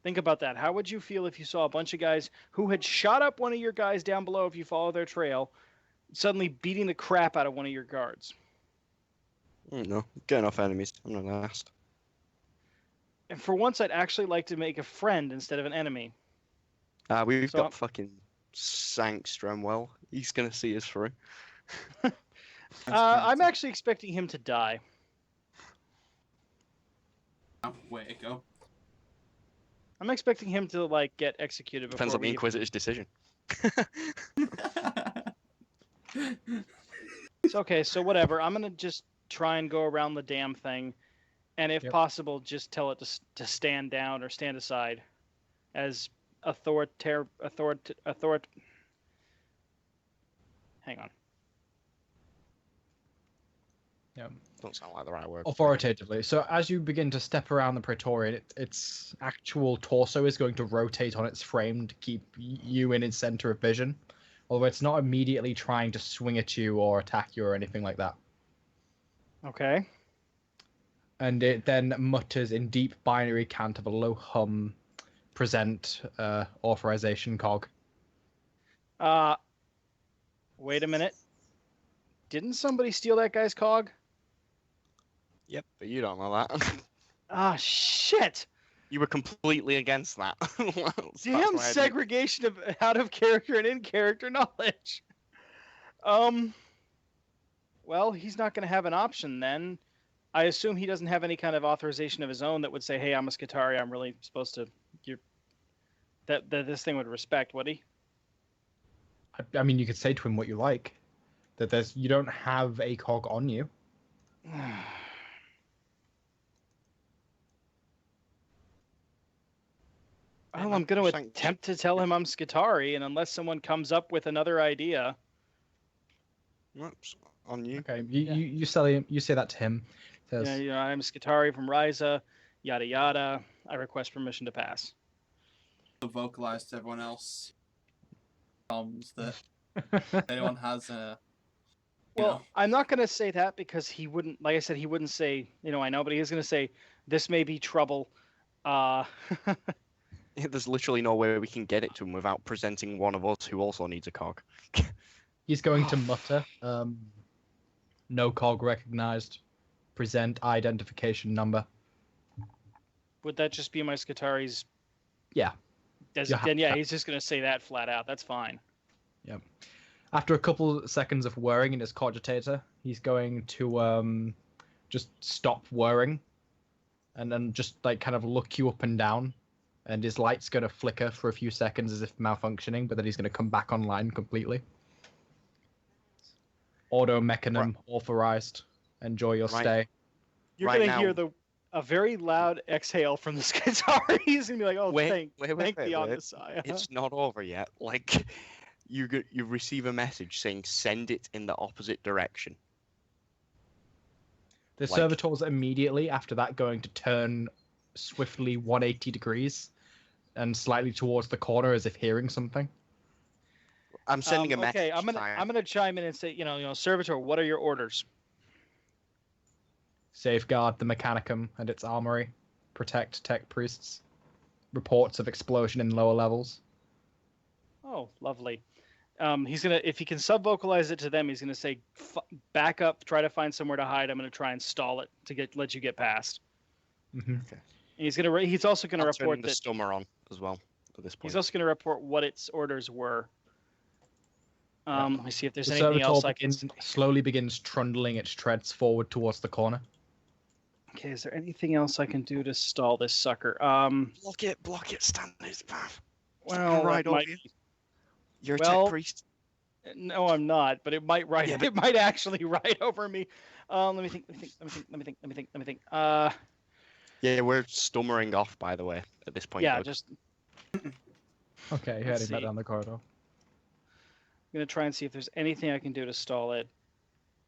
Think about that. How would you feel if you saw a bunch of guys who had shot up one of your guys down below, if you follow their trail, suddenly beating the crap out of one of your guards? No, get enough enemies. I'm not gonna ask. And for once, I'd actually like to make a friend instead of an enemy. We've So- got fucking Sank Stremwell. He's gonna see us through. I'm actually expecting him to die. Way to go. I'm expecting him to like get executed before Depends on the we... Inquisitor's decision. It's okay, so whatever. I'm gonna just try and go around the damn thing, and if Yep. possible, just tell it to stand down or stand aside, as hang on. Yeah. Don't sound like the right word. Authoritatively. So as you begin to step around the Praetorian, its actual torso is going to rotate on its frame to keep you in its center of vision. Although it's not immediately trying to swing at you or attack you or anything like that. Okay. And it then mutters in deep binary cant of a low hum, present authorization cog. Wait a minute. Didn't somebody steal that guy's cog? Yep, but you don't know that. Ah, shit! You were completely against that. That's Damn why I didn't- segregation of out of character and in character knowledge. Well, he's not going to have an option then. I assume he doesn't have any kind of authorization of his own that would say, "Hey, I'm a Skitarii. I'm really supposed to." That this thing would respect, would he? I mean, you could say to him what you like. That you don't have a cog on you. Well, I'm going to attempt to tell him I'm Skitarii, and unless someone comes up with another idea. Whoops, on you. Okay, you say that to him. Says, Yeah, I'm Skitarii from Ryza, yada yada. I request permission to pass. Vocalize to everyone else that anyone has a. Well, I'm not going to say that because he wouldn't. Like I said, he wouldn't say. I know, but he is going to say, "This may be trouble." There's literally no way we can get it to him without presenting one of us who also needs a cog. He's going to mutter, no cog recognized, present identification number. Would that just be my Skitari's? Yeah. Then yeah, he's just going to say that flat out. That's fine. Yep. After a couple seconds of whirring in his cogitator, he's going to just stop whirring and then just like kind of look you up and down. And his light's going to flicker for a few seconds as if malfunctioning, but then he's going to come back online completely. Auto mechanism authorized. Enjoy your stay. You're going to hear a very loud exhale from the Skitarii. He's going to be like, "Oh, thank the Omnissiah." It's not over yet. Like, you receive a message saying send it in the opposite direction. The servitors immediately after that going to turn swiftly 180 degrees and slightly towards the corner as if hearing something. I'm sending a message. Okay, I'm gonna chime in and say, Servitor, what are your orders? Safeguard the Mechanicum and its armory. Protect tech priests. Reports of explosion in lower levels. Oh, lovely. He's gonna, if he can sub-vocalize it to them, he's gonna say, "Back up, try to find somewhere to hide. I'm gonna try and stall it to let you get past." Mm-hmm. Okay. He's also gonna report the stummer on as well at this point. He's also gonna report what its orders were. Let me see if there's anything else I can. Slowly begins trundling its treads forward towards the corner. Okay, is there anything else I can do to stall this sucker? Block it, stand in its path. Well, right over you. You're a tech priest. No, I'm not, but it might ride. It might actually ride over me. Let me think. Yeah, we're stummering off, by the way, at this point. Yeah, Doug. just. Okay, heading back down the corridor. I'm gonna try and see if there's anything I can do to stall it.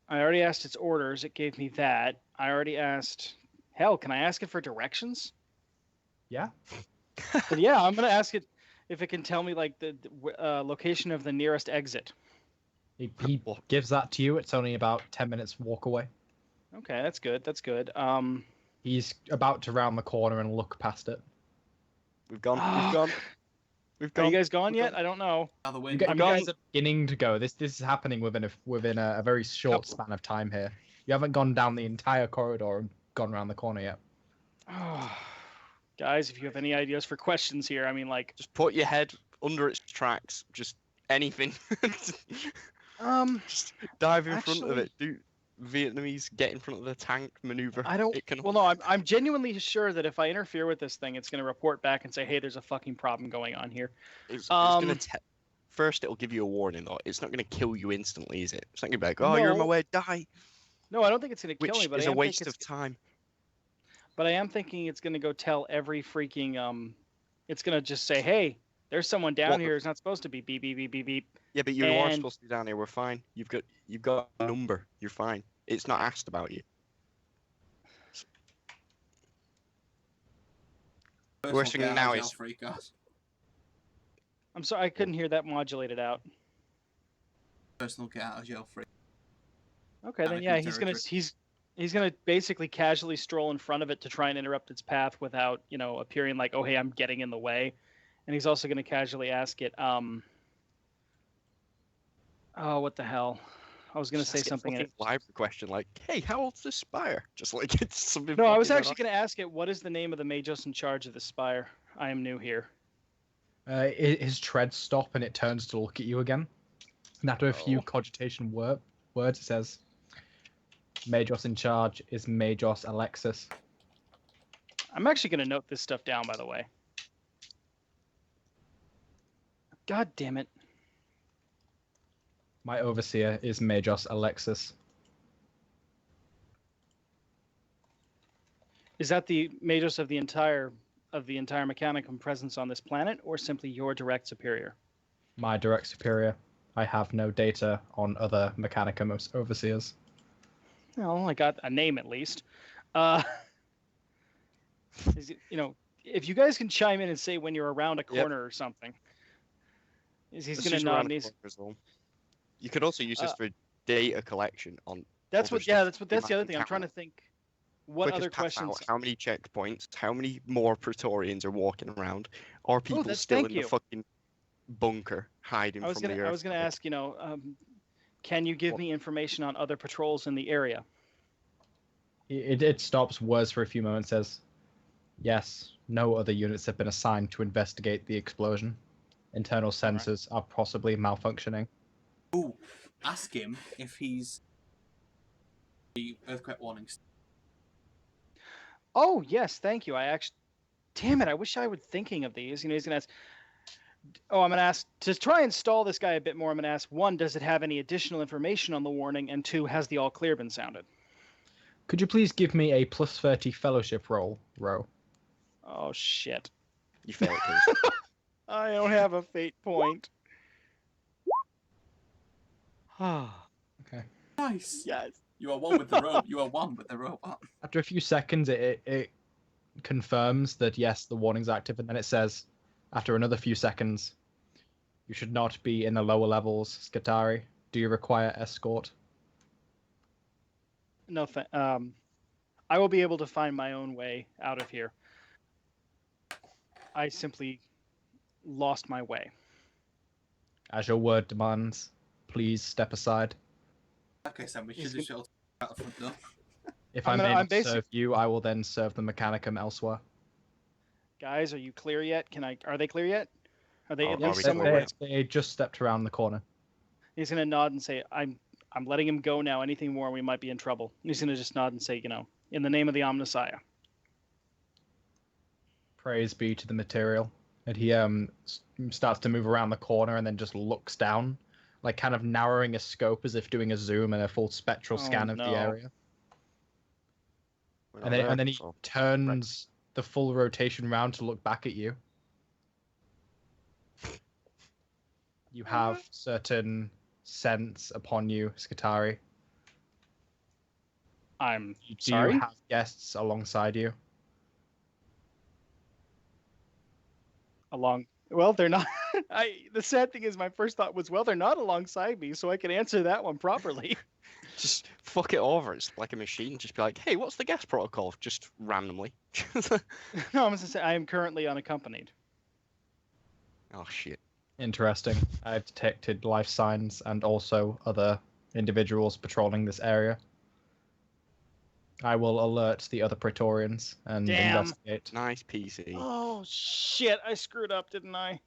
I already asked its orders. It gave me that. I already asked. Hell, can I ask it for directions? Yeah. But yeah, I'm gonna ask it if it can tell me like the location of the nearest exit. He gives that to you. It's only about 10 minutes walk away. Okay, that's good. That's good. He's about to round the corner and look past it. We've gone. We've gone. Are you guys gone yet? I don't know. You guys are beginning to go. This is happening within a very short span of time here. You haven't gone down the entire corridor and gone around the corner yet. Guys, if you have any ideas for questions here, I mean, like, just put your head under its tracks. Just anything. Just dive in front of it. Do Vietnamese get in front of the tank maneuver? I don't. Well, no, I'm genuinely sure that if I interfere with this thing, it's going to report back and say, "Hey, there's a fucking problem going on here." It's going to first, it'll give you a warning, though. It's not going to kill you instantly, is it? It's not going to be like, "Oh, you're in my way, die." No, I don't think it's going to kill me. But it's a waste of time. But I am thinking it's going to go tell every freaking. It's going to just say, "Hey, There's someone down What the- here who's not supposed to be beep beep beep beep beep. Yeah, but you are And- supposed to be down here. We're fine. You've got a number. You're fine. It's not asked about you. Worst thing Personal care now jail is- free card. I'm sorry, I couldn't hear that modulated out. Personal get out of jail free. Okay, then Anakin yeah, he's territory. he's gonna basically casually stroll in front of it to try and interrupt its path without, appearing like, oh hey, I'm getting in the way. And he's also gonna casually ask it, oh, what the hell? I was gonna Just say ask it a something. fucking live question like, "Hey, how old's this spire?" Just like it's something. No, I was fucking actually gonna ask it, what is the name of the Magos in charge of the spire? I am new here. His treads stop and it turns to look at you again. And after a few Oh. cogitation words, it says, Magos in charge is Magos Alexis. I'm actually gonna note this stuff down, by the way. God damn it. My overseer is Magos Alexis. Is that the Magos of the entire Mechanicum presence on this planet, or simply your direct superior? My direct superior. I have no data on other Mechanicum overseers. Well, I got a name at least. If you guys can chime in and say when you're around a corner or something. He's Let's gonna use nod. around And the he's, corner as well. You could also use this for data collection on. that's other what. stuff Yeah, you that's might the other can thing. I'm trying to count. think. What Quick as other pass questions? out, how many checkpoints? How many more Praetorians are walking around? Are people that's- still thank in you. the fucking bunker hiding I was from the gonna. earth? I was gonna ask. Can you give What? me information on other patrols in the area? It stops, words for a few moments, says, yes, no other units have been assigned to investigate the explosion. Internal sensors are possibly malfunctioning. Ooh, ask him if he's the earthquake warnings. Oh yes, thank you. I actually. Damn it! I wish I were thinking of these. He's gonna ask. Oh, I'm gonna ask to try and stall this guy a bit more. I'm gonna ask, one, does it have any additional information on the warning? And two, has the all clear been sounded? Could you please give me a plus 30 fellowship roll, Ro? Oh shit! You failed, please. I don't have a fate point. Okay. Nice. Yes. You are one with the rope. You are one with the robot. After a few seconds, it confirms that yes, the warning's active, and then it says, after another few seconds, you should not be in the lower levels, Skatari. Do you require escort? No, I will be able to find my own way out of here. I simply lost my way. As your word demands, please step aside. Okay, Sam, we He's should have shot out the front door. If I'm I'm, gonna- able I'm to serve you, I will then serve the Mechanicum elsewhere. Guys, are you clear yet? Are they clear yet? Are they Are at we least clear? somewhere? They just stepped around the corner. He's gonna nod and say, I'm letting him go now. Anything more, we might be in trouble." He's gonna just nod and say, in the name of the Omnissiah. Praise be to the material. And he starts to move around the corner and then just looks down, like kind of narrowing a scope as if doing a zoom and a full spectral Oh, scan of no. the area. We're And not then, there, and then he so- turns the full rotation round to look back at you. You have certain scents upon you, Skatari. I'm Do sorry. you have guests alongside you? Well, they're not. The sad thing is, my first thought was, well, they're not alongside me, so I can answer that one properly. Just fuck it over. It's like a machine. Just be like, hey, what's the gas protocol? Just randomly. No, I'm gonna say I am currently unaccompanied. Oh shit. Interesting. I've detected life signs and also other individuals patrolling this area. I will alert the other Praetorians and Damn. investigate. Nice PC. Oh shit! I screwed up, didn't I?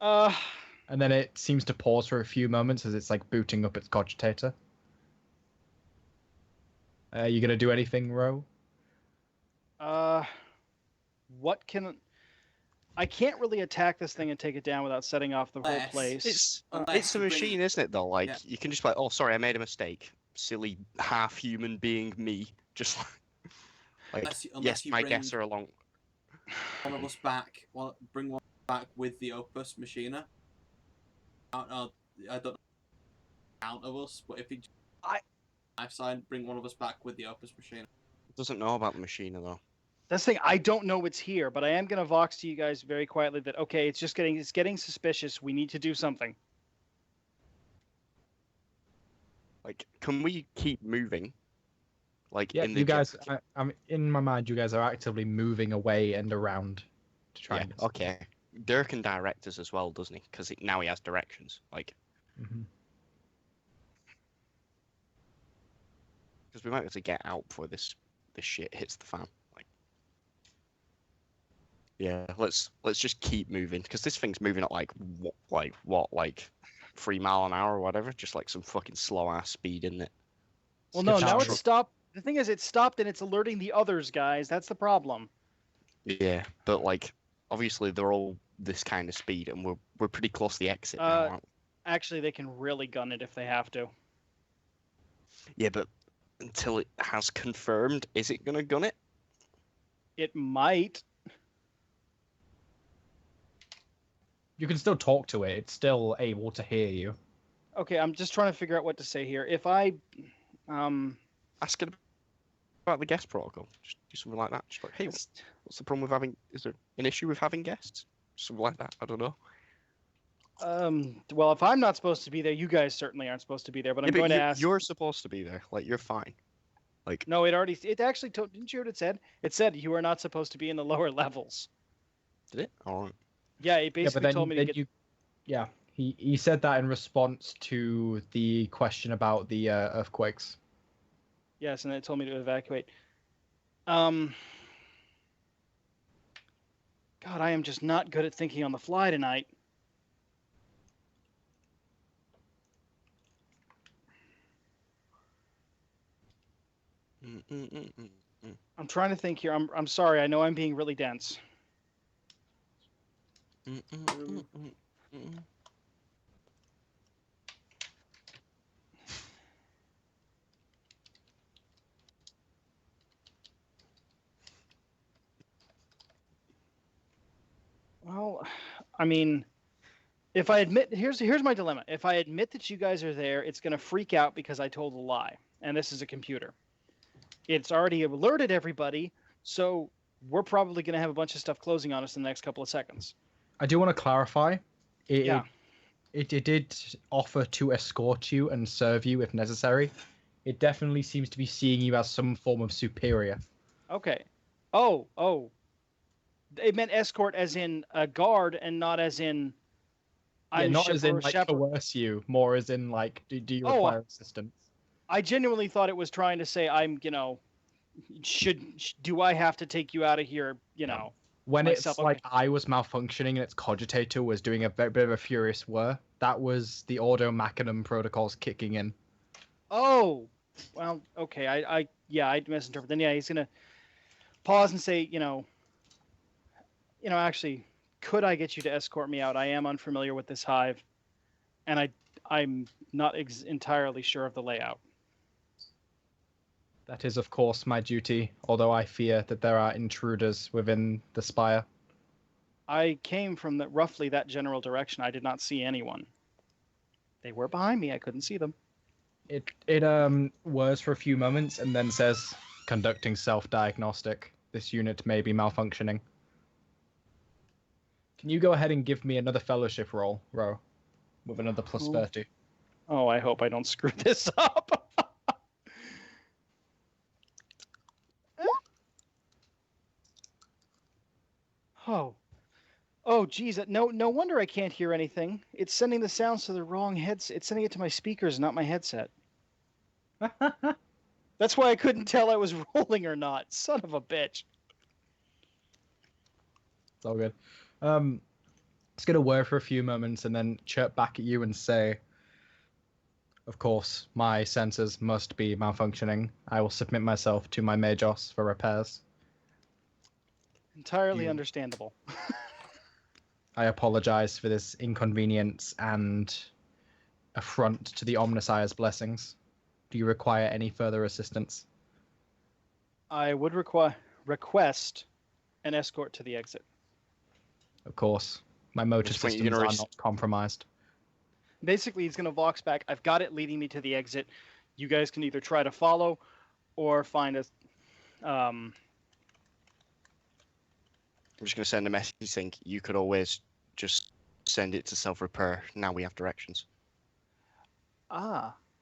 And then it seems to pause for a few moments as it's like booting up its cogitator. You gonna do anything, Ro? What can I can't really attack this thing and take it down without setting off the whole Unless- place. It's Unless a you bring- machine, isn't it? Though, like Yeah. you can just be like, oh, sorry, I made a mistake. Silly half human being me. Just like Unless yes, you my bring guests are along. one of us back. Well, bring one back with the Opus Machina. I don't know count of us, but if he knife sign, bring one of us back with the Opus Machina. Doesn't know about the machine though. That's the thing. I don't know it's here, but I am gonna vox to you guys very quietly that okay, it's getting suspicious. We need to do something. Like, can we keep moving? Like, Yeah, in the you guys. I'm in my mind. You guys are actively moving away and around to try. Yeah, and okay. Dirk can direct us as well, doesn't he? Because now he has directions. Like, Mm-hmm. because we might be able to get out before this shit hits the fan. Like, yeah, let's just keep moving because this thing's moving at like 3 mile an hour or whatever, just like some fucking slow ass speed, isn't it? Well, no, now Skip it's stopped. The thing is, it's stopped and it's alerting the others, guys. That's the problem. Yeah, but like obviously they're all this kind of speed, and we're pretty close to the exit now, aren't we? Actually, they can really gun it if they have to. Yeah, but until it has confirmed, is it gonna gun it? It might. You can still talk to it. It's still able to hear you. Okay, I'm just trying to figure out what to say here. If I, Ask it about the guest protocol. Just do something like that. Just like, hey, what's the problem with having? Is there an issue with having guests? Something like that. I don't know. well, if I'm not supposed to be there, you guys certainly aren't supposed to be there. But I'm going to ask. You're supposed to be there. Like, you're fine. Like, No, it actually told. Didn't you hear what it said? It said you are not supposed to be in the lower levels. did it? All right. Yeah, it Yeah, but basically then, told me to get. Yeah, he said that in response to the question about the earthquakes. Yes, and it told me to evacuate. God, I am just not good at thinking on the fly tonight. I'm trying to think here. I'm sorry. I know I'm being really dense. Well, I mean, if I admit here's my dilemma. If I admit that you guys are there, it's going to freak out because I told a lie, and this is a computer. It's already alerted everybody, so we're probably going to have a bunch of stuff closing on us in the next couple of seconds. I do want to clarify. Yeah. It did offer to escort you and serve you if necessary. It definitely seems to be seeing you as some form of superior. Okay. Oh. It meant escort as in a guard and not as in Yeah, not as in shipper- like shepherd. coerce you, more as in like, do you require assistance? I genuinely thought it was trying to say I'm, do I have to take you out of here, When myself, it's like I was malfunctioning and its cogitator was doing a bit of a furious whir, that was the Ordo Machinum protocols kicking in. Oh, well, okay. I misinterpreted. Then he's gonna pause and say, actually, could I get you to escort me out? I am unfamiliar with this hive, and I'm not entirely sure of the layout. That is, of course, my duty, although I fear that there are intruders within the spire. I came from roughly that general direction. I did not see anyone. They were behind me. I couldn't see them. It whirs for a few moments and then says, conducting self-diagnostic. This unit may be malfunctioning. Can you go ahead and give me another fellowship roll, Ro, with another plus 30? Oh, I hope I don't screw this up. Oh, geez. No wonder I can't hear anything. It's sending the sounds to the wrong headset. It's sending it to my speakers, not my headset. That's why I couldn't tell I was rolling or not. Son of a bitch. It's all good. It's going to whir for a few moments and then chirp back at you and say, of course, my sensors must be malfunctioning. I will submit myself to my Majos for repairs. Entirely understandable. I apologize for this inconvenience and affront to the Omnissire's blessings. Do you require any further assistance? I would request an escort to the exit. Of course. My motor this point, you're systems gonna are not compromised. Basically, he's going to vox back. I've got it leading me to the exit. You guys can either try to follow or find a. I'm just gonna send a message saying you could always just send it to self-repair. Now we have directions.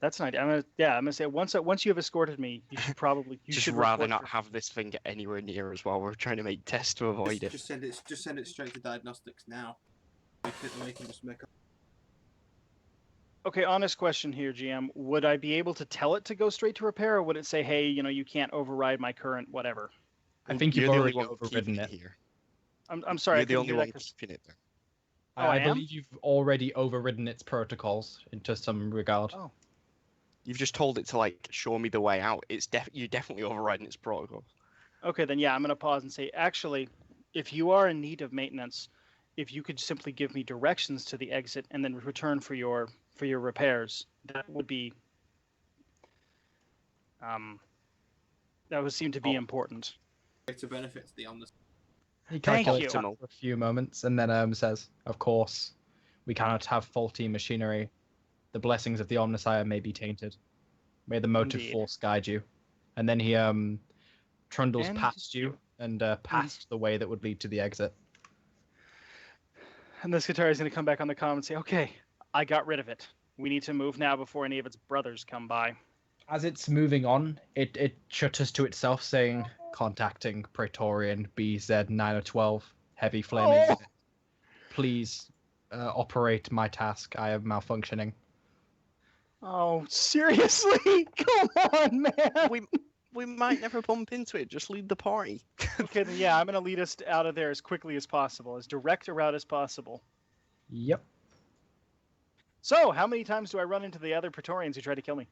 That's an idea. I'm gonna say once you have escorted me, you should probably Just should rather report not for- have this thing get anywhere near us while we're trying to make tests to avoid it. Just send it straight to diagnostics now. We can just make up. Okay, honest question here, GM. Would I be able to tell it to go straight to repair, or would it say, "Hey, you can't override my current whatever"? I think You're you've the already only one overridden keeping it. here. I'm sorry, I You're the couldn't only hear one that 'cause- keeping it there. Oh, I am? believe you've already overridden its protocols into some regard. Oh. You've just told it to like show me the way out. You're definitely overriding its protocol. Okay, then yeah, I'm gonna pause and say, actually, if you are in need of maintenance, if you could simply give me directions to the exit and then return for your repairs, that would be that would seem to be important. To benefit to the Omnis. He Thank calculates you. that for a few moments and then says, "Of course, we cannot have faulty machinery. The blessings of the Omnissiah may be tainted. May the motive Indeed. force guide you." And then he trundles And past you and past the way that would lead to the exit. And this guitar is gonna come back on the comm and say, "Okay, I got rid of it. We need to move now before any of its brothers come by." As it's moving on, it shutters to itself, saying, "Contacting Praetorian BZ912 Heavy Flaming Oh! Unit. Please operate my task. I am malfunctioning." Oh, seriously? Come on, man. We might never bump into it. Just lead the party. Okay, then yeah, I'm gonna lead us out of there as quickly as possible, as direct a route as possible. Yep. So, how many times do I run into the other Praetorians who try to kill me?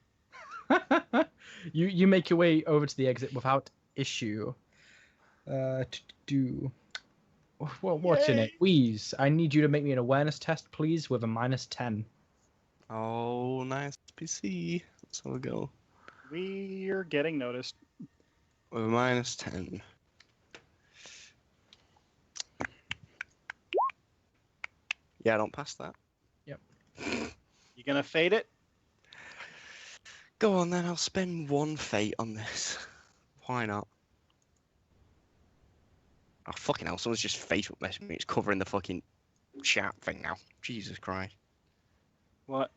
You make your way over to the exit without issue. What's your name? Yay! Wheeze. I need you to make me an awareness test, please, with a -10. Oh, nice PC. Let's have a go. We're getting noticed. With a -10. Yeah, I don't pass that. You gonna fade it? Go on then, I'll spend one fate on this. Why not? Oh, fucking hell, someone's just Facebook messaging me. It's covering the fucking chat thing now. Jesus Christ. What?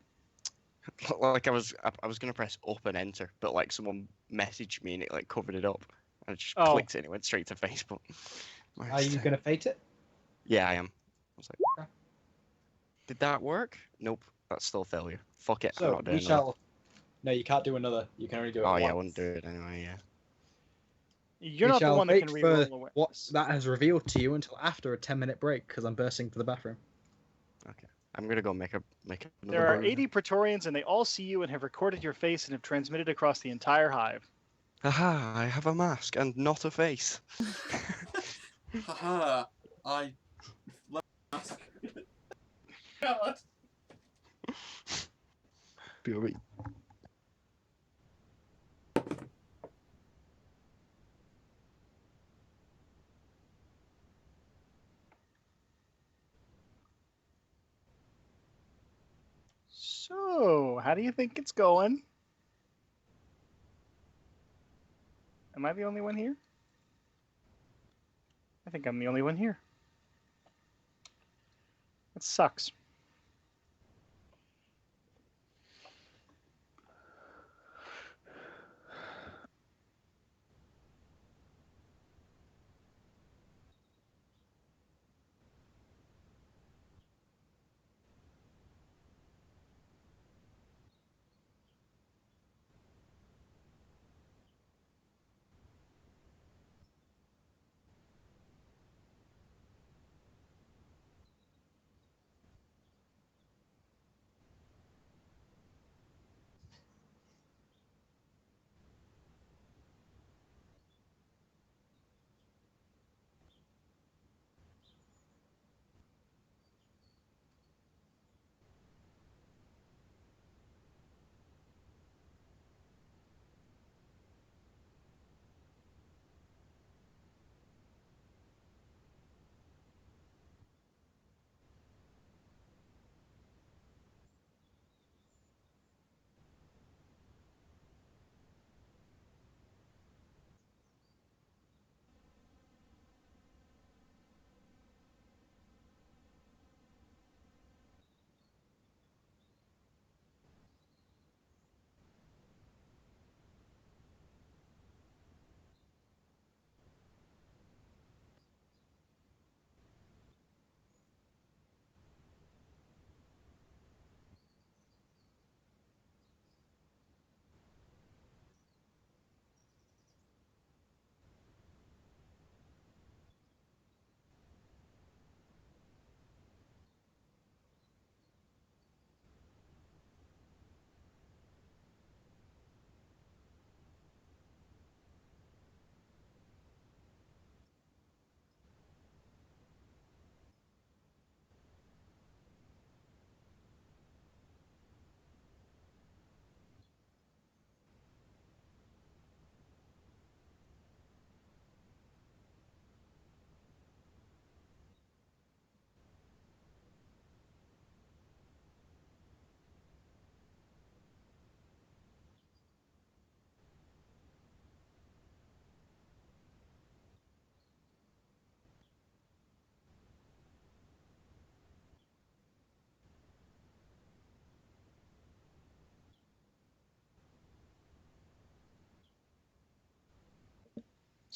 Like I was gonna press up and enter, but like someone messaged me and it like covered it up. And I just Oh. clicked it and it went straight to Facebook. Are you gonna fate it? Yeah, I am. I was like, did that work? Nope, that's still a failure. Fuck it, I'm So not doing we shall. No, you can't do another. You can only do it. Oh yeah, I once. wouldn't do it anyway, yeah. You're We not the shall one that wait can for re-roll away. what that has revealed to you until after a 10-minute break, because I'm bursting to the bathroom. I'm gonna go make another There are burger. 80 Praetorians, and they all see you and have recorded your face and have transmitted across the entire hive. Haha, I have a mask and not a face. Haha, I left the mask. God. BRB. So, how do you think it's going? Am I the only one here? I think I'm the only one here. That sucks.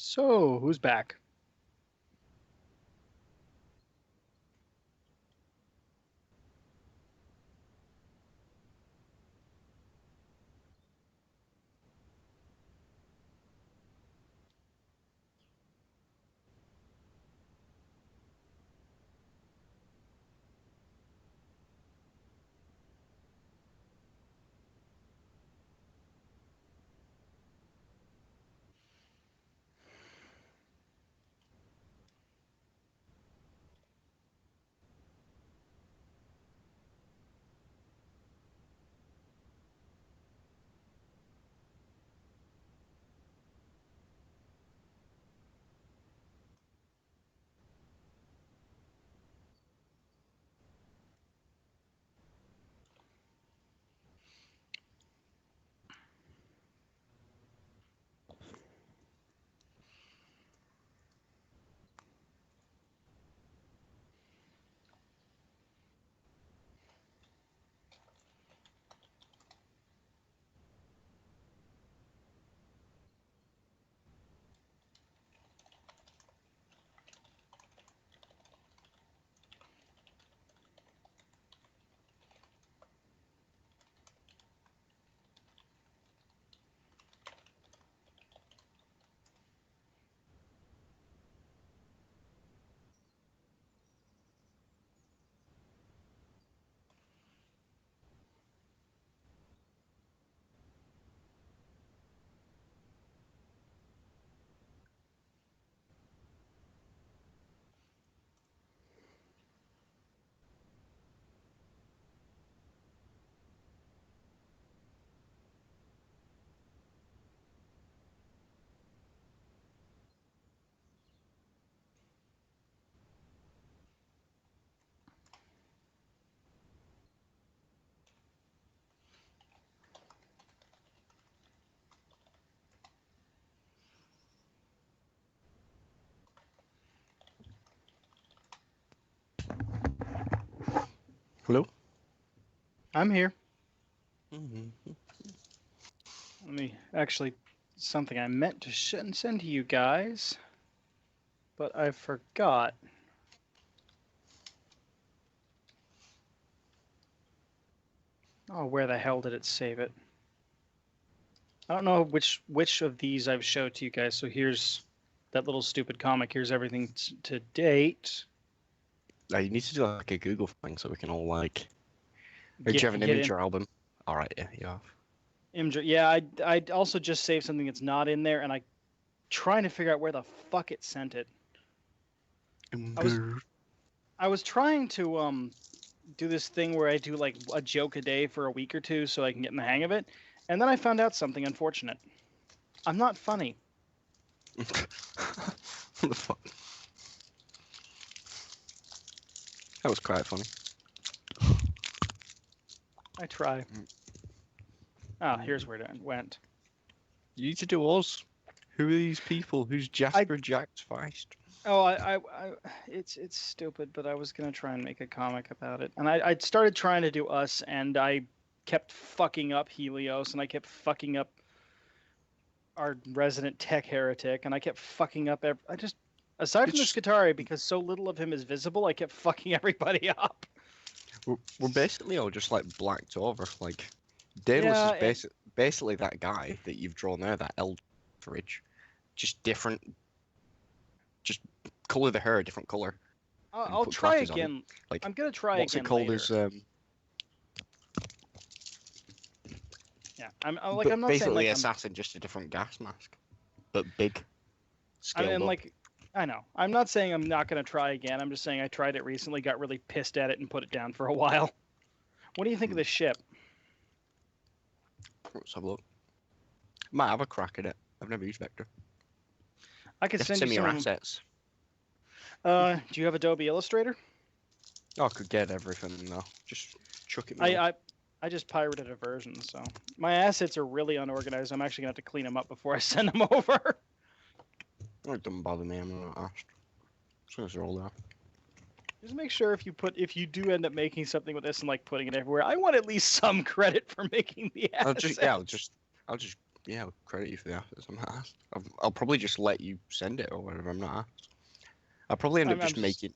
So, who's back? Hello? I'm here. Mm-hmm. Let me actually something I meant to send to you guys, but I forgot. Oh, where the hell did it save it? I don't know which of these I've showed to you guys. So here's that little stupid comic. Here's everything to date. Now you need to do like a Google thing so we can all like. Or do Get, you have an get image in. or album? All right, yeah, you have. Yeah, I also just saved something that's not in there, and I trying to figure out where the fuck it sent it. I was trying to do this thing where I do like a joke a day for a week or two so I can get in the hang of it, and then I found out something unfortunate. I'm not funny. What the fuck? That was quite funny. I try. Ah, here's where it went. You need to do us. Who are these people? Who's Jasper Jack's Feist? Oh, it's stupid, but I was gonna try and make a comic about it, and I started trying to do us, and I kept fucking up Helios, and I kept fucking up our resident tech heretic, and I kept fucking up. Aside from the Skitari, because so little of him is visible, I kept fucking everybody up. We're basically all just like blacked over. Like, Daedalus is basically that guy that you've drawn there, that Eldridge. Just different. Just color the hair a different color. I'll try again. Like, I'm gonna try what's again. What's it called? Later. Yeah, I'm not basically saying like assassin, just a different gas mask, but big. I mean, like, I know. I'm not saying I'm not gonna try again. I'm just saying I tried it recently, got really pissed at it, and put it down for a while. What do you think of this ship? Let's have a look. Might have a crack at it. I've never used Vector. I could send you some your assets. Do you have Adobe Illustrator? Oh, I could get everything though. Just chuck it. I just pirated a version, so my assets are really unorganized. I'm actually gonna have to clean them up before I send them over. It doesn't bother me. I'm not asked. As soon as they're all there. Just make sure if you do end up making something with this and like putting it everywhere, I want at least some credit for making the assets. I'll just yeah, I'll credit you for the assets. I'm not asked. I'll probably just let you send it or whatever. I'm not asked. I'll probably end up just making.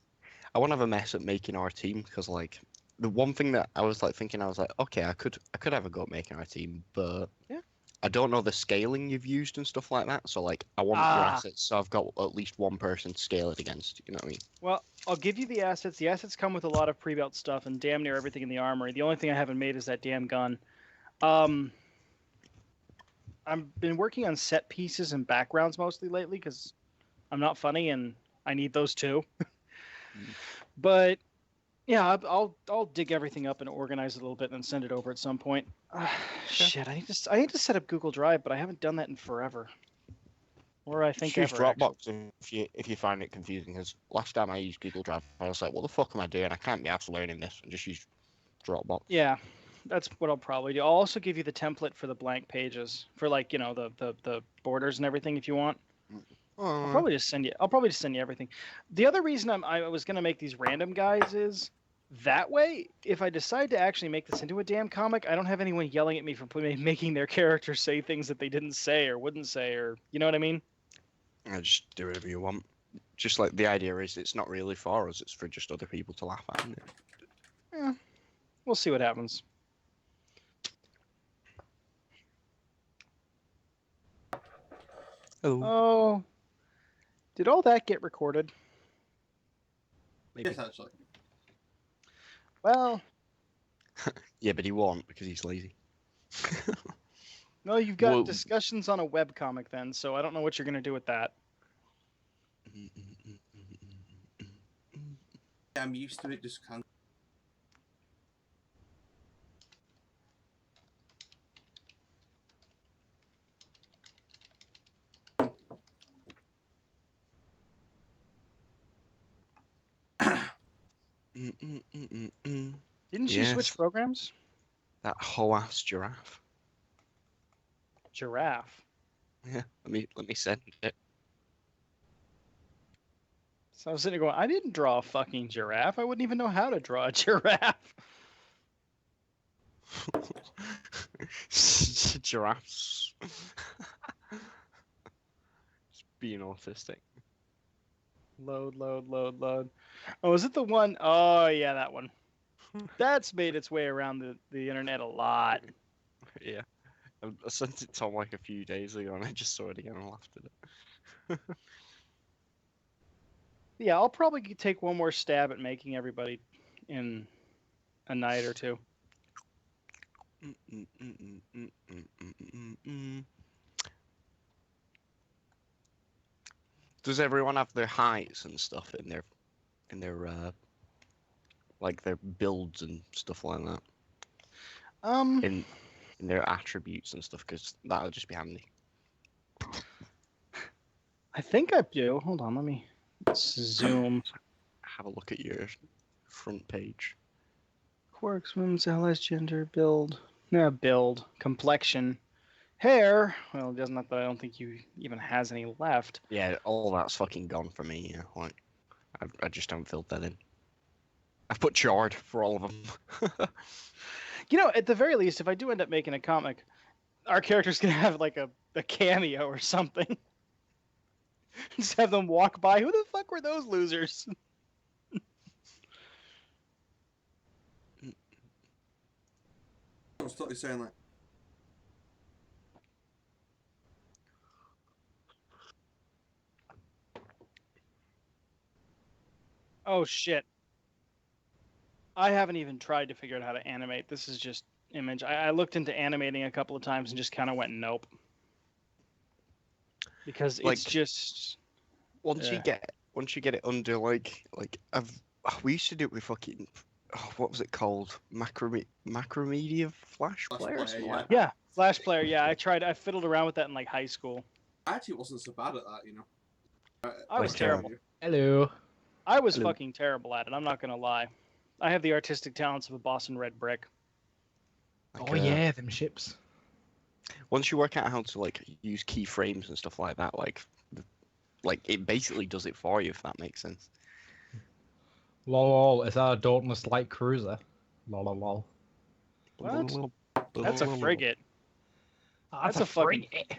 I won't have a mess at making our team because like the one thing that I was like thinking, I was like, okay, I could have a go at making our team, but Yeah. I don't know the scaling you've used and stuff like that. So like, I want your assets, so I've got at least one person to scale it against. You know what I mean? Well, I'll give you the assets. The assets come with a lot of pre-built stuff and damn near everything in the armory. The only thing I haven't made is that damn gun. I've been working on set pieces and backgrounds mostly lately because I'm not funny and I need those too. But yeah, I'll dig everything up and organize it a little bit and send it over at some point. Shit, I need to set up Google Drive, but I haven't done that in forever. Or I think use ever. Dropbox if you find it confusing. Because last time I used Google Drive, I was like, what the fuck am I doing? I can't be after learning this, and just use Dropbox. Yeah, that's what I'll probably do. I'll also give you the template for the blank pages for like the borders and everything if you want. I'll probably just send you everything. The other reason I was gonna make these random guys is that way if I decide to actually make this into a damn comic, I don't have anyone yelling at me for making their characters say things that they didn't say or wouldn't say, or you know what I mean? I just do whatever you want. Just like the idea is, it's not really for us; it's for just other people to laugh at. Isn't it? Yeah, we'll see what happens. Oh, did all that get recorded? Maybe. Yes, actually. Well, yeah, but he won't because he's lazy. no, you've got Well- discussions on a webcomic then, so I don't know what you're gonna do with that. Yeah, I'm used to it. Just kind Didn't you switch Yes. programs? That whole ass giraffe. Giraffe. Yeah, let me send it. So I was sitting there going, I didn't draw a fucking giraffe. I wouldn't even know how to draw a giraffe. Giraffes. Just being autistic. Load. Oh, is it the one? Oh, yeah, that one. That's made its way around the internet a lot. Yeah. I sent it to Tom like a few days ago and I just saw it again and laughed at it. Yeah, I'll probably take one more stab at making everybody in a night or two. Does everyone have their heights and stuff in their like their builds and stuff like that in their attributes and stuff? Because that'll just be handy. I think I do. Hold on, let me zoom. Have a look at your front page. Quirks, whims, allies, gender, build. Yeah, build. Complexion. Hair. Well, it doesn't. Not that I don't think you even has any left. Yeah, all that's fucking gone for me. Yeah, like I just haven't filled that in. I've put charred for all of them. You know, at the very least, if I do end up making a comic, our character's gonna have like a cameo or something. Just have them walk by. Who the fuck were those losers? I was totally saying that. Oh shit. I haven't even tried to figure out how to animate. This is just image. I looked into animating a couple of times and just kind of went nope. Because Like, it's just once you get it under like we used to do it with fucking what was it called, Macromedia Flash Flash Player or Player, something yeah. like that? yeah, Flash Player. Yeah, I fiddled around with that in like high school. I actually wasn't so bad at that, you know. I was Like, terrible. Hello. I was Hello. fucking terrible at it. I'm not gonna lie. I have the artistic talents of a Boston Red Brick. Like, Oh yeah, them ships. Once you work out how to like use keyframes and stuff like that, like it basically does it for you, if that makes sense. Lol, it's our dauntless light cruiser. Lol. What? That's a frigate. That's a fucking- frigate.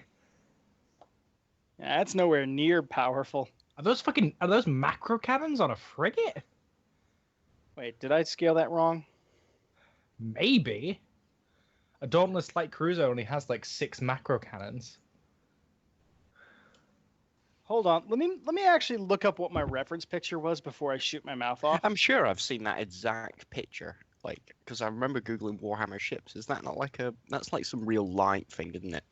Yeah, that's nowhere near powerful. Are those macro cannons on a frigate? Wait, did I scale that wrong? Maybe. A Dauntless light cruiser only has like 6 macro cannons. Hold on. Let me actually look up what my reference picture was before I shoot my mouth off. I'm sure I've seen that exact picture, like, because I remember googling Warhammer ships. Is that not like that's like some real light thing, isn't it?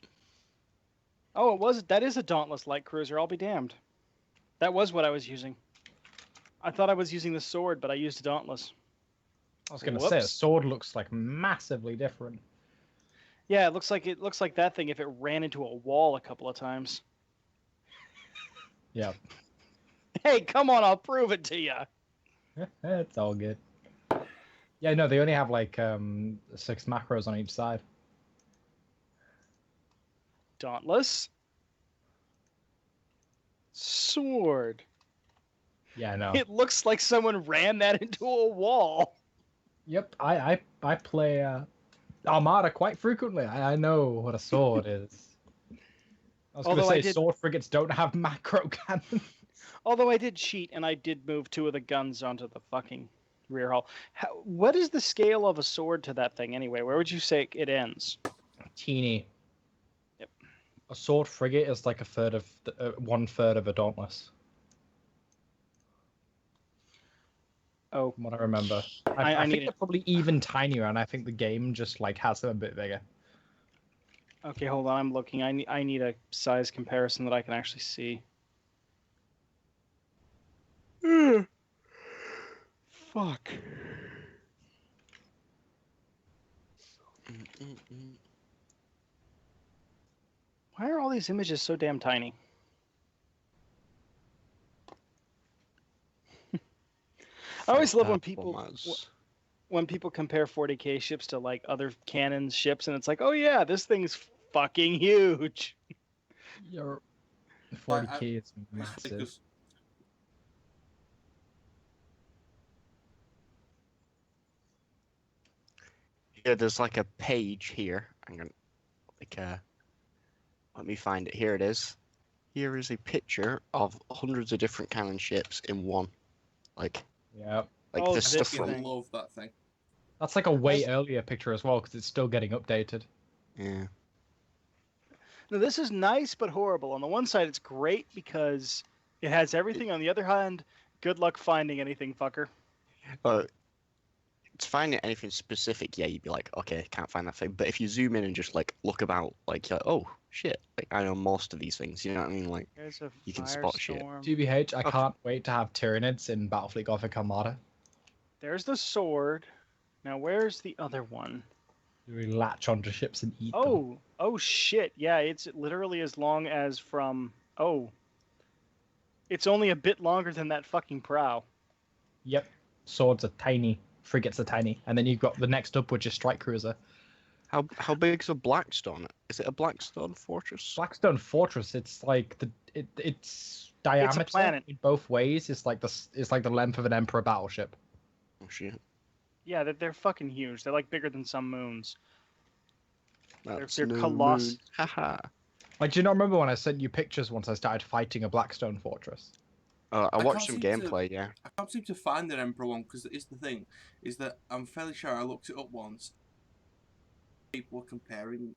Oh, it was. That is a Dauntless light cruiser. I'll be damned. That was what I was using. I thought I was using the sword, but I used a Dauntless. I was gonna say a Whoops. sword looks like massively different. Yeah, it looks like that thing if it ran into a wall a couple of times. Yeah. Hey, come on, I'll prove it to you. It's all good. Yeah, no, they only have like 6 macros on each side. Dauntless. Sword. Yeah, I know. It looks like someone ran that into a wall. Yep, I play Armada quite frequently. I know what a sword is. I was going to Although I say did- sword frigates don't have macro cannons. Although I did cheat and I did move 2 of the guns onto the fucking rear hull. What is the scale of a sword to that thing anyway? Where would you say it ends? Teeny. Yep. A sword frigate is like 1/3 of a Dauntless, Oh, from what I remember. I I need think it. they're probably even tinier, and I think the game just like has them a bit bigger. okay. Hold on. I'm looking. I need a size comparison that I can actually see. Fuck. Why are all these images so damn tiny? I always love when people compare 40k ships to like other cannons ships, and it's like, oh yeah, this thing's fucking huge. Your I- 40k is It's massive. ridiculous. Yeah, there's like a page here. I'm gonna let me find it. Here it is. Here is a picture of hundreds of different cannon ships in one. Like Yeah, Oh, the this stuff thing. I from love that thing. that's like a way earlier picture as well because it's still getting updated. yeah. Now this is nice but horrible. On the one side, it's great because it has everything. On the other hand, good luck finding anything, fucker. To find anything specific, yeah, you'd be like, okay, can't find that thing. But if you zoom in and just like look about, like, you're like, oh shit, like I know most of these things. You know what I mean? Like, There's a You can spot shit. firestorm. TBH, I Okay. can't wait to have Tyranids in Battlefleet Gothic Armada. There's the sword. Now where's the other one? We latch onto ships and eat them. Oh shit. Yeah, it's literally as long as from. Oh. It's only a bit longer than that fucking prow. Yep. Swords are tiny. Frigates are tiny. And then you've got the next up, which is Strike Cruiser. how big's a Blackstone? Is it a Blackstone fortress? Blackstone Fortress, it's like its diameter planet. in both ways is like the length of an Emperor battleship. Oh shit. Yeah, they're fucking huge. They're like bigger than some moons. That's they're no coloss- moon. Haha. Like, do you not remember when I sent you pictures once I started fighting a Blackstone Fortress? I I watched can't some seem to- gameplay, yeah. I can't seem to find an Emperor one because it's the thing is that I'm fairly sure I looked it up once. People were comparing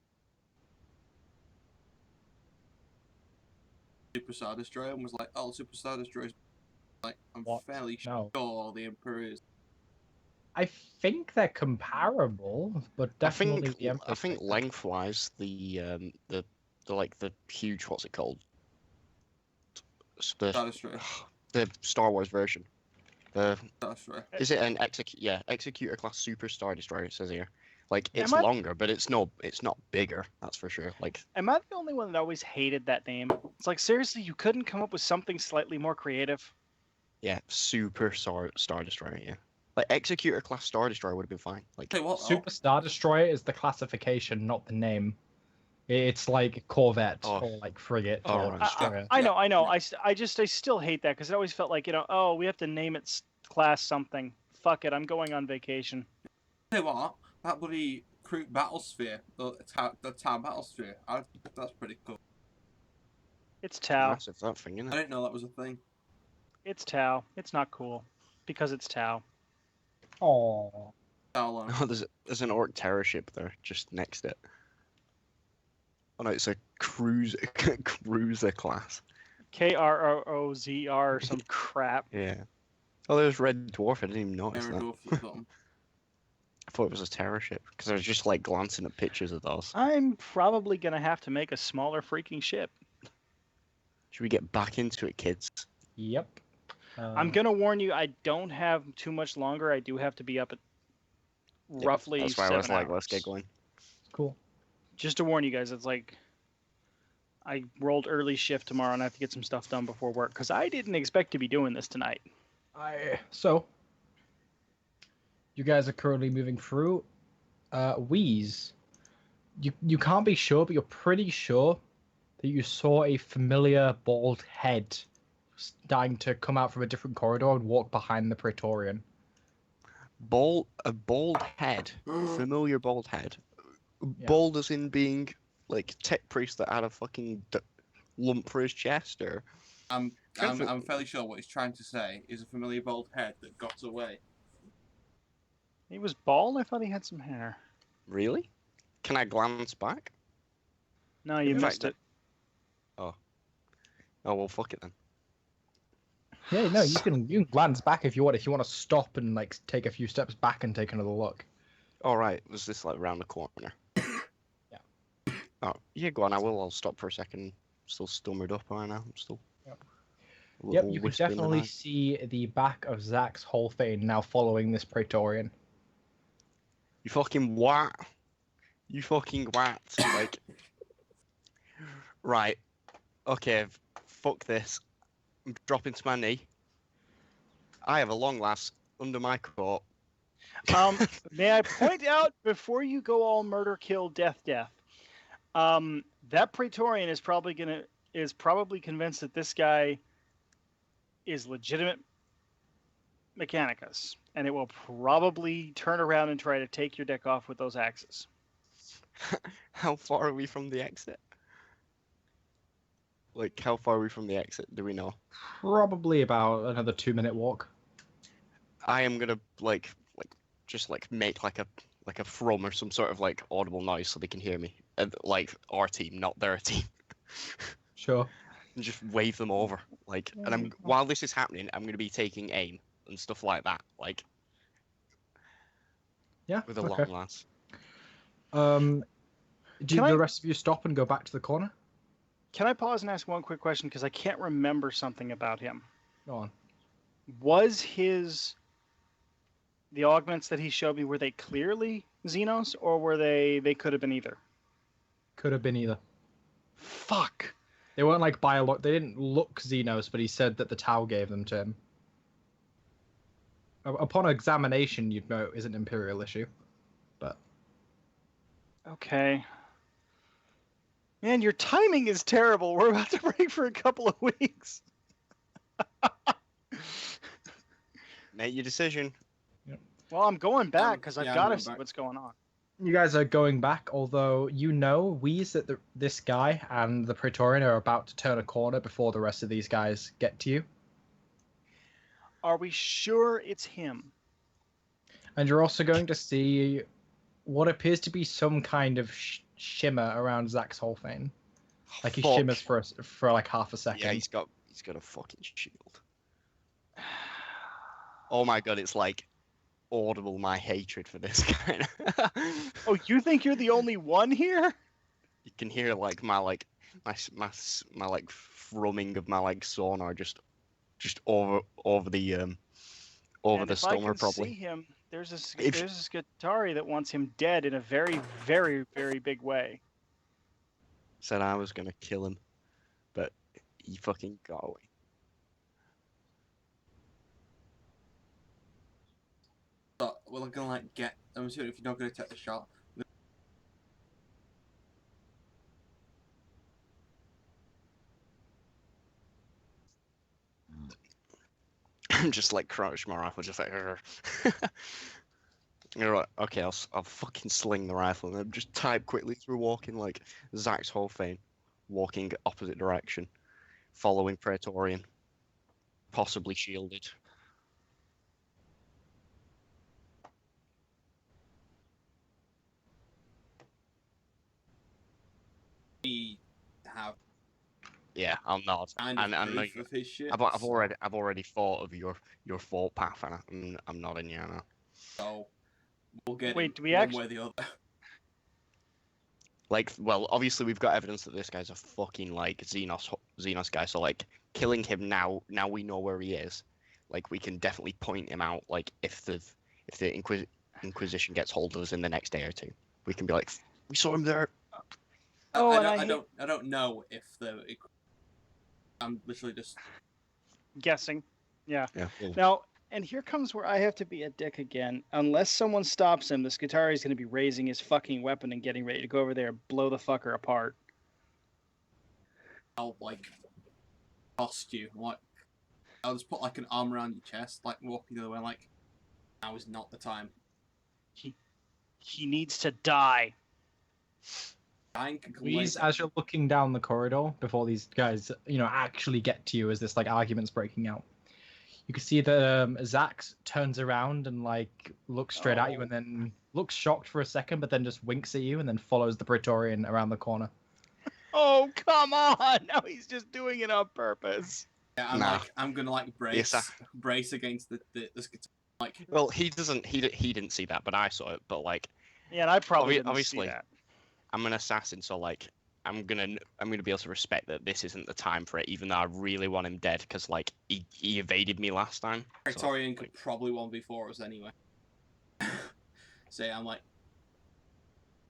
Super Star Destroyer and was like, "Oh, Super Star Destroyer is like I'm What? fairly No. sure the Emperor is." I think they're comparable, but definitely the I Emperor's think bigger. lengthwise the like the huge, what's it called? Star Destroyer. The Star Wars version. The Star Destroyer. is it an executor class super Star Destroyer? It says here. Like Am it's I- longer, but it's not bigger. That's for sure. Like Am I the only one that always hated that name? It's like, seriously, you couldn't come up with something slightly more creative? yeah, super Star Destroyer. Yeah, like executor class Star Destroyer would have been fine. Like Tell you what, Super Star Destroyer is the classification, not the name. It's like Corvette Oh. or like frigate Oh, or right. destroyer. I know. Yeah. I still hate that because it always felt like, oh, we have to name it class something. Fuck it, I'm going on vacation. tell you what, that bloody recruit battlesphere, the tower battlesphere. That's pretty cool. It's Tau. Massive, that thing, isn't I it? didn't know that was a thing. It's Tau. It's not cool because it's Tau. Oh. How long? Oh, there's an orc terror ship there, just next to it. Oh no, it's a cruiser class. KROOZR or some crap. Yeah. Oh, there's Red Dwarf. I didn't even notice Never that. do a something. I thought it was a terror ship because I was just like glancing at pictures of those. I'm probably gonna have to make a smaller freaking ship. Should we get back into it, kids? Yep. I'm gonna warn you, I don't have too much longer. I do have to be up at roughly That's why I 7 was like, hours. let's get going. Cool. Just to warn you guys, it's like I rolled early shift tomorrow and I have to get some stuff done before work because I didn't expect to be doing this tonight. So you guys are currently moving through. Wheeze. You can't be sure, but you're pretty sure that you saw a familiar bald head starting to come out from a different corridor and walk behind the Praetorian. A bald head, familiar bald head. Yeah. Bald as in being like tech priest that had a fucking lump for his chest, or I'm fairly sure what he's trying to say is a familiar bald head that got away. He was bald? I thought he had some hair. really? Can I glance back? No, you In missed fact, it. Oh well, fuck it then. Yeah, no, you can glance back if you want. If you want to stop and like take a few steps back and take another look. All right, was this like round the corner? Yeah. Oh yeah, go on. I'll stop for a second. Still stummered up right now. I'm still. Yep. a Yep, little you can wisp in the definitely night. see the back of Zach's Holfane now following this Praetorian. You fucking what? You fucking what? Like, right. Okay, fuck this. I'm dropping to my knee. I have a long lass under my coat. May I point out before you go all murder, kill, death, that Praetorian is probably convinced that this guy is legitimate Mechanicus, and it will probably turn around and try to take your dick off with those axes. How far are we from the exit? Like, how far are we from the exit? Do we know? Probably about another 2-minute walk. I am gonna just make like a thrum or some sort of like audible noise so they can hear me. Like our team, not their team. Sure. And just wave them over. Like, and while this is happening, I'm gonna be taking aim and stuff like that. Like, Yeah. with a okay. long lance. Do Can the I- rest of you stop and go back to the corner? Can I pause and ask one quick question because I can't remember something about him? Go on. Was the augments that he showed me, were they clearly Xenos or were they could have been either? Could have been either. Fuck. They weren't like they didn't look Xenos, but he said that the Tau gave them to him. Upon examination, you'd know it is an Imperial issue. But Okay. Man, your timing is terrible. We're about to break for a couple of weeks. Make your decision. Well, I'm going back because yeah, I've I'm got to going see back. what's going on. you guys are going back, although you know, Wheeze, that this guy and the Praetorian are about to turn a corner before the rest of these guys get to you. Are we sure it's him? And you're also going to see what appears to be some kind of shimmer around Zach's Holfane. Like he Fuck. shimmers for like half a second. Yeah, he's got a fucking shield. Oh my god, it's like audible my hatred for this guy. Oh, you think you're the only one here? You can hear like my thrumming of my like sonar just over the And the if I stomach can probably. see him, there's this If- Skitari that wants him dead in a very, very, very big way. Said I was gonna kill him, but he fucking got away. But we're not gonna like get. I'm assuming if you're not gonna take the shot. I'm just like crouch my rifle, just like. You're right. Okay, I'll fucking sling the rifle and then just type quickly through walking like Zach's whole thing, walking opposite direction, following Praetorian, possibly shielded. We have Yeah, I'll nod. kind of And I know proof of his shit. I've already thought of your thought path, and I'm nodding yeah now. So we'll get Wait, him do we one actually- way or the other. Like, well, obviously we've got evidence that this guy's a fucking like Xenos guy. So like, killing him now we know where he is. Like, we can definitely point him out. Like, if the Inquisition gets hold of us in the next day or two, we can be like, we saw him there. Oh, and I don't know if I'm literally just guessing. Yeah. Yeah. Now, and here comes where I have to be a dick again. Unless someone stops him, the Skitarii is going to be raising his fucking weapon and getting ready to go over there and blow the fucker apart. I'll like cost you. Like I'll just put like an arm around your chest, like walking the other way. Like now is not the time. He needs to die. Dying can come Louise, later. as you're looking down the corridor before these guys, actually get to you as this like argument's breaking out, you can see that Zach turns around and like looks straight at you and then looks shocked for a second, but then just winks at you and then follows the Praetorian around the corner. Oh, come on! Now he's just doing it on purpose. Yeah, I'm gonna like brace Yes, brace against the like. Well, he didn't see that, but I saw it. But like, Yeah, and I probably didn't obviously, see that. I'm an assassin, so like, I'm gonna be able to respect that this isn't the time for it, even though I really want him dead because like he evaded me last time. Praetorian So, could probably 1v4 us anyway. So yeah, I'm like,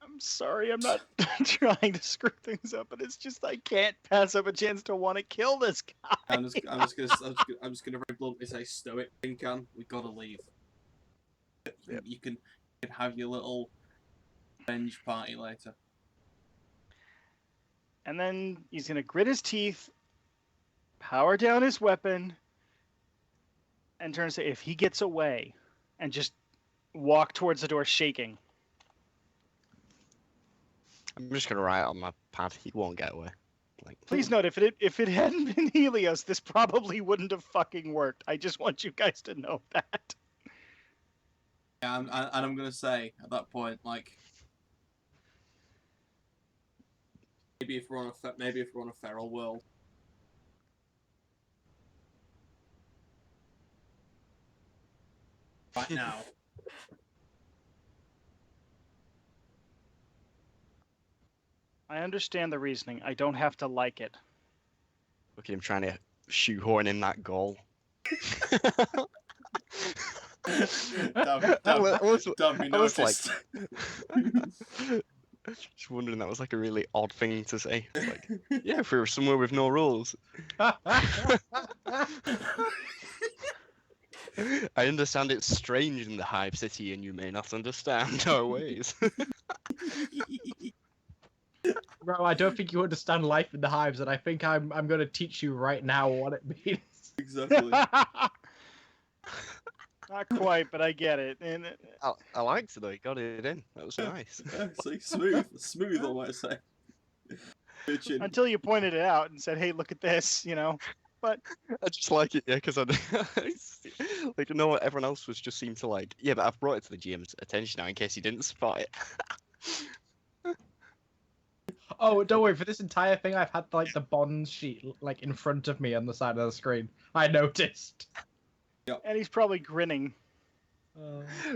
I'm sorry, I'm not trying to screw things up, but it's just I can't pass up a chance to want to kill this guy. I'm just gonna very bluntly say, stow it, Pincan. We gotta leave. Yep. You can have your little revenge party later. And then he's gonna grit his teeth, power down his weapon, and turn to say, if he gets away, and just walk towards the door shaking. I'm just gonna write on my pad. He won't get away. Like, Please note, if it hadn't been Helios, this probably wouldn't have fucking worked. I just want you guys to know that. Yeah, I'm gonna say at that point, like, maybe if we're on a feral world. Right now. I understand the reasoning. I don't have to like it. Look at him trying to shoehorn in that goal. Damn, I was we like- noticed. just wondering, that was like a really odd thing to say. It's like, yeah, if we were somewhere with no rules. I understand it's strange in the Hive City, and you may not understand our ways. Bro, I don't think you understand life in the hives, and I think I'm going to teach you right now what it means. Exactly. Not quite, but I get it. And I liked it though. He got it in. That was nice. Yeah, see, smooth, I might say. Bitchin'. until you pointed it out and said, "Hey, look at this," But I just like it, yeah, because like, no, everyone else was just seemed to like, yeah, but I've brought it to the GM's attention now in case he didn't spot it. Oh, don't worry. For this entire thing, I've had like the bonds sheet like in front of me on the side of the screen. I noticed. and he's probably grinning.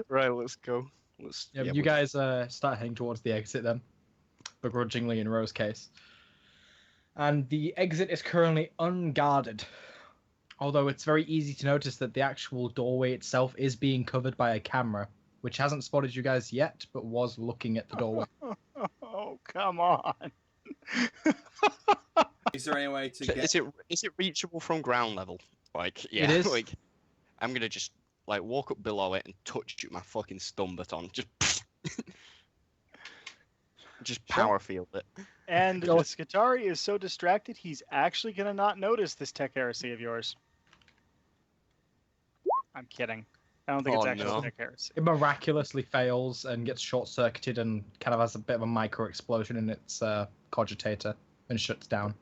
Right, let's go. You guys start heading towards the exit then, begrudgingly in Rose's case. And the exit is currently unguarded. Although it's very easy to notice that the actual doorway itself is being covered by a camera, which hasn't spotted you guys yet, but was looking at the doorway. Oh, come on. Is there any way to get? Is it reachable from ground level? Like, yeah, It is. like, I'm gonna just like walk up below it and touch it with my fucking stun baton. Just power field it. And the Go. Skitarii is so distracted, he's actually going to not notice this tech heresy of yours. I'm kidding. I don't think it's Oh, actually no. tech heresy. It miraculously fails and gets short-circuited and kind of has a bit of a micro explosion in its cogitator and shuts down.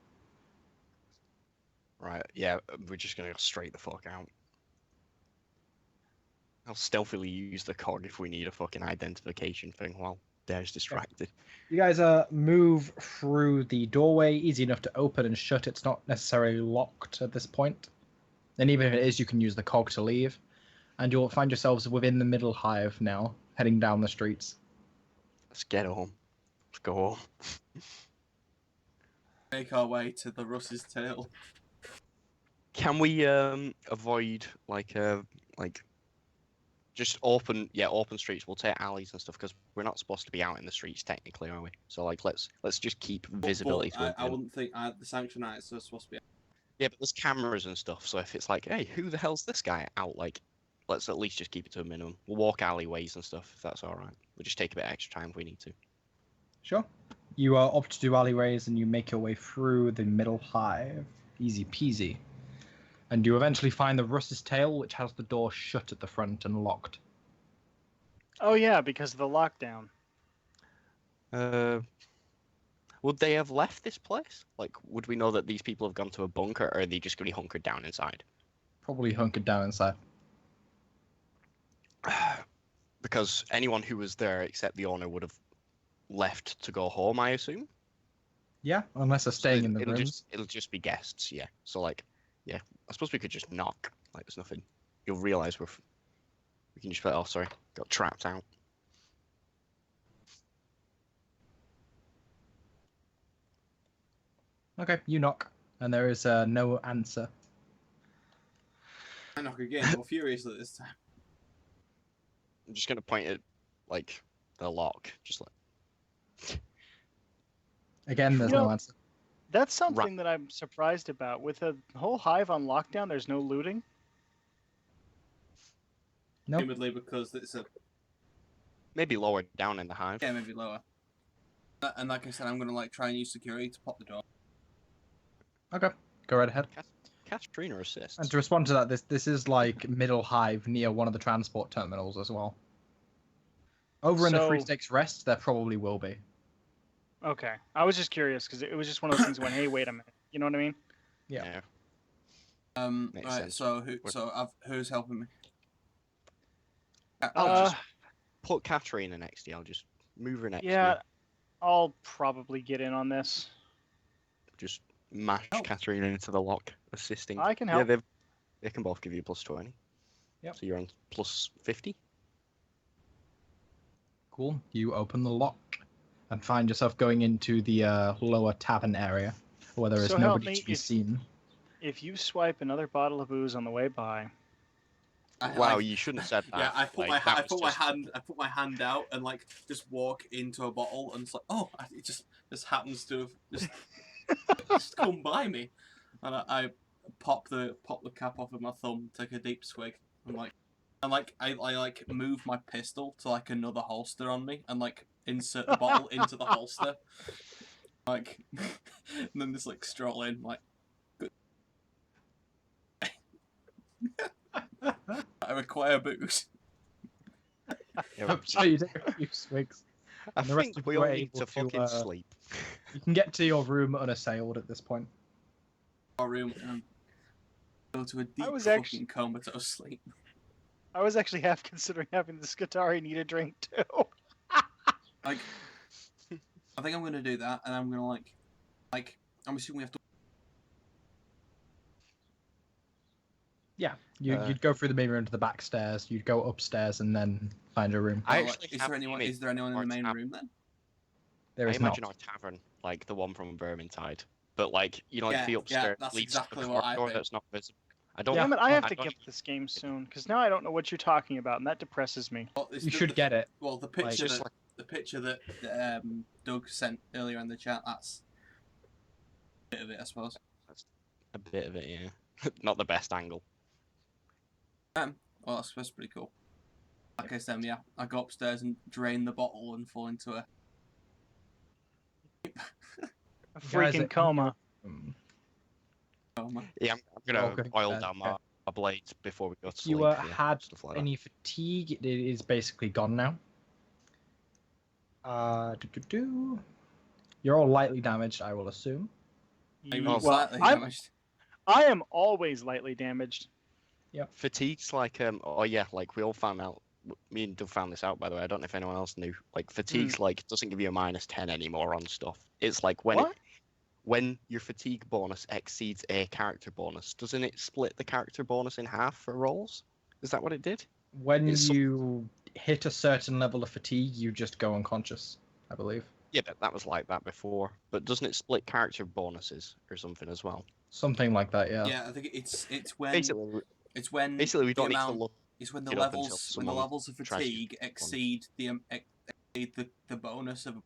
Right, yeah, we're just gonna go straight the fuck out. I'll stealthily use the cog if we need a fucking identification thing while Dare's distracted. You guys move through the doorway, easy enough to open and shut. It's not necessarily locked at this point. And even if it is, you can use the cog to leave. And you'll find yourselves within the middle hive now, heading down the streets. Let's get home. Let's go home. Make our way to the Russ's tail. Can we avoid like just open streets? We'll take alleys and stuff because we're not supposed to be out in the streets technically, are we? So like let's just keep visibility to But I it. wouldn't think the Sanction Knights are supposed to be. Yeah, but there's cameras and stuff, so if it's like, hey, who the hell's this guy out? Like, let's at least just keep it to a minimum. We'll walk alleyways and stuff if that's all right. We'll just take a bit extra time if we need to. Sure. You opt to do alleyways and you make your way through the middle hive. Easy peasy. And you eventually find the Russ's tail, which has the door shut at the front and locked. Oh yeah, because of the lockdown. Would they have left this place? Like, would we know that these people have gone to a bunker, or are they just going to be hunkered down inside? Probably hunkered down inside. Because anyone who was there except the owner would have left to go home, I assume. Yeah, unless they're staying in the rooms. It'll just be guests, yeah. So like, yeah, I suppose we could just knock. Like, there's nothing. You'll realise we can just be like, oh, sorry, got trapped out. Okay, you knock, and there is no answer. I knock again, more furiously this time. I'm just gonna point at like the lock, just like. Again, there's You know- no answer. That's something that I'm surprised about. With a whole hive on lockdown, there's no looting. Nope. Timidly because it's a Maybe lower down in the hive. yeah, maybe lower. And like I said, I'm gonna like try and use security to pop the door. Okay, go right ahead. Katrina assists. And to respond to that, this is like middle hive near one of the transport terminals as well. Over in the Free So- Stakes Rest, there probably will be. Okay, I was just curious because it was just one of those things. When hey, wait a minute, you know what I mean? Yeah. Makes Right. sense. So who's helping me? I'll just put Katrina next to you. I'll just move her next to Yeah, you. I'll probably get in on this. Just mash Oh. Katrina into the lock, assisting. I can Yeah, help. they can both give you plus 20. Yep. So you're on plus 50. Cool. You open the lock and find yourself going into the lower tavern area, where there is So help nobody me to be if- seen. If you swipe another bottle of booze on the way by, Wow, you shouldn't have said that. Yeah, I put Like, that was just- I put my hand out and like just walk into a bottle and it's like, oh, it just happens to have just come by me, and I pop the cap off with my thumb, take a deep swig, and I move my pistol to like another holster on me and like insert the bottle into the holster, like, and then just like stroll in like. I require booze. Yeah, So you take a few swigs. I and the rest think of we you all are need able to to, fucking sleep. You can get to your room unassailed at this point. Our room and go to a deep was fucking actually- comatose sleep. I was actually half considering having the Skatari need a drink too. Like, I think I'm gonna do that, and I'm gonna like, I'm assuming we have to. Yeah, Uh, you'd go through the main room to the back stairs. You'd go upstairs and then find a room. I like, actually is have there anyone? made Is there anyone in our the main tab- room then? There I is imagine not. our tavern, like the one from Vermintide, but like you know, like Yeah, the yeah, upstairs that's leads exactly to the what I corridor think. that's not visible. I don't. Yeah. Damn it, I have I to don't get even- this game soon because now I don't know what you're talking about, and that depresses me. Well, it's You the- should the- get it. Well, the Like, picture just that like- the picture that Doug sent earlier in the chat. That's a bit of it, I suppose. A bit of it, yeah. Not the best angle. Well, that's pretty cool. Like I said, yeah, I go upstairs and drain the bottle and fall into a. A Guys, freaking coma. Mm. coma. Yeah, I'm Well, gonna good, oil bad, down yeah. my a blade before we go to If sleep. you yeah, had stuff like that. any fatigue, it is basically gone now. You're all lightly damaged, I will assume. Even Oh, slightly I'm- damaged. I am always lightly damaged. Fatigue's like oh yeah, like we all found out. Me and Doug found this out, by the way. I don't know if anyone else knew. Like fatigue's like doesn't give you a -10 anymore on stuff. It's like What? when your fatigue bonus exceeds a character bonus, doesn't it split the character bonus in half for rolls? Is that what it did? When It's so- you hit a certain level of fatigue, you just go unconscious, I believe. Yeah, but that was like that before. But doesn't it split character bonuses or something as well? Something like that, yeah. Yeah, I think it's when Basically, we the don't need to amount look. it's when the it up until levels when the someone levels of tries to fatigue exceed the bonus of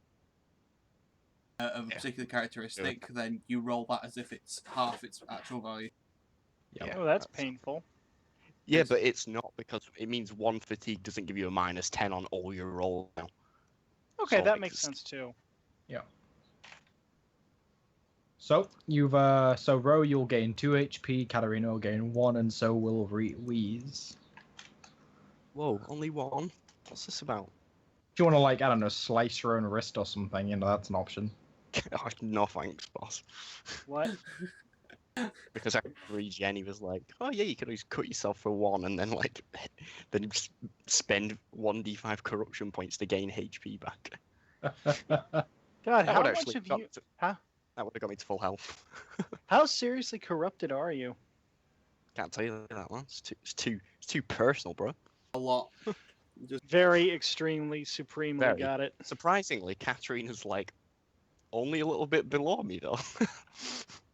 a Yeah. particular characteristic, then you roll that as if it's half its actual value. Yeah, Oh, that's painful. Yeah, but it's not because it means one fatigue doesn't give you a -10 on all your rolls now. Okay, So, that like, makes it's- sense too. So you've so Ro, you'll gain 2 HP, Katarina will gain 1, and so will Wheeze. Whoa, only one? What's this about? If you want to, like, I don't know, slice your own wrist or something, that's an option. Oh, no thanks, boss. What? Because after regen, he was like, "Oh yeah, you could always cut yourself for 1, and then like, then spend 1d5 corruption points to gain HP back." God, That how would much actually have got you? to- Huh? That would have got me to full health. How seriously corrupted are you? Can't tell you that one. It's too personal, bro. A lot. Just Very extremely supremely Very. got it. Surprisingly, Katarina's like only a little bit below me though,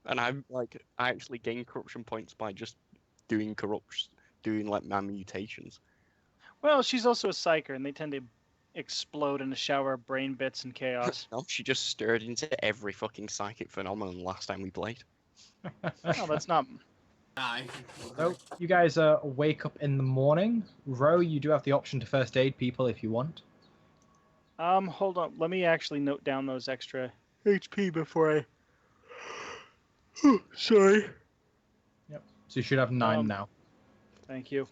and I'm like I actually gain corruption points by just doing like my mutations. Well, she's also a psyker, and they tend to explode in a shower of brain bits and chaos. No, she just stirred into every fucking psychic phenomenon last time we played. No, that's not. die. So you guys wake up in the morning. Ro, you do have the option to first aid people if you want. Hold on. Let me actually note down those extra HP before I. Sorry. So you should have 9 now. Thank you.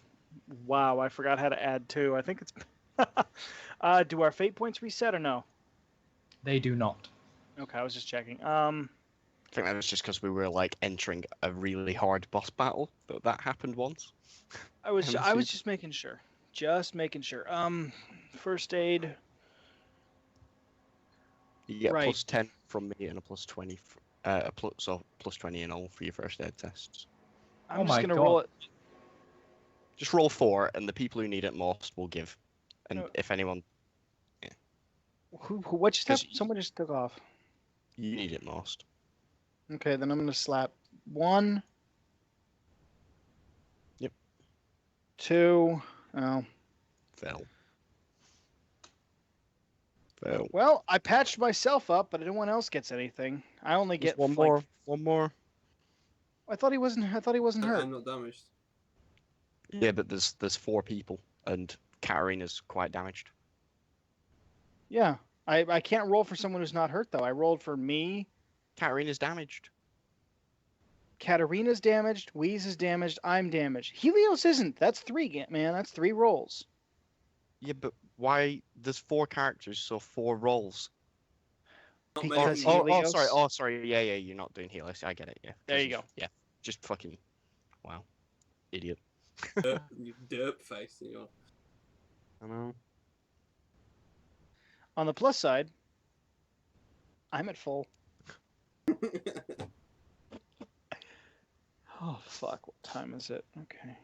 Wow, I forgot how to add 2. I think it's. Do our fate points reset or no? They do not. Okay, I was just checking. I think that was just because we were like entering a really hard boss battle. That happened once. I was Let me see. just making sure. Just making sure. First aid. You get Right. a +10 from me and a +20, so +20 in all for your first aid tests. I'm Oh just my gonna God. roll it. Just roll 4, and the people who need it most will give. And No. if anyone What just 'Cause happened? Someone just took off. you need it most, Okay, then I'm gonna slap 1. Yep. 2. Oh. fail. Fail. Well, I patched myself up, but no one else gets anything. I only Just get one like, more. One more. I thought he wasn't hurt. I'm not damaged. Yeah, but there's 4 people, and Katarina's quite damaged. Yeah. I can't roll for someone who's not hurt though. I rolled for me. Katarina's damaged. Katarina's damaged. Wheeze is damaged. I'm damaged. Helios isn't. That's 3, man. That's 3 rolls. Yeah, but why? There's 4 characters, so 4 rolls. Not Because many- Helios- Oh, sorry. Yeah, you're not doing Helios. I get it. Yeah. There 'cause you go. Yeah, just fucking. Wow, idiot. you derp face. You know. I know. On the plus side, I'm at full. Oh fuck! What time is it? Okay,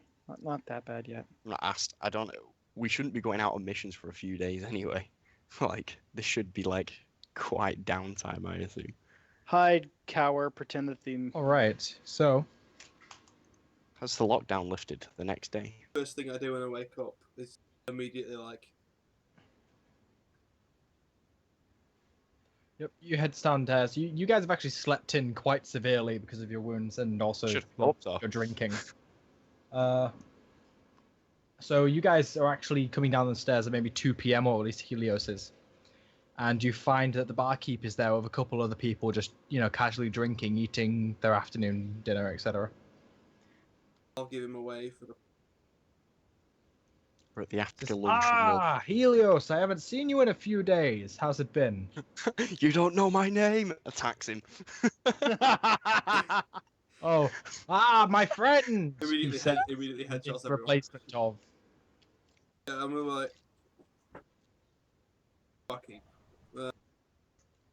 not that bad yet. I'm not asked. I don't. We shouldn't be going out on missions for a few days anyway. Like this should be like quite downtime, I assume. Hide, cower, pretend that the. All right. So Has the lockdown lifted the next day? First thing I do when I wake up is immediately like, yep, you head downstairs. You guys have actually slept in quite severely because of your wounds and also Should your, hope so. your drinking. So you guys are actually coming down the stairs at maybe 2 p.m. or at least Helios is. And you find that the barkeep is there with a couple other people just, casually drinking, eating their afternoon dinner, etc. I'll give him away for the. We're at the after Just, lunch. and Helios, I haven't seen you in a few days. How's it been? you don't know my name. Attacks him. Oh, my friend! He Immediately, said, immediately it's headshots the everyone. replacement of. Yeah, I'm like, fucking.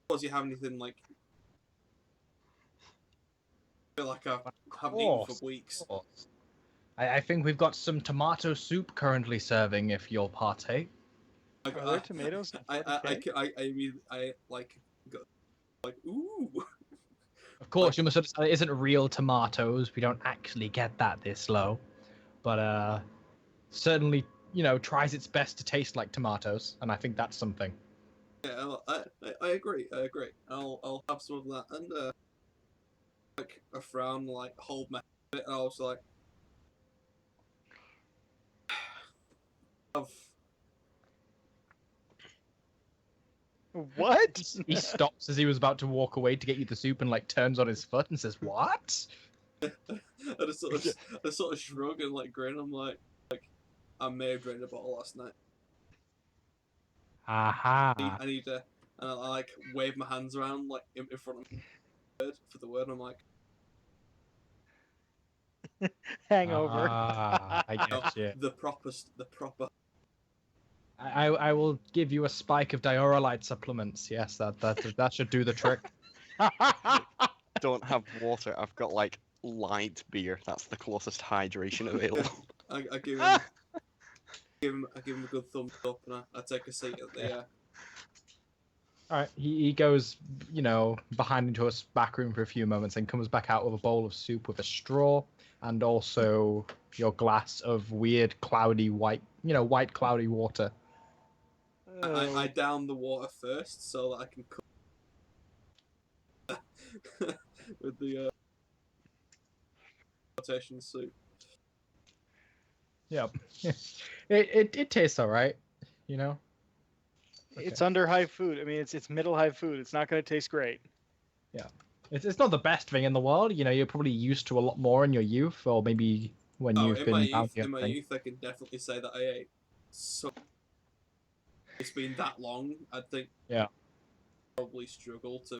Does you have anything like? I feel like I haven't eaten for weeks. Of course. I think we've got some tomato soup currently serving. If you'll partake. Are there tomatoes in 40K? I like, got, like, ooh. Of course, you must understand it isn't real tomatoes. We don't actually get that this low, but certainly, tries its best to taste like tomatoes, and I think that's something. Yeah, I agree. I agree. I'll have some of that and like a frown, like hold my head, and I was like, of What? He stops as he was about to walk away to get you the soup and like turns on his foot and says, "What?" I just sort of shrug and like grin. I'm like I may have drained a bottle last night. Aha. I need to, and I like wave my hands around like in front of me for the word. And I'm like, Hangover. I get you. the proper. I will give you a spike of diorolite supplements. Yes, that should do the trick. Don't have water. I've got like light beer. That's the closest hydration available. I give him I give him a good thumbs up, and I take a seat at the. All right, he goes, behind into a back room for a few moments, and comes back out with a bowl of soup with a straw, and also your glass of weird cloudy white, white cloudy water. I down the water first so that I can cook with the rotation soup. Yep. it tastes all right, It's under high food. I mean, it's middle high food. It's not going to taste great. Yeah. It's not the best thing in the world. You're probably used to a lot more in your youth, or maybe when you've in been my youth, I can definitely say that I ate so. It's been that long. I think. Yeah. Probably struggle to.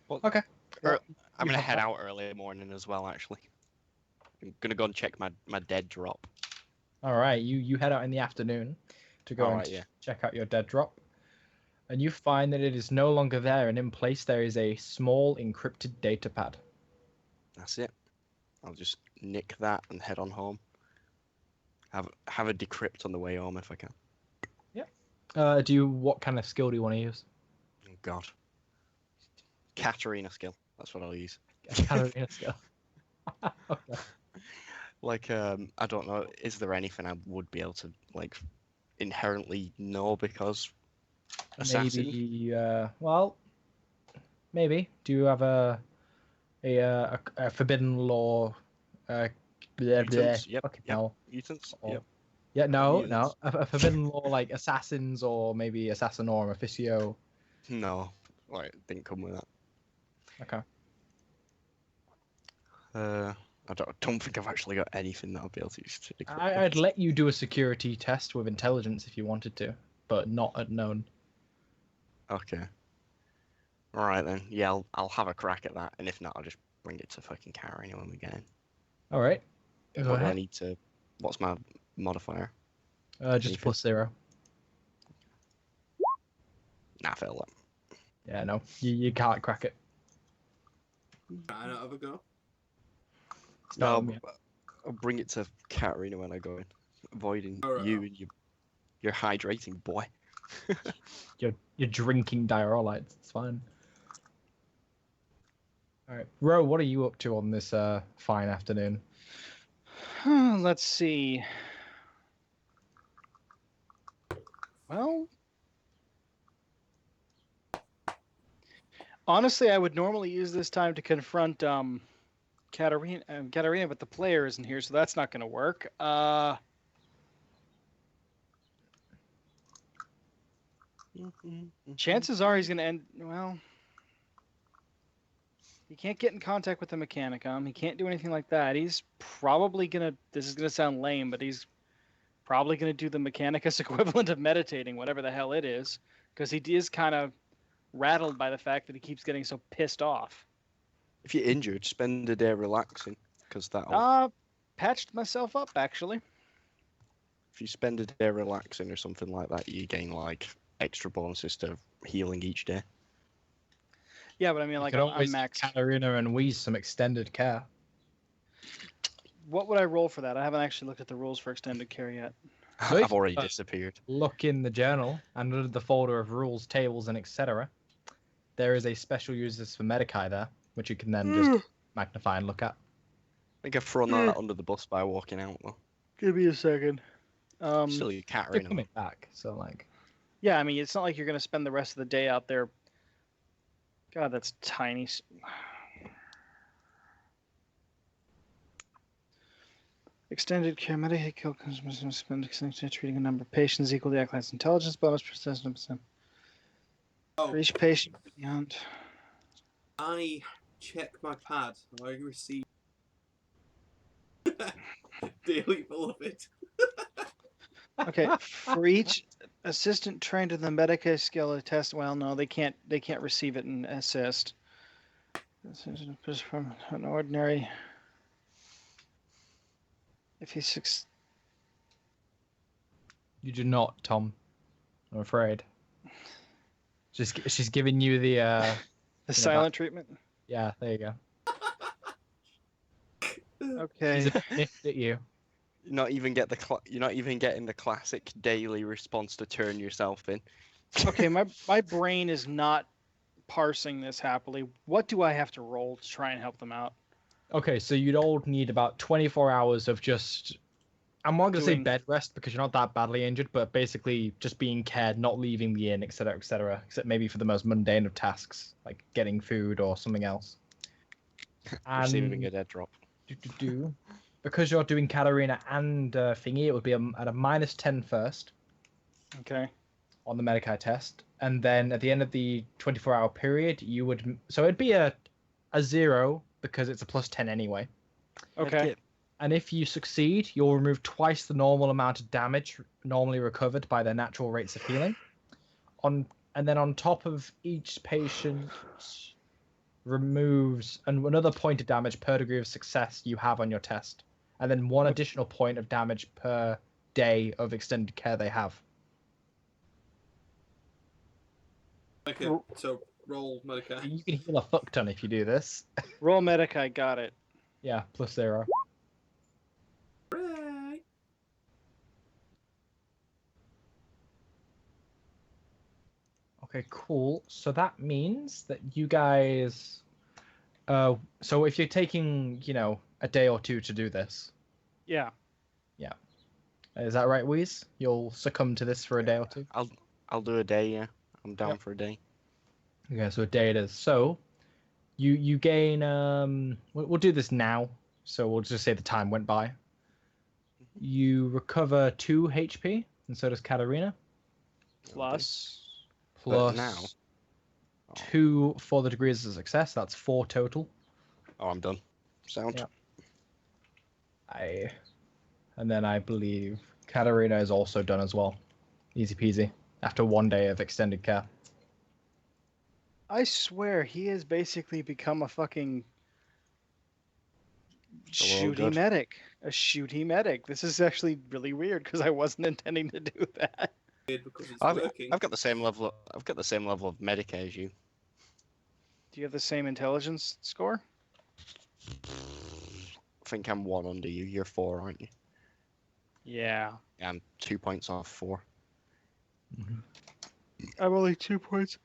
Well, Okay. I'm gonna head out early in the morning as well. Actually, I'm gonna go and check my dead drop. All right, you head out in the afternoon to go and check out your dead drop, and you find that it is no longer there, and in place there is a small encrypted data pad. That's it. I'll just nick that and head on home. Have a decrypt on the way home if I can. Yeah. What kind of skill do you want to use? Oh God. Katarina skill. That's what I'll use. Katarina skill. Okay. Like I don't know. Is there anything I would be able to like inherently know because assassin? Maybe. Well, maybe. Do you have a forbidden law? Mutants? Yep. Okay, Yep. no. Mutants? Or- Yep. Yeah, no. Mutants. A forbidden law like assassins or maybe assassinorum officio. No. Like didn't come with that. Okay. I don't think I've actually got anything that I'll be able to use to decrypt I'd this. let you do a security test with intelligence if you wanted to, but not at known. Okay. All right then. Yeah, I'll have a crack at that, and if not, I'll just bring it to fucking Carolina when we get in. All right. What Go do I ahead. need to? What's my modifier? Just +0. Nah, fail that. Yeah, no, you can't crack it. Try not have a go. No, No, I'll bring it to Katarina when I go in, avoiding Alright. you and your hydrating boy. you're drinking diarolytes. It's fine. All right, Ro, what are you up to on this fine afternoon? Let's see. Well, honestly, I would normally use this time to confront Katarina, but the player isn't here, so that's not going to work. Chances are he's going to end. Well, He can't get in contact with the Mechanicum. He can't do anything like that. He's probably gonna. This is gonna sound lame, but he's probably gonna do the Mechanicus equivalent of meditating, whatever the hell it is, because he is kind of rattled by the fact that he keeps getting so pissed off. If you're injured, spend a day relaxing, because that'll. Patched myself up actually. If you spend a day relaxing or something like that, you gain like extra bonuses to healing each day. Yeah, but I mean, You like, could I'm always max. Katarina and Wheeze some extended care. What would I roll for that? I haven't actually looked at the rules for extended care yet. Sweet. I've already disappeared. Look in the journal, and under the folder of rules, tables, and etc. There is a special uses for Medicae there, which you can then just magnify and look at. I think I've thrown that under the bus by walking out though. Give me a second. Still, you can't You're coming back, so like. Yeah, I mean, it's not like you're gonna spend the rest of the day out there. God, that's tiny. Extended care Medicaid kill comes spend extended treating a number of patients equal to the class intelligence bonus %. For each patient beyond. I check my pad. I receive dearly beloved. Okay, for each assistant trained in the Medicaid skill test. Well, no, they can't receive it and assist. This is from an ordinary. If he's You do not, Tom. I'm afraid. She's giving you the the silent treatment. Yeah, there you go. Okay. She's a bit miffed at you. You're not even getting the classic daily response to turn yourself in. Okay, my brain is not parsing this happily. What do I have to roll to try and help them out? Okay, so you'd all need about 24 hours of just. I'm not gonna say Doing- bed rest because you're not that badly injured, but basically just being cared, not leaving the inn, etc., etc. Except maybe for the most mundane of tasks, like getting food or something else. Receiving a dead drop. Because you're doing Katarina and thingy, it would be at a -10 first Okay. on the Medicaid test, and then at the end of the 24-hour period, you would. So it'd be a 0 because it's a +10 anyway. Okay. And if you succeed, you'll remove twice the normal amount of damage normally recovered by their natural rates of healing. And then on top of each patient removes another point of damage per degree of success you have on your test. And then one additional point of damage per day of extended care they have. Okay, so roll Medicaid. You can heal a fuck ton if you do this. Roll medic, I got it. Yeah, +0. Hooray! Okay, cool. So that means that you guys. So if you're taking, a day or two to do this, Yeah. is that right, Wheeze? You'll succumb to this for a day or two. I'll do a day. Yeah, I'm down Yep. for a day. Okay, so a day it is. So, you gain. We'll do this now. So we'll just say the time went by. You recover 2 HP, and so does Katarina. Plus. Plus now? 2 for the degrees of success. That's 4 total. Oh, I'm done. Sound. Yep. And then I believe Katarina is also done as well. Easy peasy. After 1 day of extended care. I swear he has basically become a fucking Hello, shooty good. medic. A shooty medic. This is actually really weird because I wasn't intending to do that. Because it's I've working. got the same level. I've got the same level of medic as you. Do you have the same intelligence score? I think I'm 1 under you. You're 4, aren't you? Yeah. Yeah, I'm 2 points off 4. I'm only 2 points.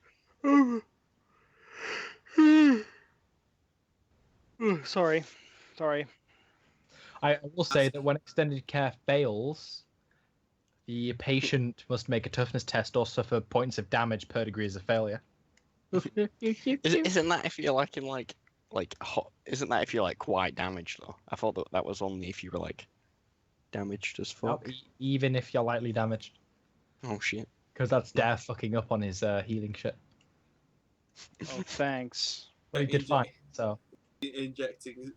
Sorry. I will say that when extended care fails, the patient must make a toughness test or suffer points of damage per degrees of failure. Isn't that if you're like in hot? Isn't that if you're like quite damaged though? I thought that was only if you were like damaged as Nope, fuck. even if you're lightly damaged, Oh shit. because that's Dare fucking up on his healing shit. Oh, thanks. But he did fine. So injecting.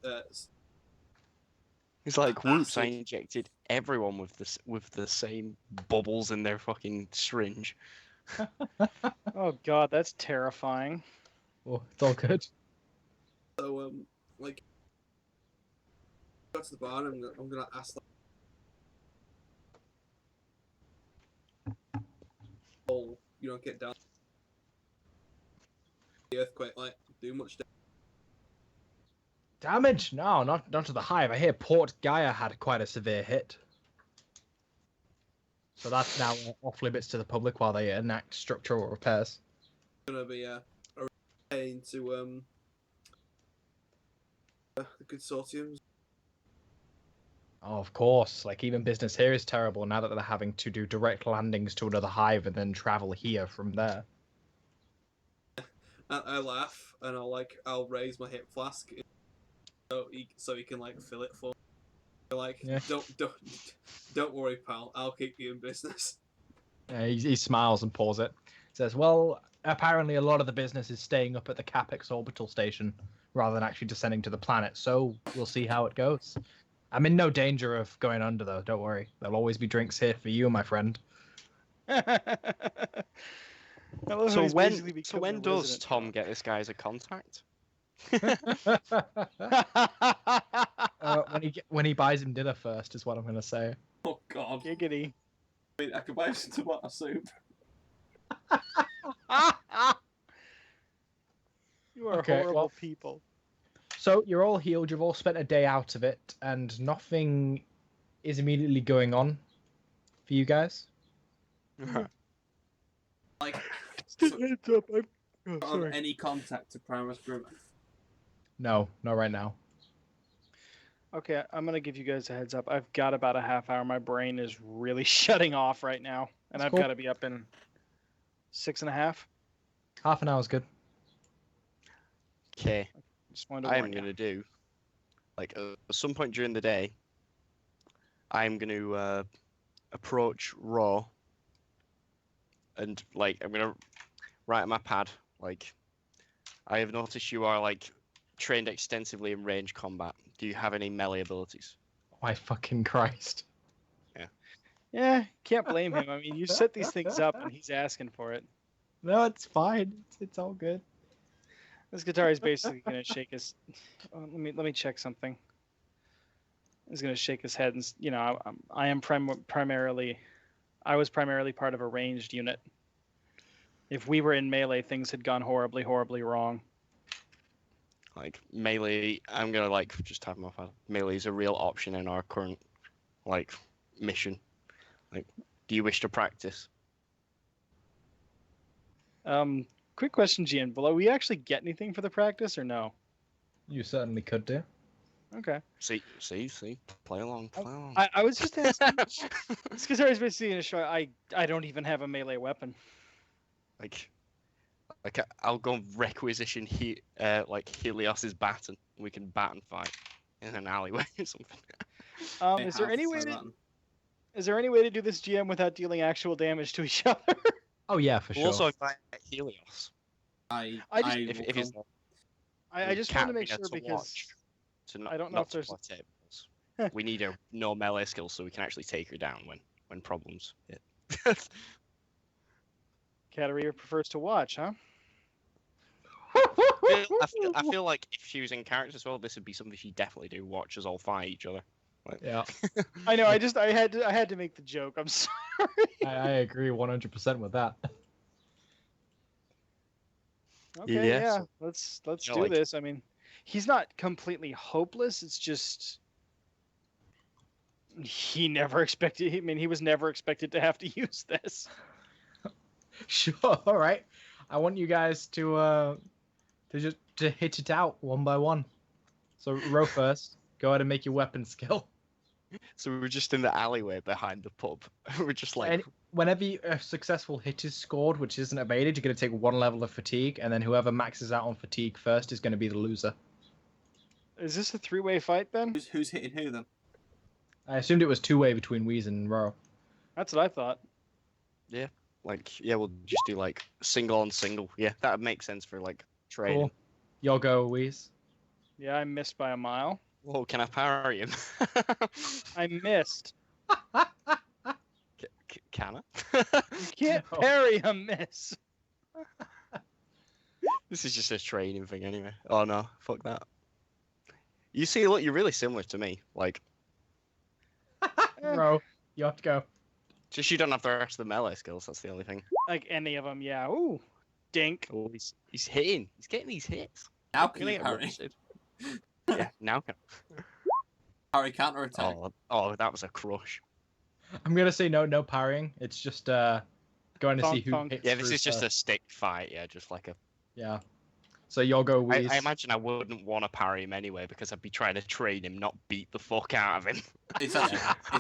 He's like, whoops! I Acid. injected everyone with the same bubbles in their fucking syringe. Oh god, that's terrifying. oh, it's all good. So like, go to the bar. And I'm gonna ask like, oh, you don't get down. The earthquake like do much damage. Damage? No, not to the hive. I hear Port Gaia had quite a severe hit. So that's now off limits to the public while they enact structural repairs. It's gonna be a pain to the consortiums. Oh, of course. Like, even business here is terrible now that they're having to do direct landings to another hive and then travel here from there. I laugh and I'll raise my hip flask so he can like fill it for me. Like, Yeah. don't worry, pal. I'll keep you in business. He smiles and pulls it. Says, well, apparently a lot of the business is staying up at the Capex orbital station rather than actually descending to the planet, so we'll see how it goes. I'm in no danger of going under, though. Don't worry. There'll always be drinks here for you, my friend. So when does Tom get this guy as a contact? When he buys him dinner first is what I'm going to say. Oh god. Giggity. I mean, I could buy some tomato soup. You are Okay, horrible well- people. So you're all healed. You've all spent a day out of it, and nothing is immediately going on for you guys. Like, Heads up, on any contact to Primus Grimmeth. No, not right now. Okay, I'm gonna give you guys a heads up. I've got about a half hour. My brain is really shutting off right now, and That's I've cool. got to be up in 6.5. Half an hour's good. Okay, Just wanted to I warn am you. gonna do like at some point during the day. I'm gonna approach Raw, and like I'm gonna write on my pad like, I have noticed you are like trained extensively in range combat. Do you have any melee abilities? My fucking Christ. Yeah, can't blame him. I mean, you set these things up, and he's asking for it. No, it's fine. It's all good. This guitar is basically gonna shake his. Let me check something. He's gonna shake his head, and I am primarily. I was primarily part of a ranged unit. If we were in melee, things had gone horribly, horribly wrong. Like melee, I'm gonna like just have my pad. Melee is a real option in our current like mission. Like, do you wish to practice? Quick question, GN. Will we actually get anything for the practice or no? You certainly could do. Okay. See, play along. I was just asking. This guitar is basically gonna show. I don't even have a melee weapon. like I'll go and requisition like Helios's baton. We can baton fight in an alleyway or something. Is there any way to do this GM without dealing actual damage to each other? Oh yeah, for We'll sure. also invite Helios. I If he's I just want to make sure because watch, to not, I don't know not if there's- to play tables. We need no melee skills so we can actually take her down when problems hit. Katarina prefers to watch, huh? I feel like if she was in character as well, this would be something she'd definitely do. Watch us all fight each other. Yeah, I know. I had to make the joke. I'm sorry. I agree 100% with that. Okay, Yeah, yeah. so- Let's You know, do like- this. I mean, he's not completely hopeless. It's just he never expected. I mean, he was never expected to have to use this. Sure. All right. I want you guys to hit it out one by one. So row first. Go ahead and make your weapon skill. So we were just in the alleyway behind the pub. We're just like, And whenever a successful hit is scored, which isn't evaded, you're going to take one level of fatigue, and then whoever maxes out on fatigue first is going to be the loser. Is this a three-way fight, Ben? Who's hitting who then? I assumed it was two-way between Wheeze and Ro. That's what I thought. we'll just do like single on single. Yeah, that would make sense for like training. Cool. You'll go, Wheeze. Yeah, I missed by a mile. Whoa, can I parry him? I missed. Can I? You can't No. parry a miss. This is just a training thing anyway. Oh no, fuck that. You see, look, you're really similar to me. Like, Bro, you have to go. just you don't have the rest of the melee skills. That's the only thing. Like any of them, yeah. Ooh, dink. Oh, he's hitting. He's getting these hits. Now can Really you parry? roasted. Yeah, now can. Parry counter attack. Oh, that was a crush. I'm gonna say no parrying. It's just going to see Thunk, who thunk. hits Yeah, this through is just first. a stick fight. Yeah, just like a. Yeah. So you'll go I Wheeze. imagine I wouldn't want to parry him anyway because I'd be trying to train him, not beat the fuck out of him. It's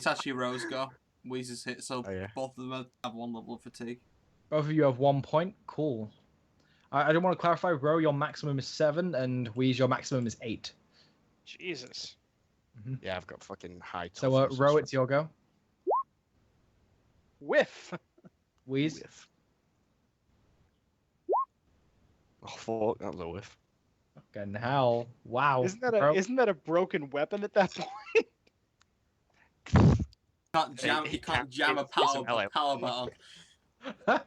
actually Rose go. Weezer's hit, so Oh, yeah. both of them have 1 level of fatigue. Both of you have 1 point. Cool. I don't want to clarify. Ro, your maximum is 7, and Wheeze, your maximum is 8. Jesus. Yeah, I've got fucking high. So toughness and Ro, stuff. it's your go. Whiff. Wheeze. Whiff. Oh fuck, that was a whiff. Fucking hell! Wow. Isn't that Ro. a broken weapon at that point? He You can't can't jam a use some power LA. button.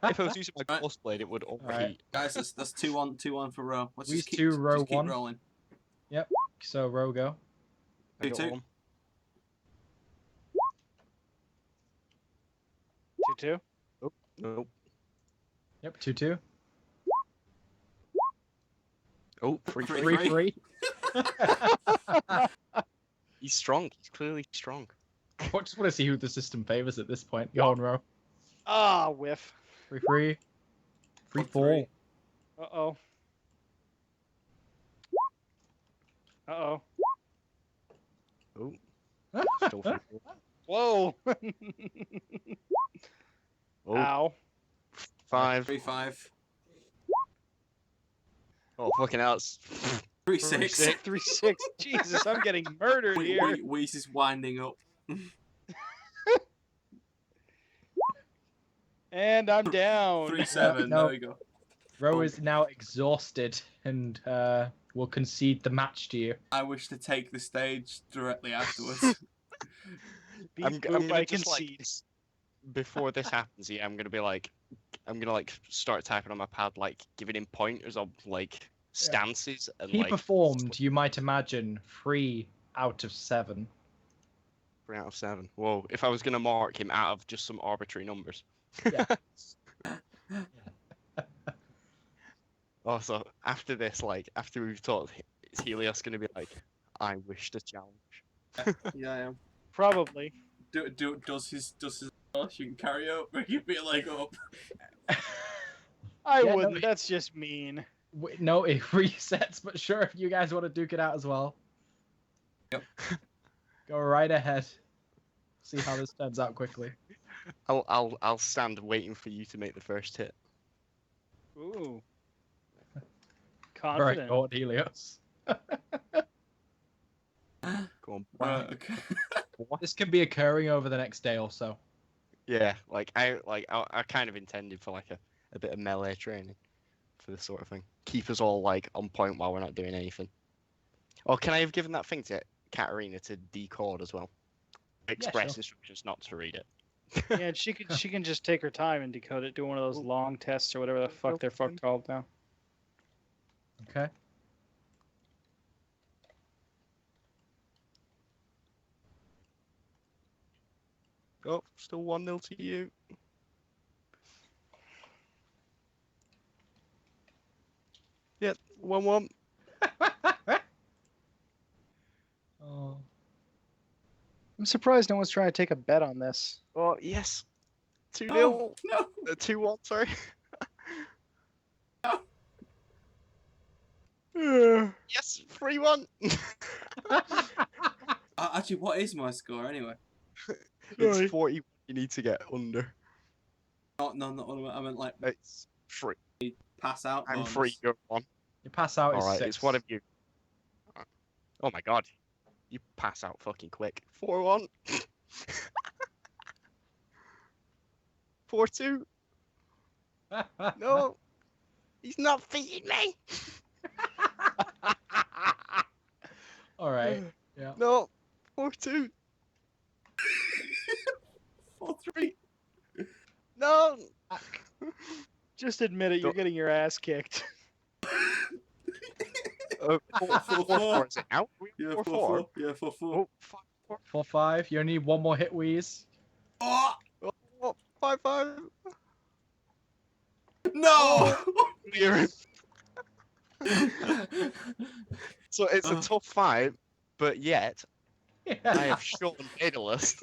If I was using my Right. ghost blade, it would overheat. Alright. Guys, that's 2-1 for Ro. Let's Weeze just keep, 2, Ro just keep 1. rolling. So Ro, go. I got 2-2. one. 2-2. Nope. Yep. 2-2. Oh, free. 3-3. 3-3. He's strong. He's clearly strong. I just want to see who the system favors at this point. Go on, Ro. Ah, whiff. 3-3. 3-4. Uh-oh. Uh-oh. Oh, still free. Whoa. Oh, Ow. 5. 3-5. Oh, fucking hell. It's 3-6. 3-6. Jesus, I'm getting murdered here. Weeze is winding up. And I'm down. 3-7. No. There we go. Ro Oh. is now exhausted and will concede the match to you. I wish to take the stage directly afterwards. Beep I'm boop, gonna I just like concede. before this happens, yeah, I'm gonna start typing on my pad, like giving him pointers of like stances and He like performed, you might imagine, 3 out of 7. 3 out of 7. Whoa! If I was gonna mark him out of just some arbitrary numbers. Yeah. Also, after this, like after we've talked, is Helios gonna be like, I wish to challenge? Yeah, I am. Probably. Does his you can carry out, give me a leg up. I Yeah, no, wouldn't. That's just mean. No, it resets, but sure, if you guys want to duke it out as well. Yep. Go right ahead. See how this turns out quickly. I'll stand waiting for you to make the first hit. Ooh. Very Confident. good, Helios. Go on. Okay. This can be occurring over the next day or so. Yeah, I kind of intended for like a bit of melee training for this sort of thing. Keep us all like on point while we're not doing anything. Or can I have given that thing to Katarina to decode as well? Express sure. instructions not to read it. Yeah, and she can just take her time and decode it, do one of those long tests or whatever the fuck they're called now. Okay. Oh, still 1-0 to you. Yeah, 1-1. Oh. I'm surprised no one's trying to take a bet on this. Oh, yes. 2-0. Oh, no. 2-1, sorry. Yes, 3-1. Actually, what is my score anyway? It's 40 you need to get under. No, not what I meant like It's 3. pass out. I'm bonus. 3, you're 1. Your pass out is Alright, 6. it's one of you. Oh my god. You pass out fucking quick. 4-1. 4-2. No. He's not feeding me. 4-2. 4-3. No. Just admit it. You're Don't- getting your ass kicked. 4-4 is it now? Yeah, 4-4. 4-4. Yeah, 4-4. Oh, 5-4. 4-5. You only need one more hit, Wheeze. Oh! Oh, 5-5. No! Near. So it's a Ugh. tough fight, but yet I Yeah. have shown Daedalus.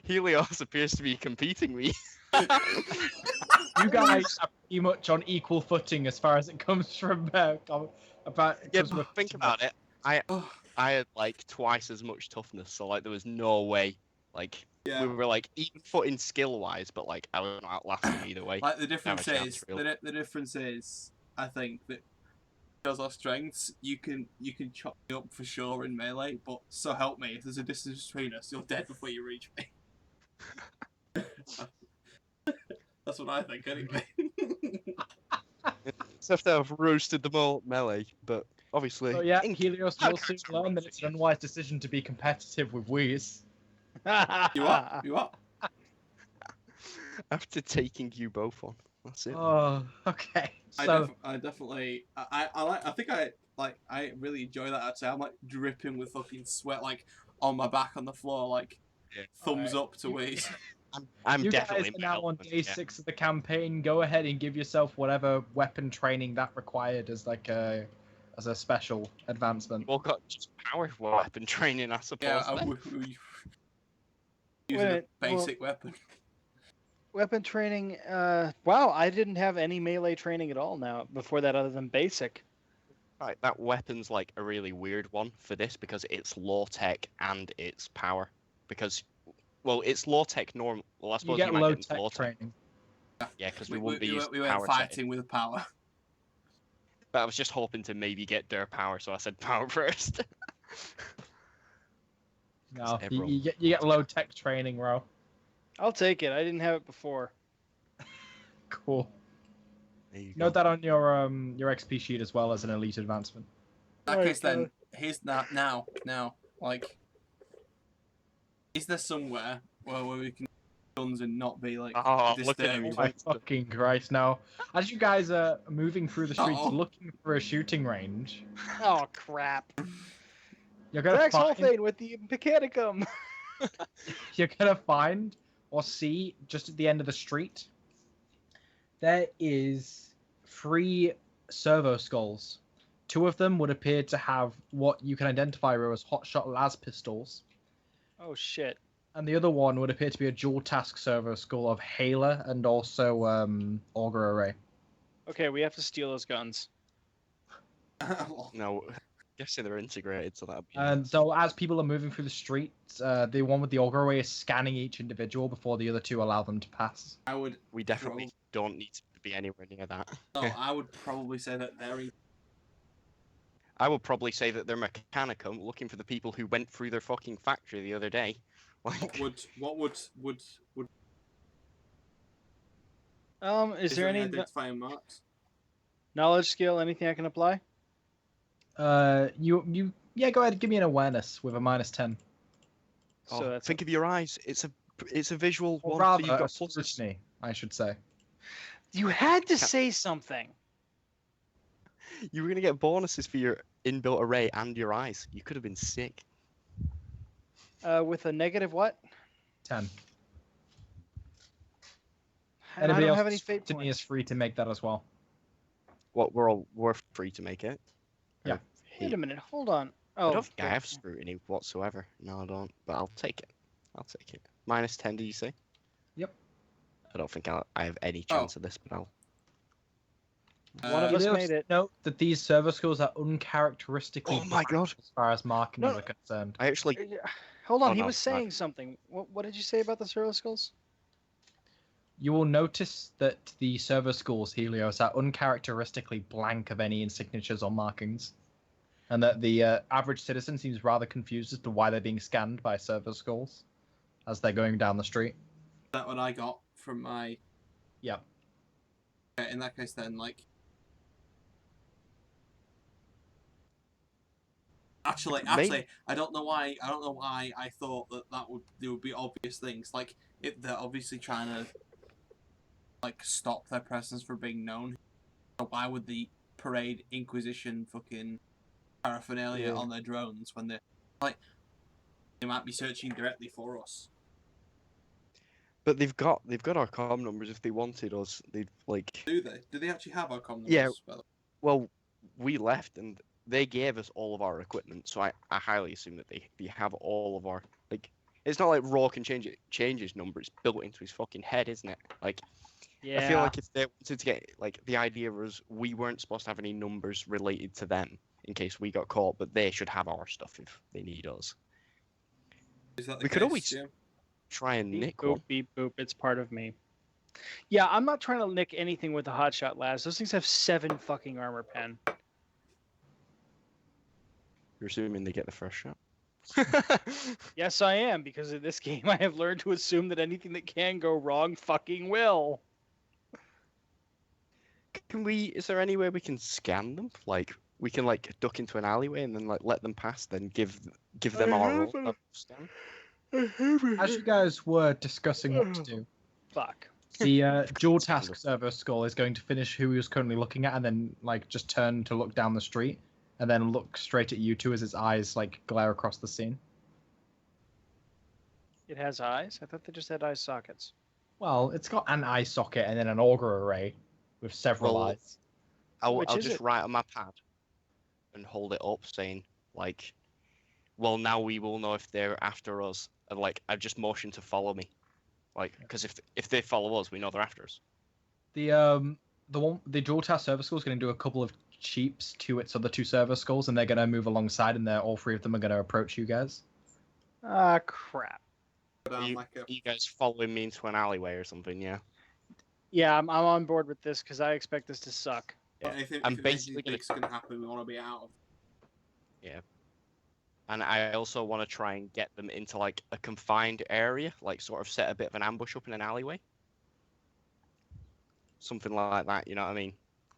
Helios appears to be competing me. You guys are pretty much on equal footing as far as it comes from about. Yeah, comes but with- think about it. Oh, I had like twice as much toughness, so like there was no way. Like yeah. we were like even footing skill wise, but like I was not outlasting either way. Like the difference chance, is, really. the difference is, I think that because our strengths, you can chop me up for sure in melee, but so help me, if there's a distance between us, you're dead before you reach me. That's what I think, anyway. Except that I've roasted them all melee, but obviously. So yeah, in- Helios will soon learn that it's an unwise decision to be competitive with Wheeze. You are? You are? After taking you both on, that's it. Oh, okay. So I definitely, I really enjoy that. Actually, I'm like dripping with fucking sweat, like on my back on the floor, like Yeah. thumbs Alright. up to Wheeze. I'm you guys definitely are now on melting, day yeah. 6 of the campaign. Go ahead and give yourself whatever weapon training that required as like a special advancement. We've all got just power weapon training, I suppose. Yeah, then. we using a Wait, well- basic weapon. Weapon training. Wow, I didn't have any melee training at all now before that, other than basic. Right, that weapon's like a really weird one for this because it's low tech and it's power. Because, well, it's low tech normal. Well, I You suppose get you might low get into tech low tech. training. Yeah, because we won't be using we went power fighting setting. with power. But I was just hoping to maybe get their power, so I said power first. No, Everyone- you get low tech training, bro. I'll take it. I didn't have it before. Cool. There you go. Note that on your XP sheet as well as an elite advancement. In that Right, case, then here's now, like, is there somewhere where we can guns and not be like Oh, look at disturbed? him. Oh my fucking Christ! Now, as you guys are moving through the streets Uh-oh. looking for a shooting range, Oh crap! you're gonna Drax find Holfane with the Mechanicum. or see just at the end of the street. There is 3 servo skulls. 2 of them would appear to have what you can identify as hotshot las pistols, Oh shit! and the other one would appear to be a dual task servo skull of Hailer and also Augur Array. Okay, we have to steal those guns. No, guessing they're integrated, so that'd be. And so as people are moving through the streets, the one with the Augur Array is scanning each individual before the other 2 allow them to pass. I would. We definitely don't need to be anywhere near that. No, I would probably say that they're. I would probably say that they're Mechanicum looking for the people who went through their fucking factory the other day. Like, What would Is there any identifying marks? knowledge skill? Anything I can apply? You go ahead and give me an awareness with a -10. oh, So that's think of your eyes. It's a visual Or one. rather, so you've a got pluses. scrutiny, I should say. You had to say something. You were gonna get bonuses for your inbuilt array and your eyes. You could have been sick. With a negative what? 10. And I Anybody don't else have any fate scrutiny is points. free to make that as well. What we're free to make it. Yeah. Or Wait he- a minute. Hold on. I Oh, don't think I yeah. have scrutiny whatsoever. No, I don't. But I'll take it. I'll take it. -10, do you say? Yep. I don't think I have any chance of this, but I'll. One of us Helios, made it. Note that these servo skills are uncharacteristically Oh my black God. as far as markings No, are concerned. I actually. Hold on. Oh, he no, was no. saying something. What did you say about the servo skulls? You will notice that the servo schools, Helios, are uncharacteristically blank of any signatures or markings. And that the average citizen seems rather confused as to why they're being scanned by servo schools as they're going down the street. Is that what I got from my? Yep. Okay, in that case, then, like, Actually, I don't know why. I don't know why I thought that there would be obvious things. Like, they're obviously trying to like stop their presence from being known. So why would the parade Inquisition fucking paraphernalia on their drones when they're like they might be searching directly for us? But they've got our comm numbers. If they wanted us, they'd like. Do they? Do they actually have our comm numbers? Yeah. Well, we left and they gave us all of our equipment, so I highly assume that they have all of our like. It's not like Raw can change his number. It's built into his fucking head, isn't it? Like, Yeah. I feel like if they wanted to get like the idea was we weren't supposed to have any numbers related to them in case we got caught, but they should have our stuff if they need us. Is that the We case, could always Jim? try and Beep nick boop, one. beep boop. It's part of me. Yeah, I'm not trying to nick anything with the hotshot labs. Those things have 7 fucking armor pen. You're assuming they get the first shot. Yes, I am, because in this game I have learned to assume that anything that can go wrong fucking will. Is there any way we can scan them? Like, we can like duck into an alleyway and then like let them pass, then give them our own scan? As you guys were discussing what to do, Fuck. the dual task server skull is going to finish who he was currently looking at, and then like just turn to look down the street, and then look straight at you two as its eyes like glare across the scene. It has eyes? I thought they just had eye sockets. Well, it's got an eye socket and then an auger array with several Well, eyes. I'll Which is just it? write on my pad and hold it up saying like, well, now we will know if they're after us. And like, I've just motioned to follow me. Like, because if they follow us, we know they're after us. The dual task server skull is going to do a couple of cheeps to its other two server skulls, and they're going to move alongside, and all three of them are going to approach you guys. Ah, crap. Are you guys following me into an alleyway or something? Yeah. Yeah, I'm on board with this because I expect this to suck. Yeah, if I'm anything basically big's gonna happen, we want to be out of. And I also want to try and get them into like a confined area, like sort of set a bit of an ambush up in an alleyway. Something like that, you know what I mean?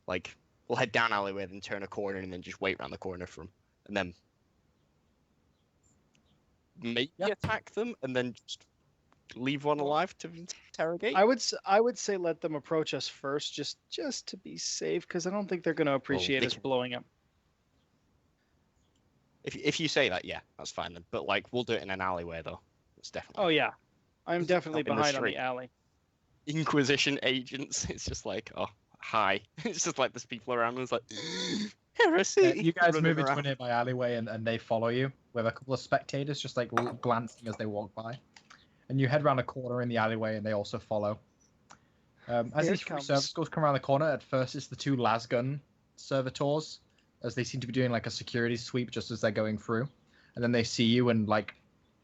Like, we'll head down alleyway, then turn a corner, and then just wait around the corner for them. And then maybe attack them, and then just leave one alive to interrogate. I would say let them approach us first, just to be safe, because I don't think they're going to appreciate they us can- blowing up. If you say that, yeah, that's fine then. But like, we'll do it in an alleyway though. It's definitely. Oh yeah, I'm definitely Not in the behind on the street. alley. Inquisition agents. It's just like, oh, hi. It's just like there's people around and it's like, heresy. You guys running move into a around. nearby alleyway, and they follow you with a couple of spectators just like glancing as they walk by. And you head around a corner in the alleyway, and they also follow. As Here these it three comes. service skulls come around the corner, at first it's the two lasgun servitors, as they seem to be doing like a security sweep just as they're going through. And then they see you and like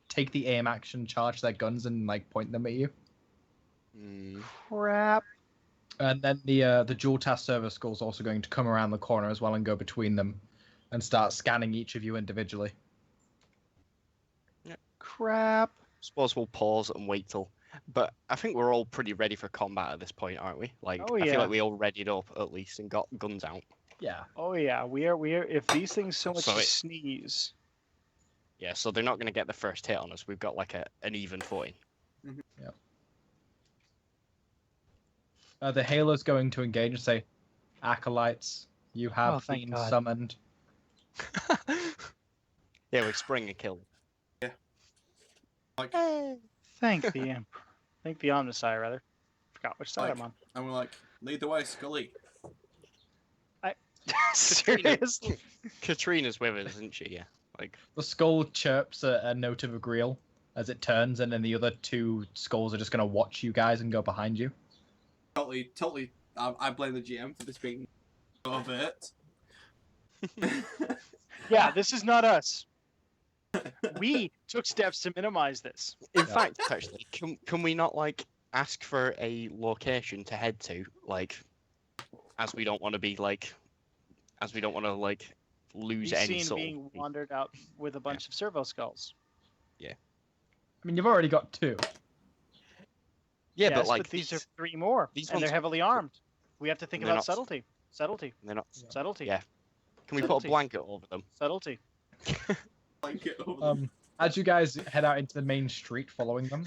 take the aim action, charge their guns, and like point them at you. Hmm. Crap. And then the dual task server skull is also going to come around the corner as well and go between them, and start scanning each of you individually. Crap. Suppose we'll pause and wait till. But I think we're all pretty ready for combat at this point, aren't we? Like, Oh, I yeah. feel like we all readied up at least and got guns out. Yeah. Oh yeah, we are. If these things so much So as it- sneeze. Yeah, so they're not going to get the first hit on us. We've got like an even footing. The Halo's going to engage and say, "Acolytes, you Oh, have thank been God. summoned." Yeah, we spring a kill. Like, Thank the Emperor. Thank the Omnisci, rather. Forgot which side Like- I'm on. and we're like, lead the way, Scully. Seriously. Katrina's with us, isn't she? Yeah. Like, The skull chirps a note of agreeal as it turns, and then the other two skulls are just going to watch you guys and go behind you. Totally. I blame the GM for this being so overt. Yeah, this is not us. We took steps to minimize this. in fact, actually, can we not like ask for a location to head to, like, as we don't want to be like, as we don't want to like lose Be any seen sort being of. wandered out with a bunch of servo skulls. I mean, you've already got two. Yeah, Yes, but like these are 3 more, these and they're ones- heavily armed. We have to think They're about not- subtlety. Subtlety. they're not. Subtlety. Yeah. Can we put Subtlety. a blanket over them? Subtlety. Like it over them. As you guys head out into the main street following them,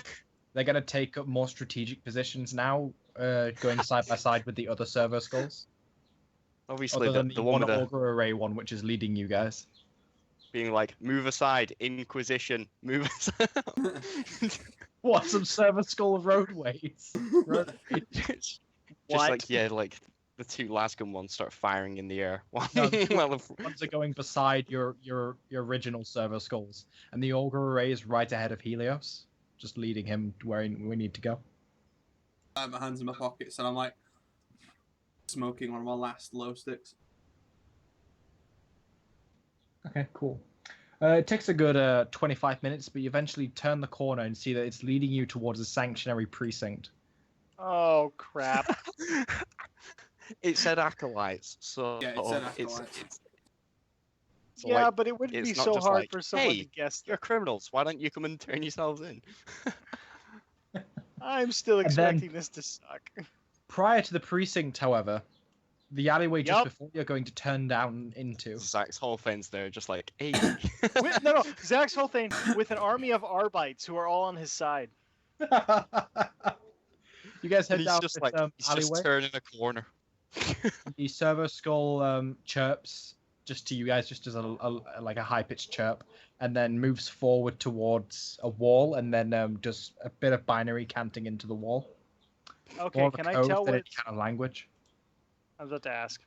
they're going to take up more strategic positions now, going side by side with the other servo skulls. Obviously, Other than the one with the auger array one, which is leading you guys. being like, move aside, Inquisition, move aside. What, some servo skull roadways? Just What? like, yeah, like the two Lasgun ones start firing in the air while, No, while the Ones are going beside your original servo skulls, and the auger array is right ahead of Helios, just leading him to where we need to go. I have my hands in my pockets and I'm like smoking one of my last glow sticks. Okay, cool. It takes a good 25 minutes, but you eventually turn the corner and see that it's leading you towards a sanctuary precinct. Oh crap! it said acolytes, so Yeah, it said acolytes. so, Yeah, like, but it wouldn't it's be not so just hard like, for someone hey, to guess you're that. criminals. Why don't you come and turn yourselves in? I'm still And then- expecting this to suck. Prior to the precinct, however, the alleyway just Yup. before you're going to turn down into. Zach's whole thing's there, just like, hey. No, Zach's whole thing with an army of Arbites who are all on his side. You guys head And he's down just this like, he's alleyway. just turning a corner. The servo skull chirps just to you guys, just as a like a high pitched chirp, and then moves forward towards a wall, and then does a bit of binary canting into the wall. Okay, More of a can I code tell than what any kind of language? I was about to ask?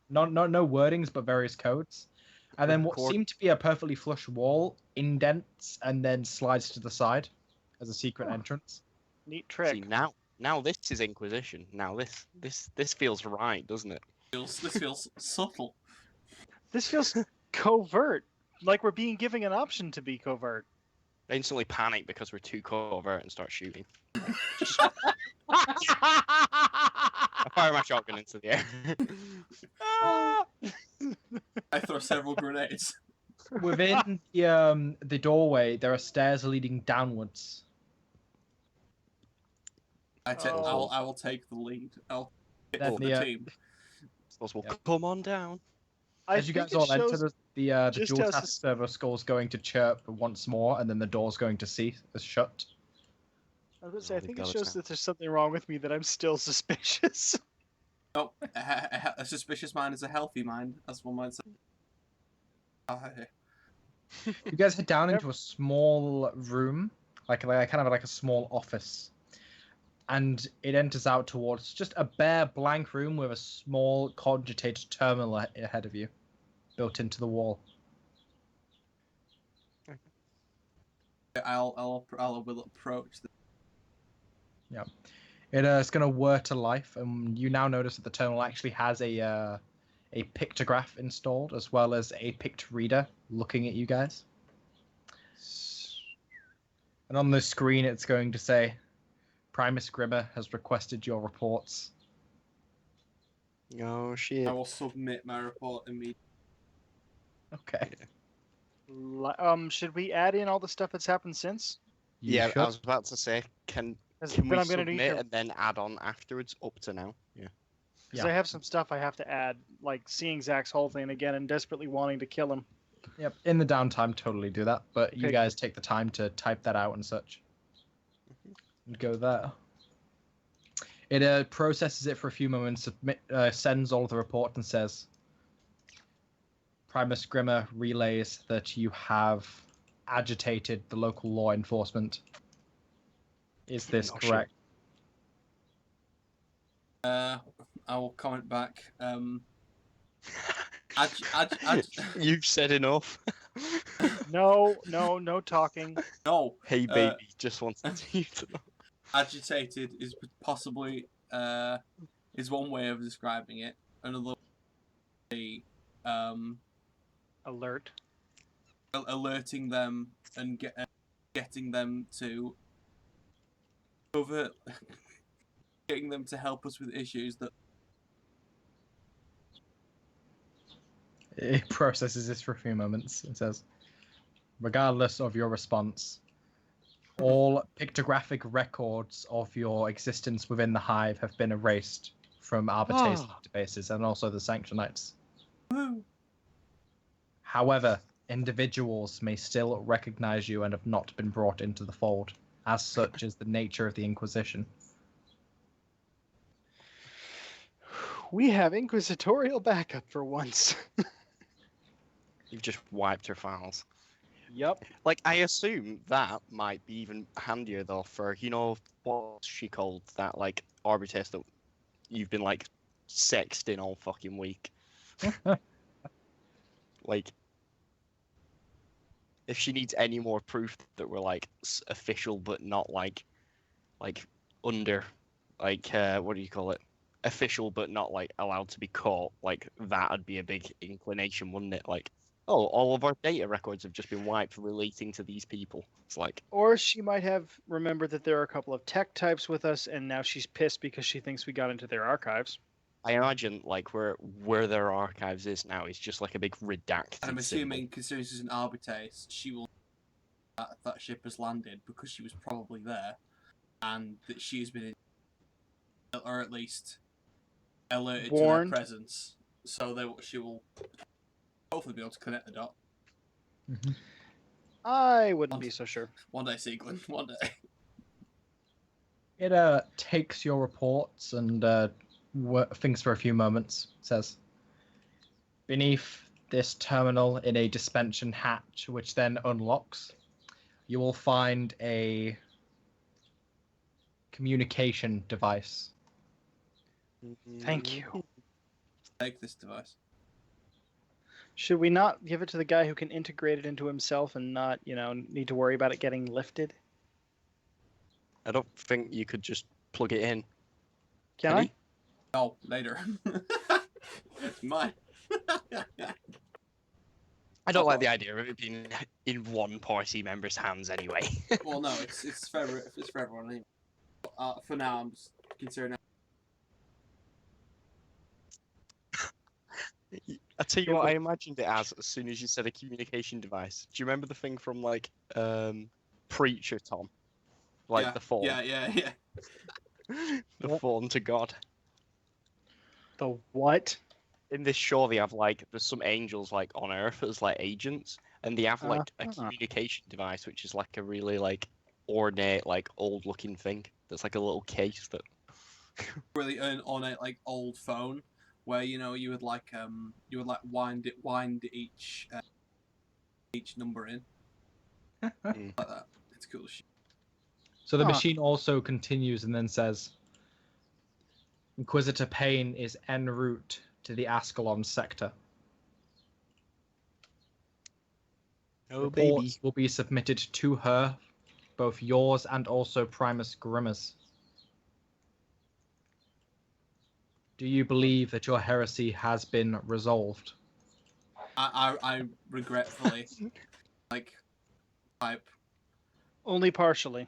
No wordings, but various codes. And then what Record. seemed to be a perfectly flush wall indents and then slides to the side as a secret Huh. entrance. Neat See, trick. now this is Inquisition. Now this feels right, doesn't it? This feels subtle. This feels covert, like we're being given an option to be covert. I instantly panic because we're too covert and start shooting. I fire my shotgun into the air. I throw several grenades. Within the doorway, there are stairs leading downwards. Oh. I will take the lead. I'll pick Then up the, the team. Suppose we'll Yep. come on down. As you think guys all it enter, shows- the just dual as task this- servo skull's going to chirp once more, and then the door's going to cease as shut. I was going to say, I they've think got it us shows now. that there's something wrong with me that I'm still suspicious. Oh, a suspicious mind is a healthy mind, as one might say. Oh, hey. You guys head down into a small room, like kind of like a small office, and it enters out towards just a bare blank room with a small cogitated terminal ahead of you, built into the wall. I will approach the It's going to whir to life, and you now notice that the terminal actually has a pictograph installed, as well as a pict reader looking at you guys. And on the screen, it's going to say, Primus Grimmer has requested your reports. Oh shit. I will submit my report immediately. Okay. Should we add in all the stuff that's happened since? You Yeah, should. I was about to say, can Then we I'm gonna need submit to, and then add on afterwards up to now? Yeah. because Yeah. I have some stuff I have to add, like seeing Zach's whole thing again and desperately wanting to kill him. Yep, in the downtime, totally do that. But you Okay. guys take the time to type that out and such. And go there. It processes it for a few moments, sends all of the report, and says, Primus Grimmer relays that you have agitated the local law enforcement. Is this Oh, shit. correct? I will comment back. You've said enough. No talking. No, Hey baby, just wanted you to know. agitated is possibly is one way of describing it. Another way, Alert. alerting them and getting them to getting them to help us with issues that It processes this for a few moments. It says, regardless of your response, all pictographic records of your existence within the hive have been erased from Arbitra's databases and also the Sanctionites. Woo. However, individuals may still recognize you and have not been brought into the fold. As such is the nature of the Inquisition. We have inquisitorial backup for once. You've just wiped her files. Yup. Like, I assume that might be even handier though for, you know, what's she called? That, like, arbitress that you've been, like, sexting all fucking week. Like, if she needs any more proof that we're, like, official but not, like under, like, what do you call it? Official but not, like, allowed to be caught, like, that'd be a big inclination, wouldn't it? Like, oh, all of our data records have just been wiped relating to these people. It's like, Or she might have remembered that there are a couple of tech types with us, and now she's pissed because she thinks we got into their archives. I imagine, like, where their archives is now is just like a big redacted And I'm assuming, symbol. considering she's an arbitrace, she will that ship has landed because she was probably there, and that she's been, or at least alerted Warned. to their presence, so she will hopefully be able to connect the dot. I wouldn't be so sure. One day, Sieglin, one day. It takes your reports and thinks for a few moments. Says, beneath this terminal in a dispensation hatch, which then unlocks, you will find a communication device. Thank you. Take this device. Should we not give it to the guy who can integrate it into himself and not, need to worry about it getting lifted? I don't think you could just plug it in. Can I? Oh, later. It's mine. I don't like the idea of it being in one party member's hands anyway. Well, no, it's for everyone anyway. For now, I'm just considering. I tell you what, I imagined it as soon as you said a communication device. Do you remember the thing from like Preacher, Tom? Like Yeah, the phone. Yeah. The phone to God. The what? In this show, they have like there's some angels like on Earth as like agents, and they have like a Uh-huh. communication device, which is like a really like ornate, like old-looking thing. That's like a little case that. Really on a like old phone where you would like wind each number in like that. It's cool shit. So the Huh. machine also continues and then says, Inquisitor Payne is en route to the Ascalon sector. Oh Reports will be submitted to her, both yours and also Primus Grimmer's. Do you believe that your heresy has been resolved? I regretfully type Only partially.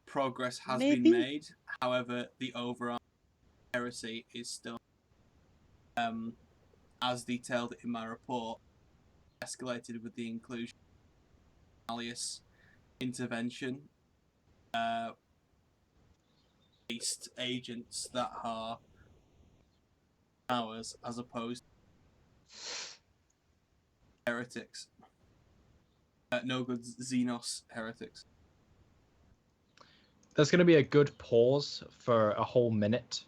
progress has Maybe. been made. However, the overall heresy is still as detailed in my report, escalated with the inclusion of alias intervention based agents that are ours as opposed to heretics. No good Xenos heretics. There's going to be a good pause for a whole minute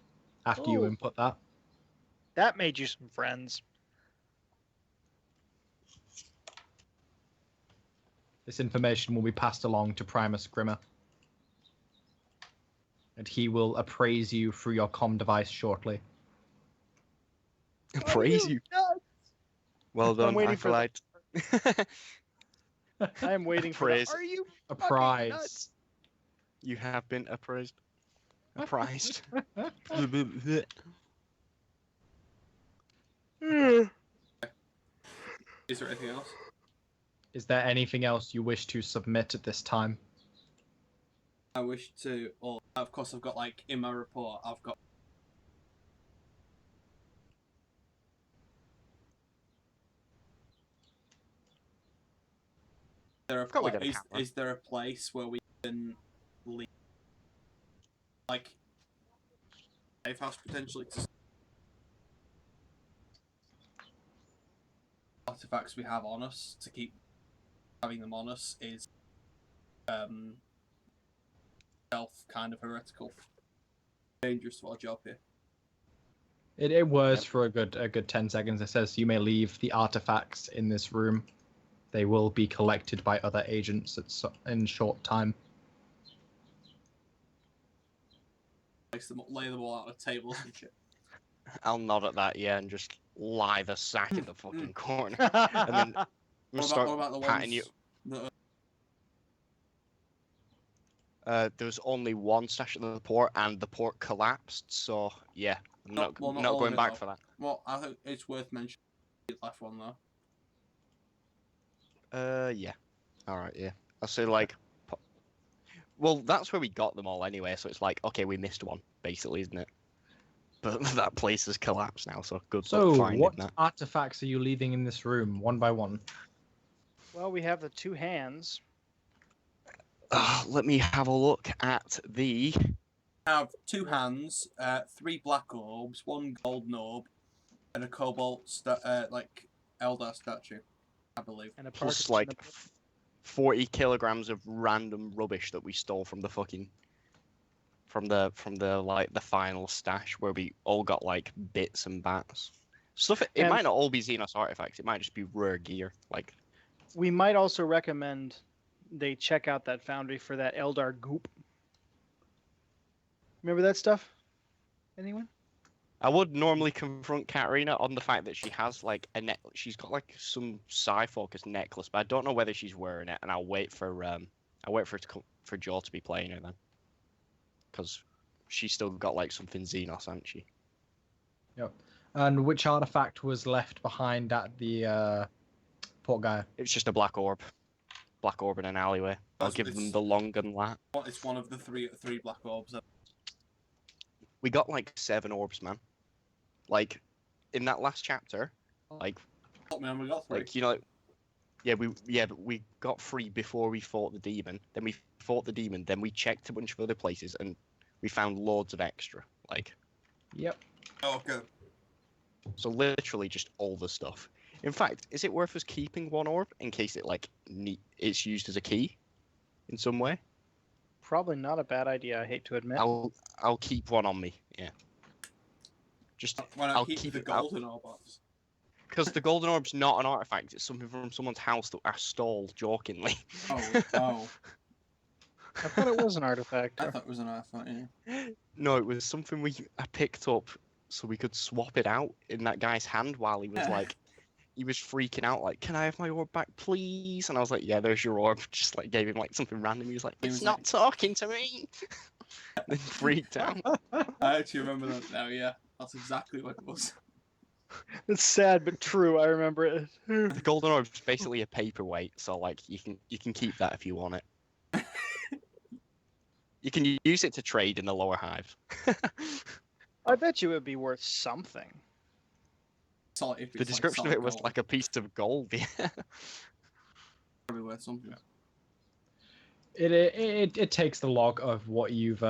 after you Oh. input that. That made you some friends. This information will be passed along to Primus Grimmer. And he will appraise you through your comm device shortly. Praise you. Well done, waiting for the- Acolyte. I am waiting for Praise. that. Are you Apprised. nuts? You have been appraised. Apprised. Is there anything else? Is there anything else you wish to submit at this time? I wish to, or of course, I've got like in my report, I've got. Forgot we got a camera. Is there a place where we can leave, like, safe house potentially? artifacts we have on us to keep having them on us is self kind of heretical. Dangerous to our job here. It was for a good 10 seconds. It says you may leave the artifacts in this room. They will be collected by other agents in short time. Lay them all out on tables and shit. I'll nod at that, yeah, and just lie the sack in the fucking corner. And then we'll What about the patting ones you. that There was only one stash at the port, and the port collapsed, so yeah, I'm not all going of it, back though. for that. Well, I think it's worth mentioning the last one though. Yeah. Alright, yeah. I'll say, like... Well, that's where we got them all anyway, so it's like, okay, we missed one, basically, isn't it? But that place has collapsed now, so good luck So, finding what that. artifacts are you leaving in this room, one by one? Well, we have the two hands. Let me have a look at the... I have 2 hands, 3 black orbs, 1 golden orb, and a cobalt like Eldar statue, I believe. And a Plus, partridge like, in a- 40 kilograms of random rubbish that we stole from the fucking... From the like, the final stash, where we all got, like, bits and bats. Stuff, it And- might not all be Xenos artifacts, it might just be rare gear, like... We might also recommend they check out that foundry for that Eldar goop. Remember that stuff? Anyone? I would normally confront Katarina on the fact that she has like she's got like some psi-focused necklace, but I don't know whether she's wearing it, and I'll wait for for Joe to be playing her then, because she's still got like something Xenos, hasn't she? Yep. And which artifact was left behind at the port guy? It's just a black orb in an alleyway. I'll That's- give them it's- the long gun lat. It's one of the three black orbs. We got like 7 orbs, man. Like in that last chapter, like Man, we got 3. like you know. But we got 3 before we fought the demon. Then we fought the demon. Then we checked a bunch of other places, and we found loads of extra. Like, Yep. Oh, okay. so literally just all the stuff. In fact, is it worth us keeping 1 orb in case it like it's used as a key in some way? Probably not a bad idea, I hate to admit. I'll keep 1 on me. Yeah. Just Why not I'll keep keep the it out. golden orb orbs? because the golden orb's not an artifact. It's something from someone's house that I stole jokingly. Oh. I thought it was an artifact. I thought it was an artifact, yeah. No, it was something I picked up so we could swap it out in that guy's hand while he was like, he was freaking out like, can I have my orb back, please? And I was like, yeah, there's your orb. Just like gave him like something random. He was like, He it's was not like- talking to me. Then freaked out. I actually remember that now, yeah. That's exactly what it was. It's sad but true. I remember it. The golden orb's basically a paperweight, so like you can keep that if you want it. You can use it to trade in the lower hive. I bet you it would be worth something. The description of it was like a piece of gold. Yeah. Probably worth something. It takes the log of what you've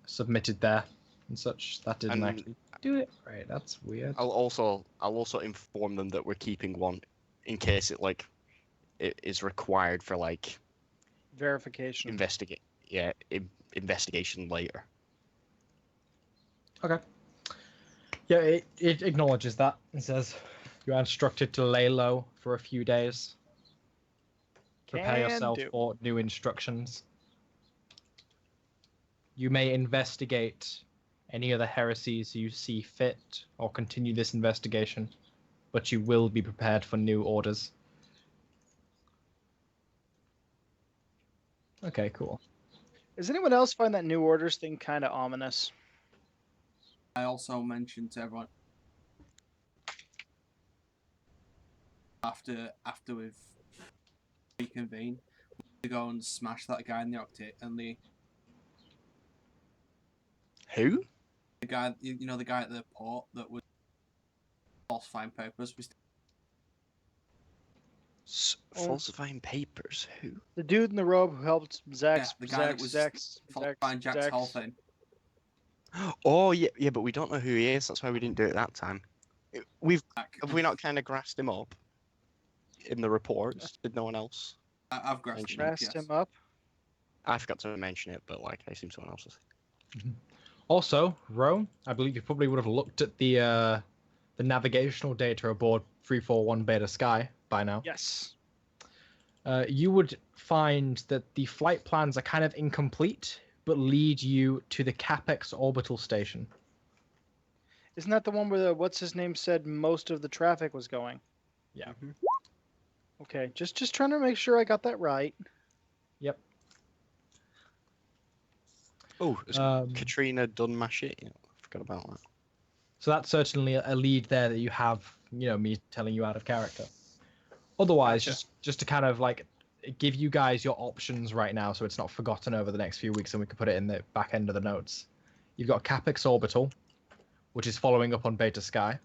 submitted there and such. That didn't And- actually do it. Right, that's weird. I'll also inform them that we're keeping 1 in case it is required for like Verification. investigation later. Okay. Yeah, it acknowledges that. It says you are instructed to lay low for a few days. Prepare Can yourself do. for new instructions. You may investigate any other heresies you see fit or continue this investigation, but you will be prepared for new orders. Okay, cool. Does anyone else find that new orders thing kind of ominous? I also mentioned to everyone after we've reconvened, we go and smash that guy in the octet and the Who? guy, you know, the guy at the port that was falsifying papers. Falsifying papers? Who? The dude in the robe who helped Zach's the guy that was Zach's falsifying Jack's whole thing. Oh yeah, but we don't know who he is. That's why we didn't do it that time. Have we not kind of grassed him up? in the reports? Did no one else? I've grasped Mention him up, Grassed yes. him up. I forgot to mention it, but like I assume someone else has. Also, Ro, I believe you probably would have looked at the navigational data aboard 341 Beta Sky by now. Yes. You would find that the flight plans are kind of incomplete, but lead you to the Capex orbital station. Isn't that the one where the what's his name said most of the traffic was going? Yeah. Okay, just trying to make sure I got that right. Yep. Oh, has Um, Katrina done my shit? Yeah, I forgot about that. So that's certainly a lead there that you have, me telling you out of character. Otherwise, Gotcha. just to kind of like give you guys your options right now so it's not forgotten over the next few weeks and we can put it in the back end of the notes. You've got Capex Orbital, which is following up on Beta Sky.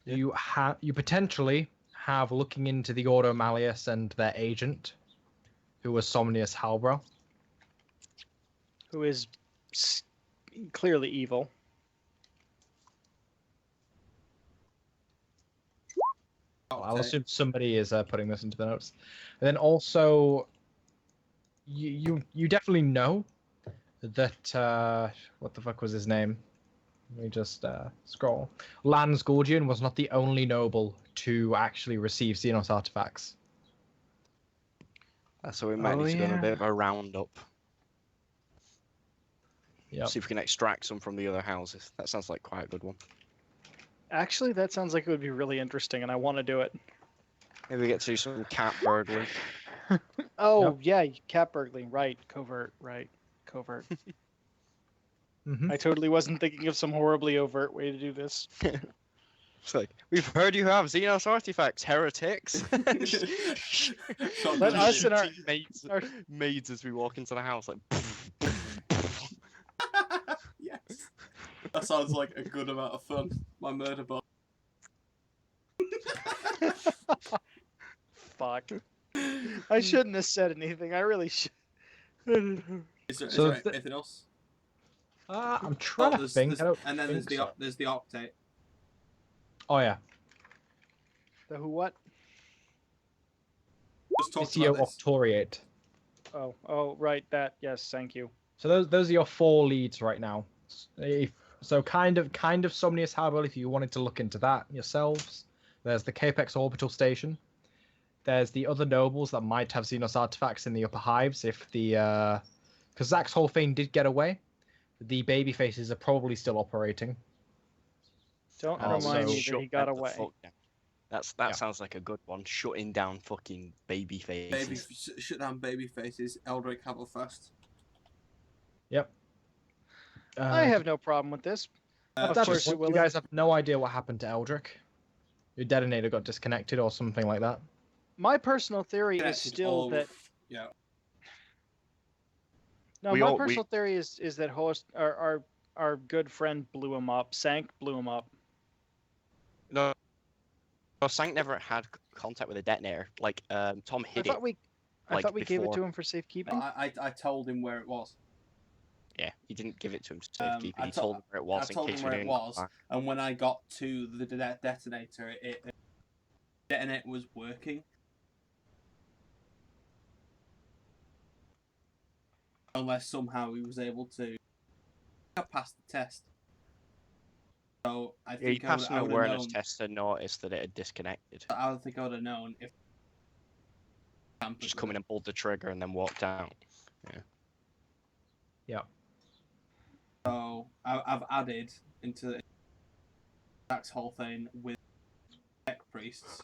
Yeah. You potentially have looking into the Ordo Malleus and their agent, who was Somnius Halbro. Who is clearly evil. I'll assume somebody is putting this into the notes. And then also, you definitely know that what the fuck was his name? Let me just scroll. Lans Gordian was not the only noble to actually receive Xenos artifacts. So we might Oh, need to go on a yeah. bit of a roundup. Yep. See if we can extract some from the other houses. That sounds like quite a good one. Actually, that sounds like it would be really interesting, and I want to do it. Maybe we get to do some cat burglary. Oh, yeah, cat burgling. Right. Covert. Right. Covert. Mm-hmm. I totally wasn't thinking of some horribly overt way to do this. It's like, we've heard you have Xenos artifacts, heretics. Let us and our- maids, our- maids as we walk into the house, like. Yes. That sounds like a good amount of fun. My murder bot. Fuck. I shouldn't have said anything. I really should. Is there So anything else? I'm trying to think. I don't and then think so. there's the octate. Oh yeah, The who what? Just talked Visio about this. Octoriate. Oh, right. That. Yes, thank you. So those are your 4 leads right now. So kind of Somnius Halbro, if you wanted to look into that yourselves. There's the Capex Orbital Station. There's the other nobles that might have Xenos artifacts in the upper hives if the because Zax Holfane did get away. The baby faces are probably still operating. Don't Oh, remind so me that shut he got them the away. fuck down. That Yeah. sounds like a good one. Shutting down fucking baby faces. Shut down baby faces. Eldrick Havelfast. Yep. I have no problem with this. Of That's course just, it will. you guys have no idea what happened to Eldrick. Your detonator got disconnected or something like that. My personal theory is Connected still all that. yeah. No, We my all- personal theory is that our good friend blew him up. Sank blew him up. No, Sank never had contact with a detonator. Like Tom hid I like, thought we gave it before. to him for safekeeping. I told him where it was. Yeah, he didn't give it to him to safekeeping. I He told him where it was I told in case him we where it didn't was, come back. and when I got to the detonator, it detonator was working. Unless somehow he was able to pass the test. So I Yeah, he think passed an I would have awareness known. test and noticed that it had disconnected. I don't think I would have known if. Just come in and pulled the trigger and then walked out. So I've added into Zack's whole thing with tech priests.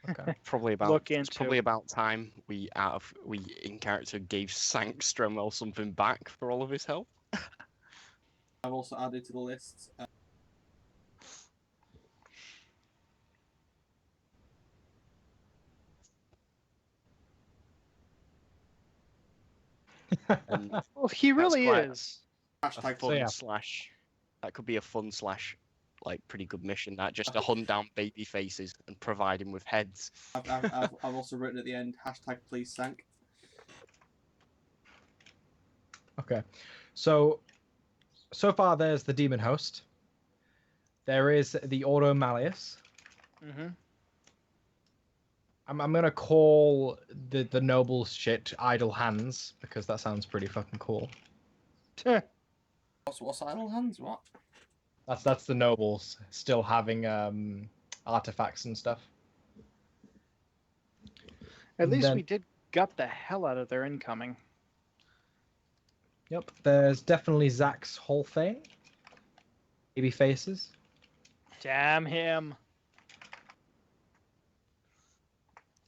Okay. Probably about Look it's into. probably about time we in character gave Sank Stremwell something back for all of his help. I've also added to the list. And Well, he really quite- is. a Hashtag fun yeah. slash that could be a fun slash like pretty good mission, that just to hunt down baby faces and provide him with heads. I've also written at the end hashtag please Sank. Okay. So so far there's the Demon Host. There is the Auto Malleus. Mm-hmm. I'm gonna call the noble shit Idle Hands because that sounds pretty fucking cool. What's idle hands? What? That's the nobles still having artifacts and stuff. At And least then- we did gut the hell out of their incoming. Yep, there's definitely Zack's Holfane. Baby faces. Damn him.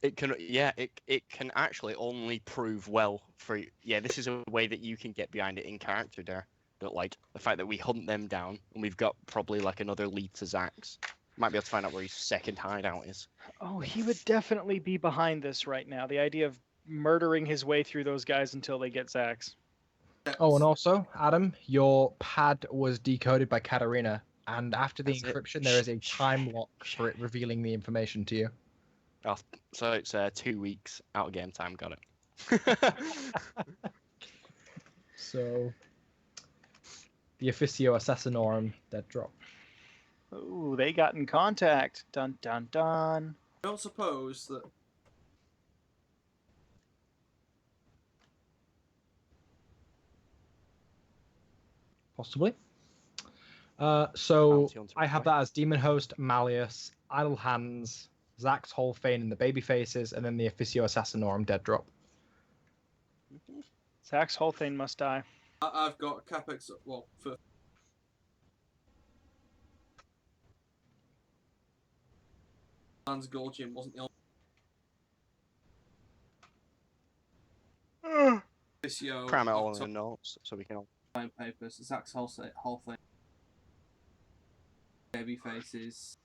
It can, yeah, it can actually only prove well for, yeah, this is a way that you can get behind it in character there. That, like, the fact that we hunt them down, and we've got probably, like, another lead to Zack's. Might be able to find out where his second hideout is. Oh, he would definitely be behind this right now. The idea of murdering his way through those guys until they get Zax. Oh, and also, Adam, your pad was decoded by Katarina, and after the That's it. encryption, there is a time lock for it revealing the information to you. Oh, so it's 2 weeks out of game time, got it. So, the Officio Assassinorum dead drop. Ooh, they got in contact. Dun dun dun. I don't suppose that. Possibly. So Bounty hunter I have reply. that as Demon Host, Malleus, Idle Hands, Zack's Holfane and the Baby Faces, and then the Officio Assassinorum dead drop. Zack's whole thing must die. I've got Capex. Well, for Lance Gorgian wasn't the only. Physio, Cram it all in the notes so we can all. Time papers. Zach's whole thing. Baby faces.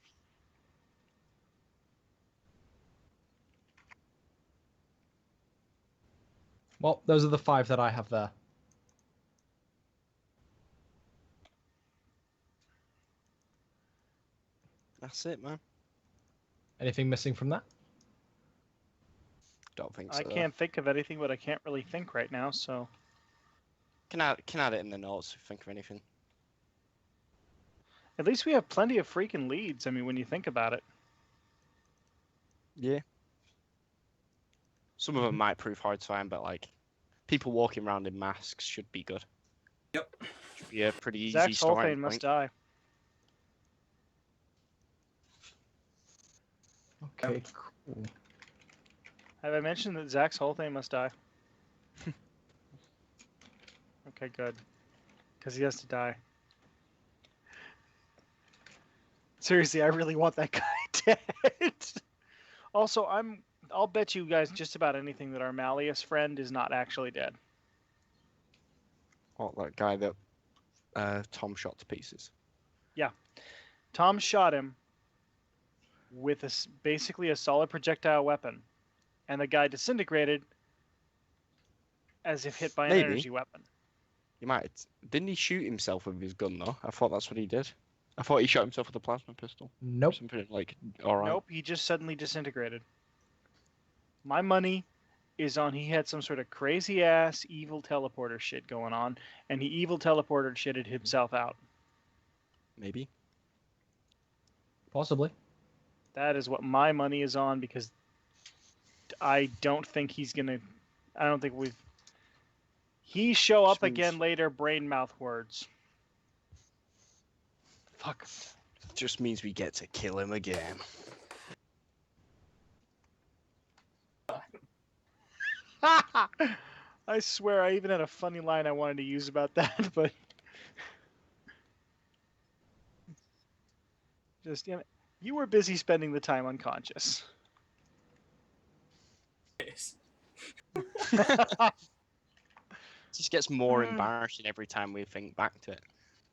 Well, those are the 5 that I have there. That's it, man. Anything missing from that? Don't think so. I can't think of anything, but I can't really think right now, so. Can add it in the notes if you think of anything. At least we have plenty of freaking leads, I mean, when you think about it. Yeah. Some of them might prove hard to find, but like people walking around in masks should be good. Yep. Should be a pretty easy Zack's whole starting thing must point. die. Okay, cool. Have I mentioned that Zack's whole thing must die? Okay, good. Because he has to die. Seriously, I really want that guy dead. Also, I'll bet you guys just about anything that our Malleus friend is not actually dead. Oh, that guy that Tom shot to pieces. Tom shot him with basically a solid projectile weapon, and the guy disintegrated as if hit by an Maybe. energy weapon. He might. Didn't he shoot himself with his gun though? I thought that's what he did. I thought he shot himself with a plasma pistol. Or Nope. something like. All right. Nope, he just suddenly disintegrated. My money is on he had some sort of crazy ass evil teleporter shit going on, and he evil teleporter shitted himself out. Maybe. Possibly. That is what my money is on because I don't think he's gonna. I don't think we've. He show up Just means- again later. Brain mouth words. Fuck. Just means we get to kill him again. I swear, I even had a funny line I wanted to use about that, but just you were busy spending the time unconscious. Yes. Just gets more Mm. embarrassing every time we think back to it.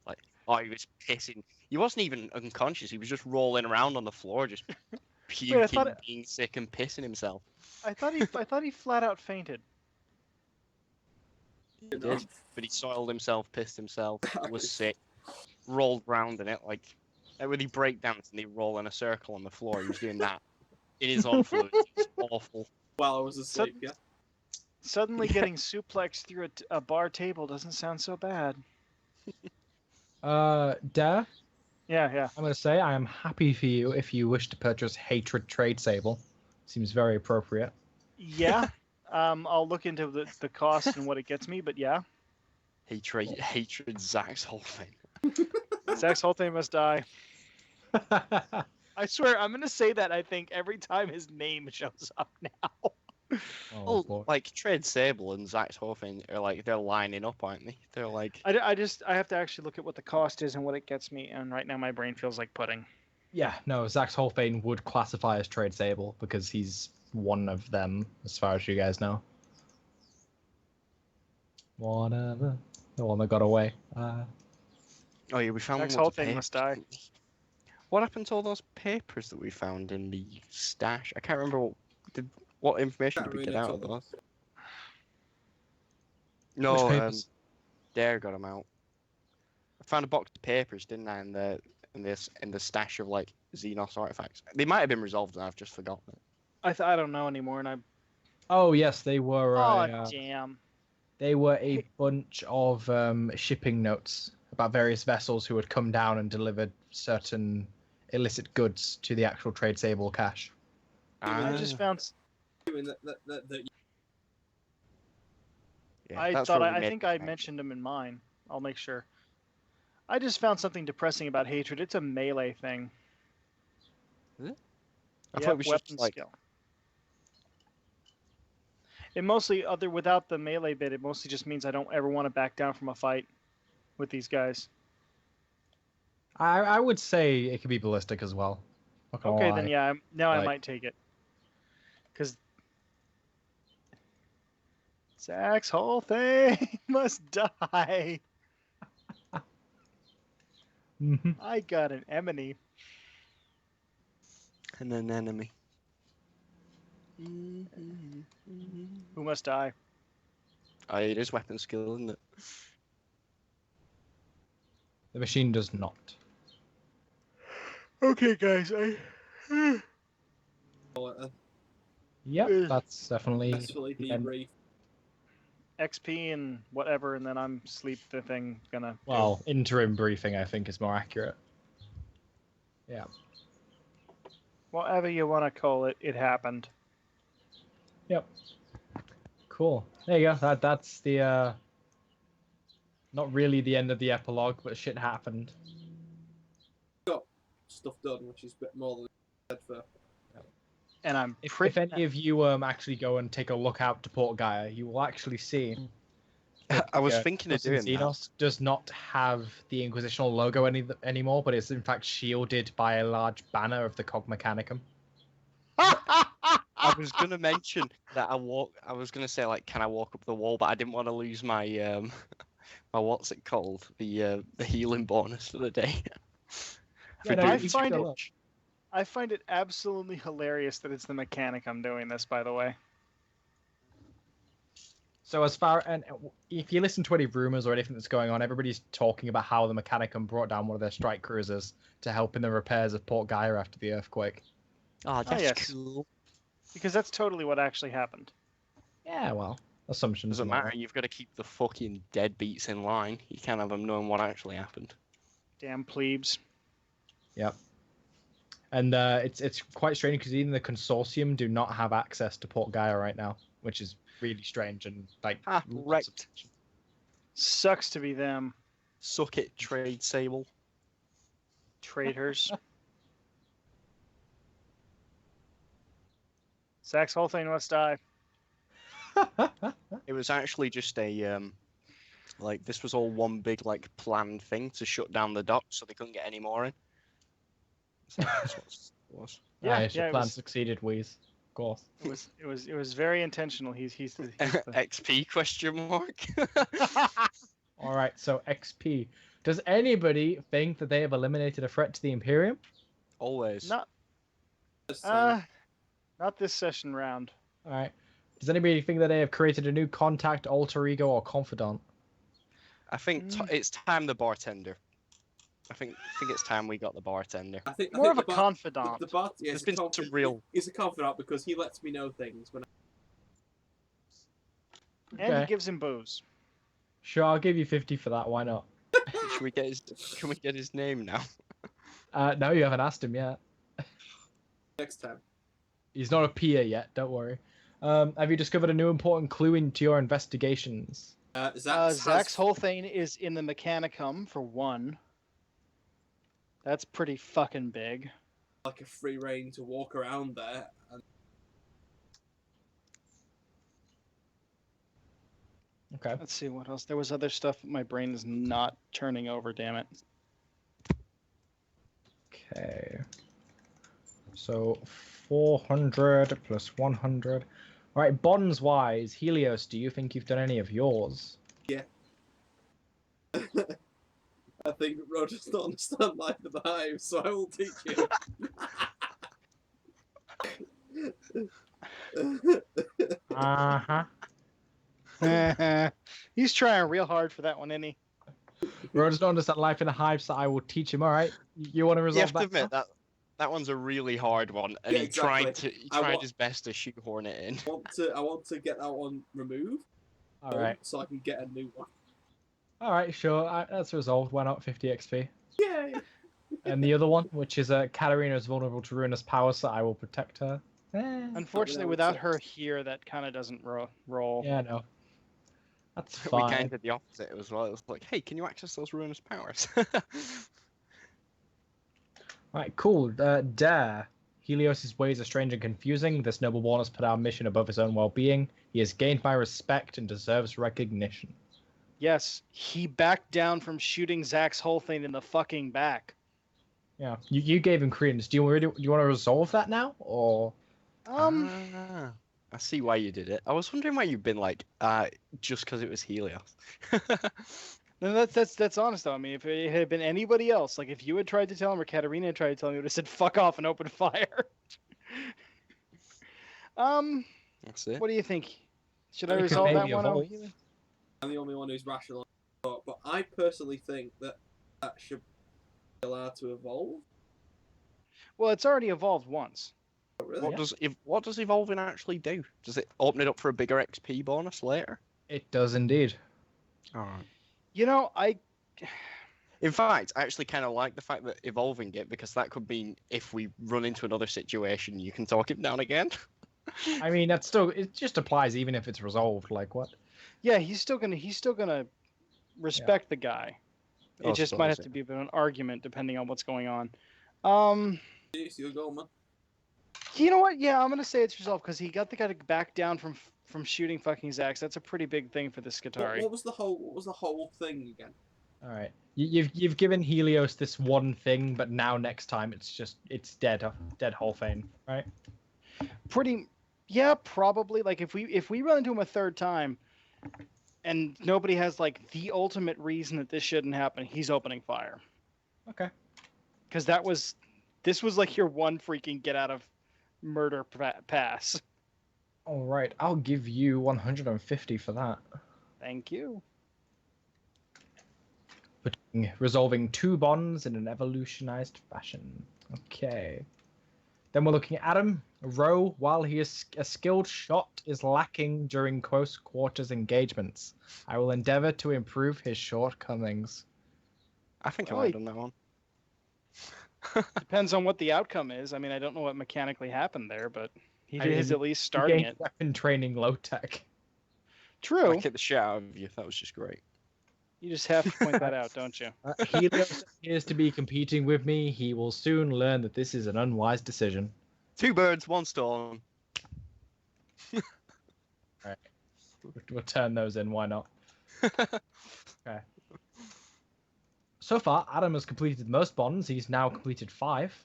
Like, oh, he was pissing. He wasn't even unconscious. He was just rolling around on the floor, just puking, thought being sick, and pissing himself. I thought he flat out fainted. He did, but he soiled himself, pissed himself, was sick, rolled round in it like when he break dance and they roll in a circle on the floor. He was doing that in his own fluid. It's awful. While I was asleep, yeah. Suddenly getting suplexed through a bar table doesn't sound so bad. Dare, Yeah. I'm going to say I am happy for you if you wish to purchase Hatred Trade Sable. Seems very appropriate. Yeah. I'll look into the cost and what it gets me, but yeah. Hatred Zach's whole thing. Zach's whole thing must die. I swear, I'm gonna say that. I think every time his name shows up now. Oh, boy. Like Trade Sable and Zach's whole thing are like they're lining up, aren't they? They're like I have to actually look at what the cost is and what it gets me, and right now my brain feels like pudding. Yeah, no, Zach's Holfane would classify as Trade Sable because he's one of them, as far as you guys know. Whatever. The one that got away. oh yeah, we found Zach's lots whole of thing must papers, die. didn't we? What happened to all those papers that we found in the stash? I can't remember what information Can't did we read get it out of all. those. No, Which papers? Dare got them out. I found a box of papers, didn't I, in the stash of like Xenos artifacts. They might have been resolved, and I've just forgotten it. I don't know anymore, and I. Oh, yes, they were. Oh damn! They were a bunch of shipping notes about various vessels who had come down and delivered certain illicit goods to the actual Trade Sable cache. I just found. Yeah, I that's thought where we I made think the I connection. mentioned them in mine. I'll make sure. I just found something depressing about hatred. It's a melee thing. I Yep, thought it was weapon just like skill. It mostly without the melee bit. It mostly just means I don't ever want to back down from a fight with these guys. I would say it could be ballistic as well. Not gonna Okay, lie. then yeah. Now I Like- might take it. Because Zach's whole thing must die. Mhm. I got an enemy. an enemy. Who must die? Oh, it is weapon skill, isn't it? The machine does not. Okay, guys. Yep, that's definitely. Successfully depend- debrief. XP and whatever, and then I'm sleep the thing gonna. Well, interim briefing, I think, is more accurate. Yeah. Whatever you want to call it, it happened. Yep. Cool. There you go. That's the not really the end of the epilogue, but shit happened. Stuff done, which is a bit more than we said for. And I'm If any of you actually go and take a look out to Port Gaia, you will actually see. I was that, thinking of Custom doing that. Xenos does not have the Inquisitional logo anymore, but it's in fact shielded by a large banner of the Cog Mechanicum. I was gonna mention that I was gonna say like, can I walk up the wall? But I didn't want to lose my my what's it called? The healing bonus for the day. Yeah, no, I you find should it- look. I find it absolutely hilarious that it's the mechanic I'm doing this, by the way. So if you listen to any rumors or anything that's going on, everybody's talking about how the Mechanicum brought down one of their strike cruisers to help in the repairs of Port Gaia after the earthquake. Oh, that's yes. cool. Because that's totally what actually happened. Yeah, well, assumptions. Doesn't and all matter. You've got to keep the fucking deadbeats in line. You can't have them knowing what actually happened. Damn plebes. Yep. And it's quite strange because even the consortium do not have access to Port Gaia right now, which is really strange and like. lots of Right. tension. Sucks to be them. Suck it, Trade Sable. Traitors. Zach's whole thing must die. It was actually just a like this was all one big like planned thing to shut down the dock so they couldn't get any more in. So that's what it was. Yeah, Nice, your it plan was- succeeded, Wheeze. Of course. It was very intentional. He's the XP question mark. All right, so XP. Does anybody think that they have eliminated a threat to the Imperium? Always. not not this session round. All right. Does anybody think that they have created a new contact, alter ego, or confidant? I think it's time the bartender. I think it's time we got the bartender. I think More of the a confidant. The bar, yeah, There's it's been a some confidant. real- He's a confidant because he lets me know things when. And he Okay. gives him booze. Sure, I'll give you 50 for that. Why not? Should we get his? Can we get his name now? No, you haven't asked him yet. Next time. He's not a PA yet. Don't worry. Have you discovered a new important clue into your investigations? Zach's whole thing is in the Mechanicum for one. That's pretty fucking big. Like a free reign to walk around there. And Okay. Let's see what else. There was other stuff. My brain is not turning over. Damn it. Okay. So 400 plus 100. All right, bonds wise, Helios, do you think you've done any of yours? I think Ro does not understand life of the hive, so I will teach you. Uh-huh. He's trying real hard for that one, isn't he? Ro does not understand life in a hive, so I will teach him. All right, you want to You resolve have to admit that one's a really hard one, and Yeah, he exactly. tried his best to shoehorn it in. I want to get that one removed. All right. So I can get a new one. All right, sure. That's resolved. Why not 50 XP? Yay! And the other one, which is Katarina is vulnerable to ruinous power, so I will protect her. Unfortunately, without her here, that kind of doesn't roll. Yeah, no. That's We fine. kind of did the opposite as well. It was like, hey, can you access those ruinous powers? Right, cool. Dare. Helios' ways are strange and confusing. This nobleborn has put our mission above his own well-being. He has gained my respect and deserves recognition. Yes, he backed down from shooting Zach's whole thing in the fucking back. Yeah, you gave him credence. Do you want to resolve that now, or? I see why you did it. I was wondering why you've been like, just because it was Helios. No, that's honest though. I mean, if it had been anybody else, like if you had tried to tell him or Katarina had tried to tell him, he would have said "fuck off" and opened fire. That's it. What do you think? Should I You could resolve that maybe one? evolve. I'm the only one who's rational, but I personally think that should be allowed to evolve. Well, it's already evolved once. Oh, really? What does evolving actually do? Does it open it up for a bigger XP bonus later? It does indeed. Alright. You know, In fact, I actually kind of like the fact that evolving it, because that could mean if we run into another situation, you can talk him down again. I mean, it just applies even if it's resolved. Like what? yeah, he's still gonna respect the guy. It I just might have suppose, to be a bit of an argument depending on what's going on. It's your goal, man. You know what? Yeah, I'm gonna say it's resolved because he got the guy to back down from shooting fucking Zax. That's a pretty big thing for this Skitari. What was the whole thing again? All right, you've given Helios this one thing, but now next time it's dead Holfane, right? Yeah, probably. Like if we run into him a third time, and nobody has like the ultimate reason that this shouldn't happen, he's opening fire. Okay. Because this was like your one freaking get out of murder pass. All right, I'll give you 150 for that. Thank you. Resolving 2 bonds in an evolutionized fashion. Okay. Then we're looking at Adam. Ro, while he is a skilled shot, is lacking during close quarters engagements. I will endeavor to improve his shortcomings. I think I Oh, might have done that one. Depends on what the outcome is. I mean, I don't know what mechanically happened there, but he I mean, is at least You starting gained it. weapon training low tech. True. I kicked the shit out of you. That was just great. You just have to point that out, don't you? Helios appears to be competing with me. He will soon learn that this is an unwise decision. 2 birds, 1 stone. We'll turn those in, why not? Okay. So far, Adam has completed most bonds. He's now completed 5.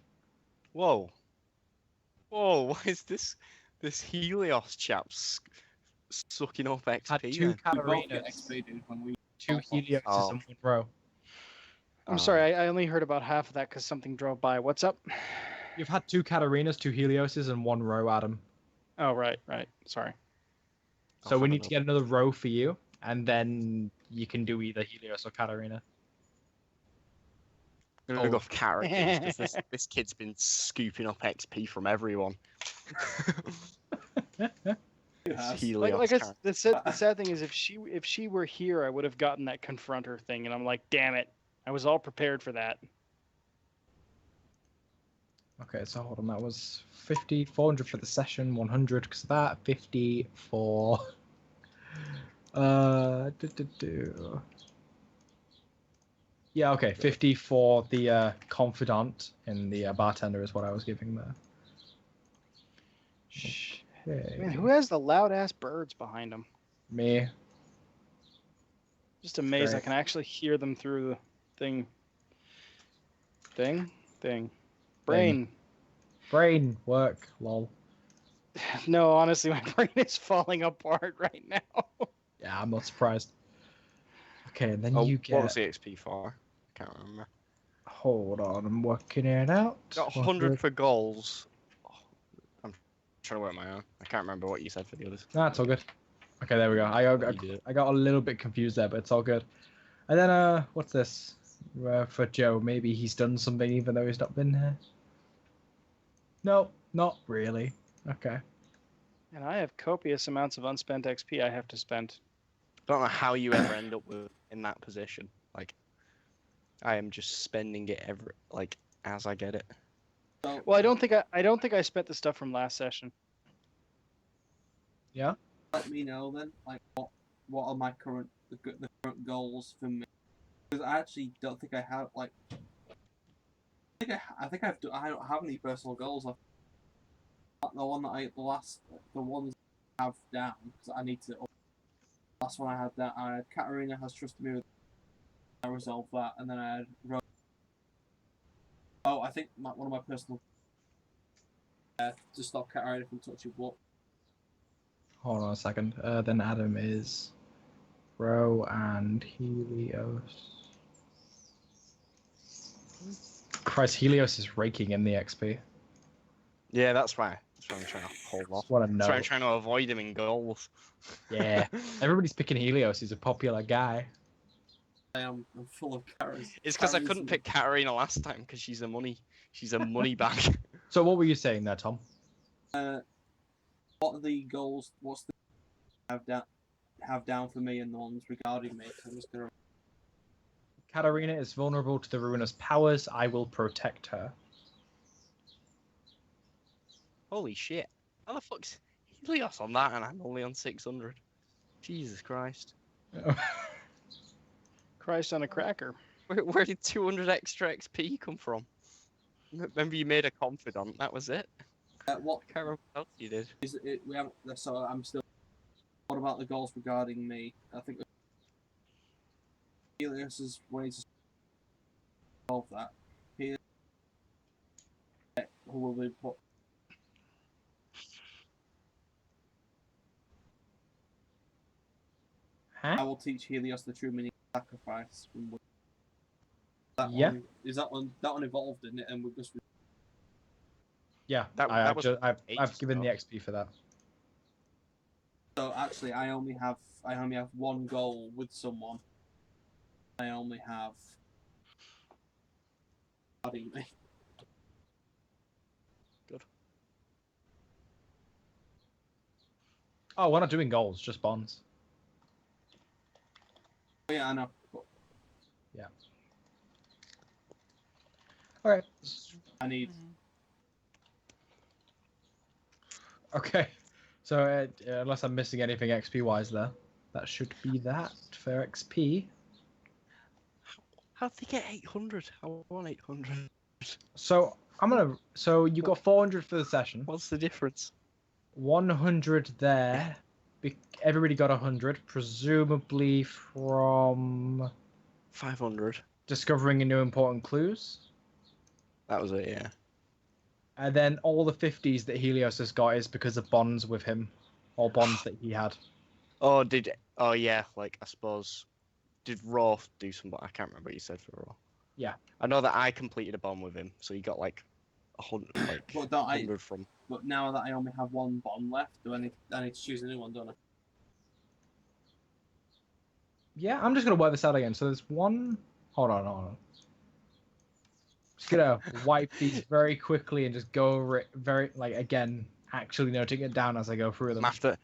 Whoa. Whoa, why is this Helios chap sucking up XP? Had 2 then? We both get Catarinas, XP, dude, when we 2 Helios Oh. and 1 Ro. I'm sorry, I only heard about half of that because something drove by. What's up? You've had 2 Catarinas, 2 Helioses, and 1 Ro, Adam. Oh, right. Sorry. So we need to get another Ro for you, and then you can do either Helios or Katarina. I'm gonna go for characters because this kid's been scooping up XP from everyone. have. Helios Like character. the sad thing is, if she were here, I would have gotten that confronter thing, and I'm like, damn it, I was all prepared for that. Okay, so hold on. That was 50, 400 for the session, 100 because of that, 50 for. Yeah, okay, 50 for the confidant in the bartender is what I was giving there. Man, who Okay. has the loud ass birds behind them? Me. Just amazed I Great. can actually hear them through the thing. Brain. Brain work, lol. No, honestly, my brain is falling apart right now. Yeah, I'm not surprised. Okay, and then Oh, you what was get. the XP for? I can't remember. Hold on, I'm working it out. Got 100 for goals. Oh, I'm trying to work my own. I can't remember what you said for the others. That's all good. Okay, there we go. I got a little bit confused there, but it's all good. And then what's this? For Joe, maybe he's done something even though he's not been here. No, not really. Okay. And I have copious amounts of unspent XP I have to spend. I don't know how you ever end up in that position. Like, I am just spending it as I get it. So, Well, I don't think I spent the stuff from last session. Yeah. let me know then, like what are my current goals for me? Because I actually don't think I have like. I don't have any personal goals. The one that the ones I have down because I need to. Last one I had that I had Katarina has trusted me with. I resolved that, and then I had. Oh, I think one of my personal. To stop Katarina from touching blood. Hold on a second. Then Adam is Ro and Helios. Christ, Helios is raking in the XP. Yeah, that's why I'm trying to hold off. What a That's why I'm no. trying to avoid him in goals. Yeah. Everybody's picking Helios. He's a popular guy. I'm full of carrots. It's because I couldn't pick Katarina last time because she's a money bag. So what were you saying there, Tom? What are the goals? What's the have down for me and the ones regarding me? I'm just gonna. Katarina is vulnerable to the ruinous powers. I will protect her. Holy shit! How the fuck's Helios on that and I'm only on 600? Jesus Christ! Christ on a cracker. Where did 200 extra XP come from? Remember you made a confidant. That was it. What I can't remember what else you did. is it? We haven't. So I'm still. What about the goals regarding me? I think Helios's way to solve that. Helios, who will be put. I Huh? will teach Helios the true meaning of sacrifice. Yeah. Is that one evolved in it, and we're just. Yeah, That was I've ages given the ago. XP for that. So actually, I only have one goal with someone. I only have. Adding me. Good. Oh, we're not doing goals, just bonds. Oh, yeah, I know. But All right. I need. Okay. So unless I'm missing anything XP wise there, that should be that for XP. How'd they get 800? I want 800. So So you got 400 for the session. What's the difference? 100 there. Everybody got 100, presumably from 500. discovering new important clues. That was it, yeah. And then all the 50s that Helios has got is because of bonds with him, or bonds that he had. Oh, yeah, like, I suppose, did Raw do something? I can't remember what you said for Raw. Yeah. I know that I completed a bond with him, so he got, like, 100, like, Well, don't I? 100 from... But now that I only have one bond left, I need to choose a new one, don't I? Yeah, I'm just going to work this out again. So there's one... Hold on. Just going to wipe these very quickly and just go over it very, like, again, actually noting it down as I go through them. After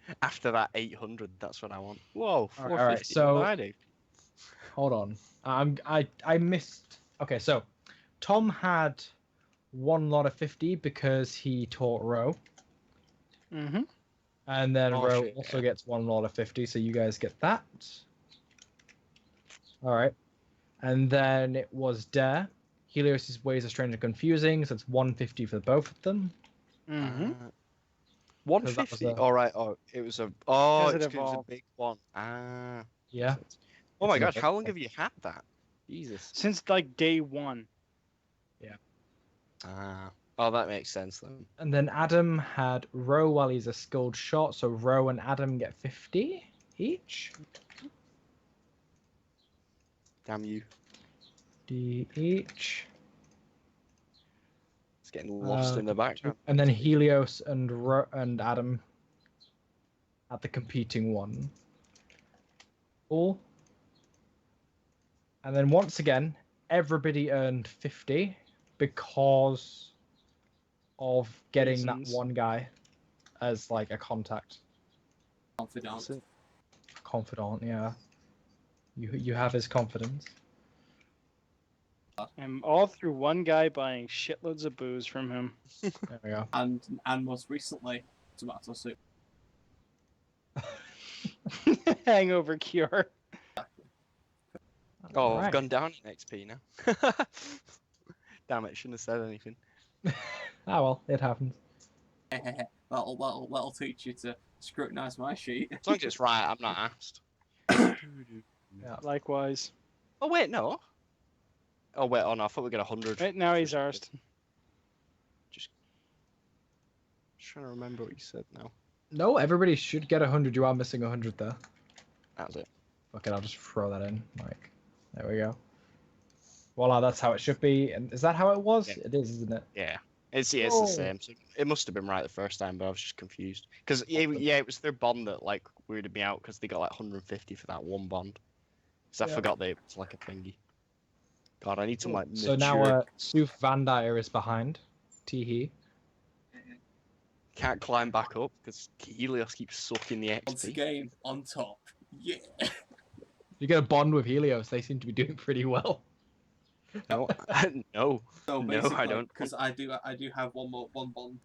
that 800, that's what I want. Whoa, 450, all right, so what did I do? hold on. I missed. Okay, so Tom had one lot of 50 because he taught Ro, Mm-hmm. and then Oh, Ro shit, also yeah. gets one lot of 50, so you guys get that. All right, and then it was Dare. Helios' ways are strange and confusing, so it's 150 for both of them. Mm-hmm. 150. a- All right. Oh, it was a. Oh, As it it's 'cause it was a evolved. big one. Ah. Yeah. makes sense. Oh It's my an gosh, how long evolved have you had that? Jesus. Since like day one. Ah. Oh, that makes sense then. And then Adam had Ro while he's a skilled shot, so Ro and Adam get 50 each. Damn you. D each. It's getting lost in the background. And then Helios and and Adam at the competing one. Cool. And then once again, everybody earned 50 because of getting Reasons. that one guy as like a contact. Confidant. That's it. Confidant, yeah. You have his confidence. And all through one guy buying shitloads of booze from him. There we go. And most recently, tomato soup. Hangover cure. Oh, Alright. I've gone down in XP now. Damn it, shouldn't have said anything. Ah well, it happens. that'll teach you to scrutinise my sheet. As long as it's right, I'm not asked. Yeah. Likewise. Oh wait, no. Oh wait, oh no, I thought we got 100. Right now he's arsed. Just trying to remember what you said now. No, everybody should get 100. You are missing 100 there. That's it. Okay, I'll just throw that in. Like, there we go. Voila, that's how it should be. And is that how it was? Yeah. It is, isn't it? Yeah. It's the Oh. same. So it must have been right the first time, but I was just confused. Because yeah, it was their bond that like weirded me out because they got like 150 for that one bond. Because I Yeah. forgot that it was like a thingy. God, I need some like So mature. now Soof Van Dyer is behind. Teehee. Can't climb back up because Helios keeps sucking the Once XP. again, on top. Yeah. You get a bond with Helios. They seem to be doing pretty well. No, no. So No, I basically, don't. because I do have one bond.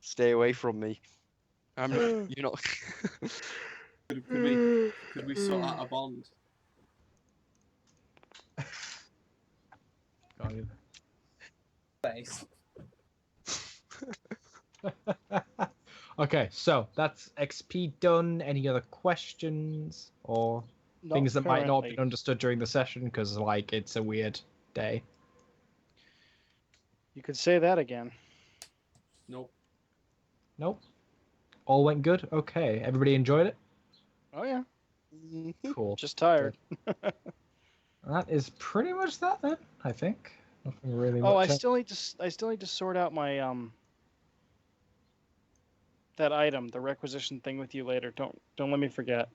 Stay away from me. I'm not. You're not. Could we sort out a bond? Face. Okay, so that's XP done. Any other questions or things that might not have been understood during the session because like it's a weird day? You could say that again. Nope. Nope. All went good. Okay, everybody enjoyed it. Oh yeah. Cool. Just tired. That is pretty much that then. I think nothing really. Oh, much I still need to sort out my that item, the requisition thing with you later. Don't let me forget.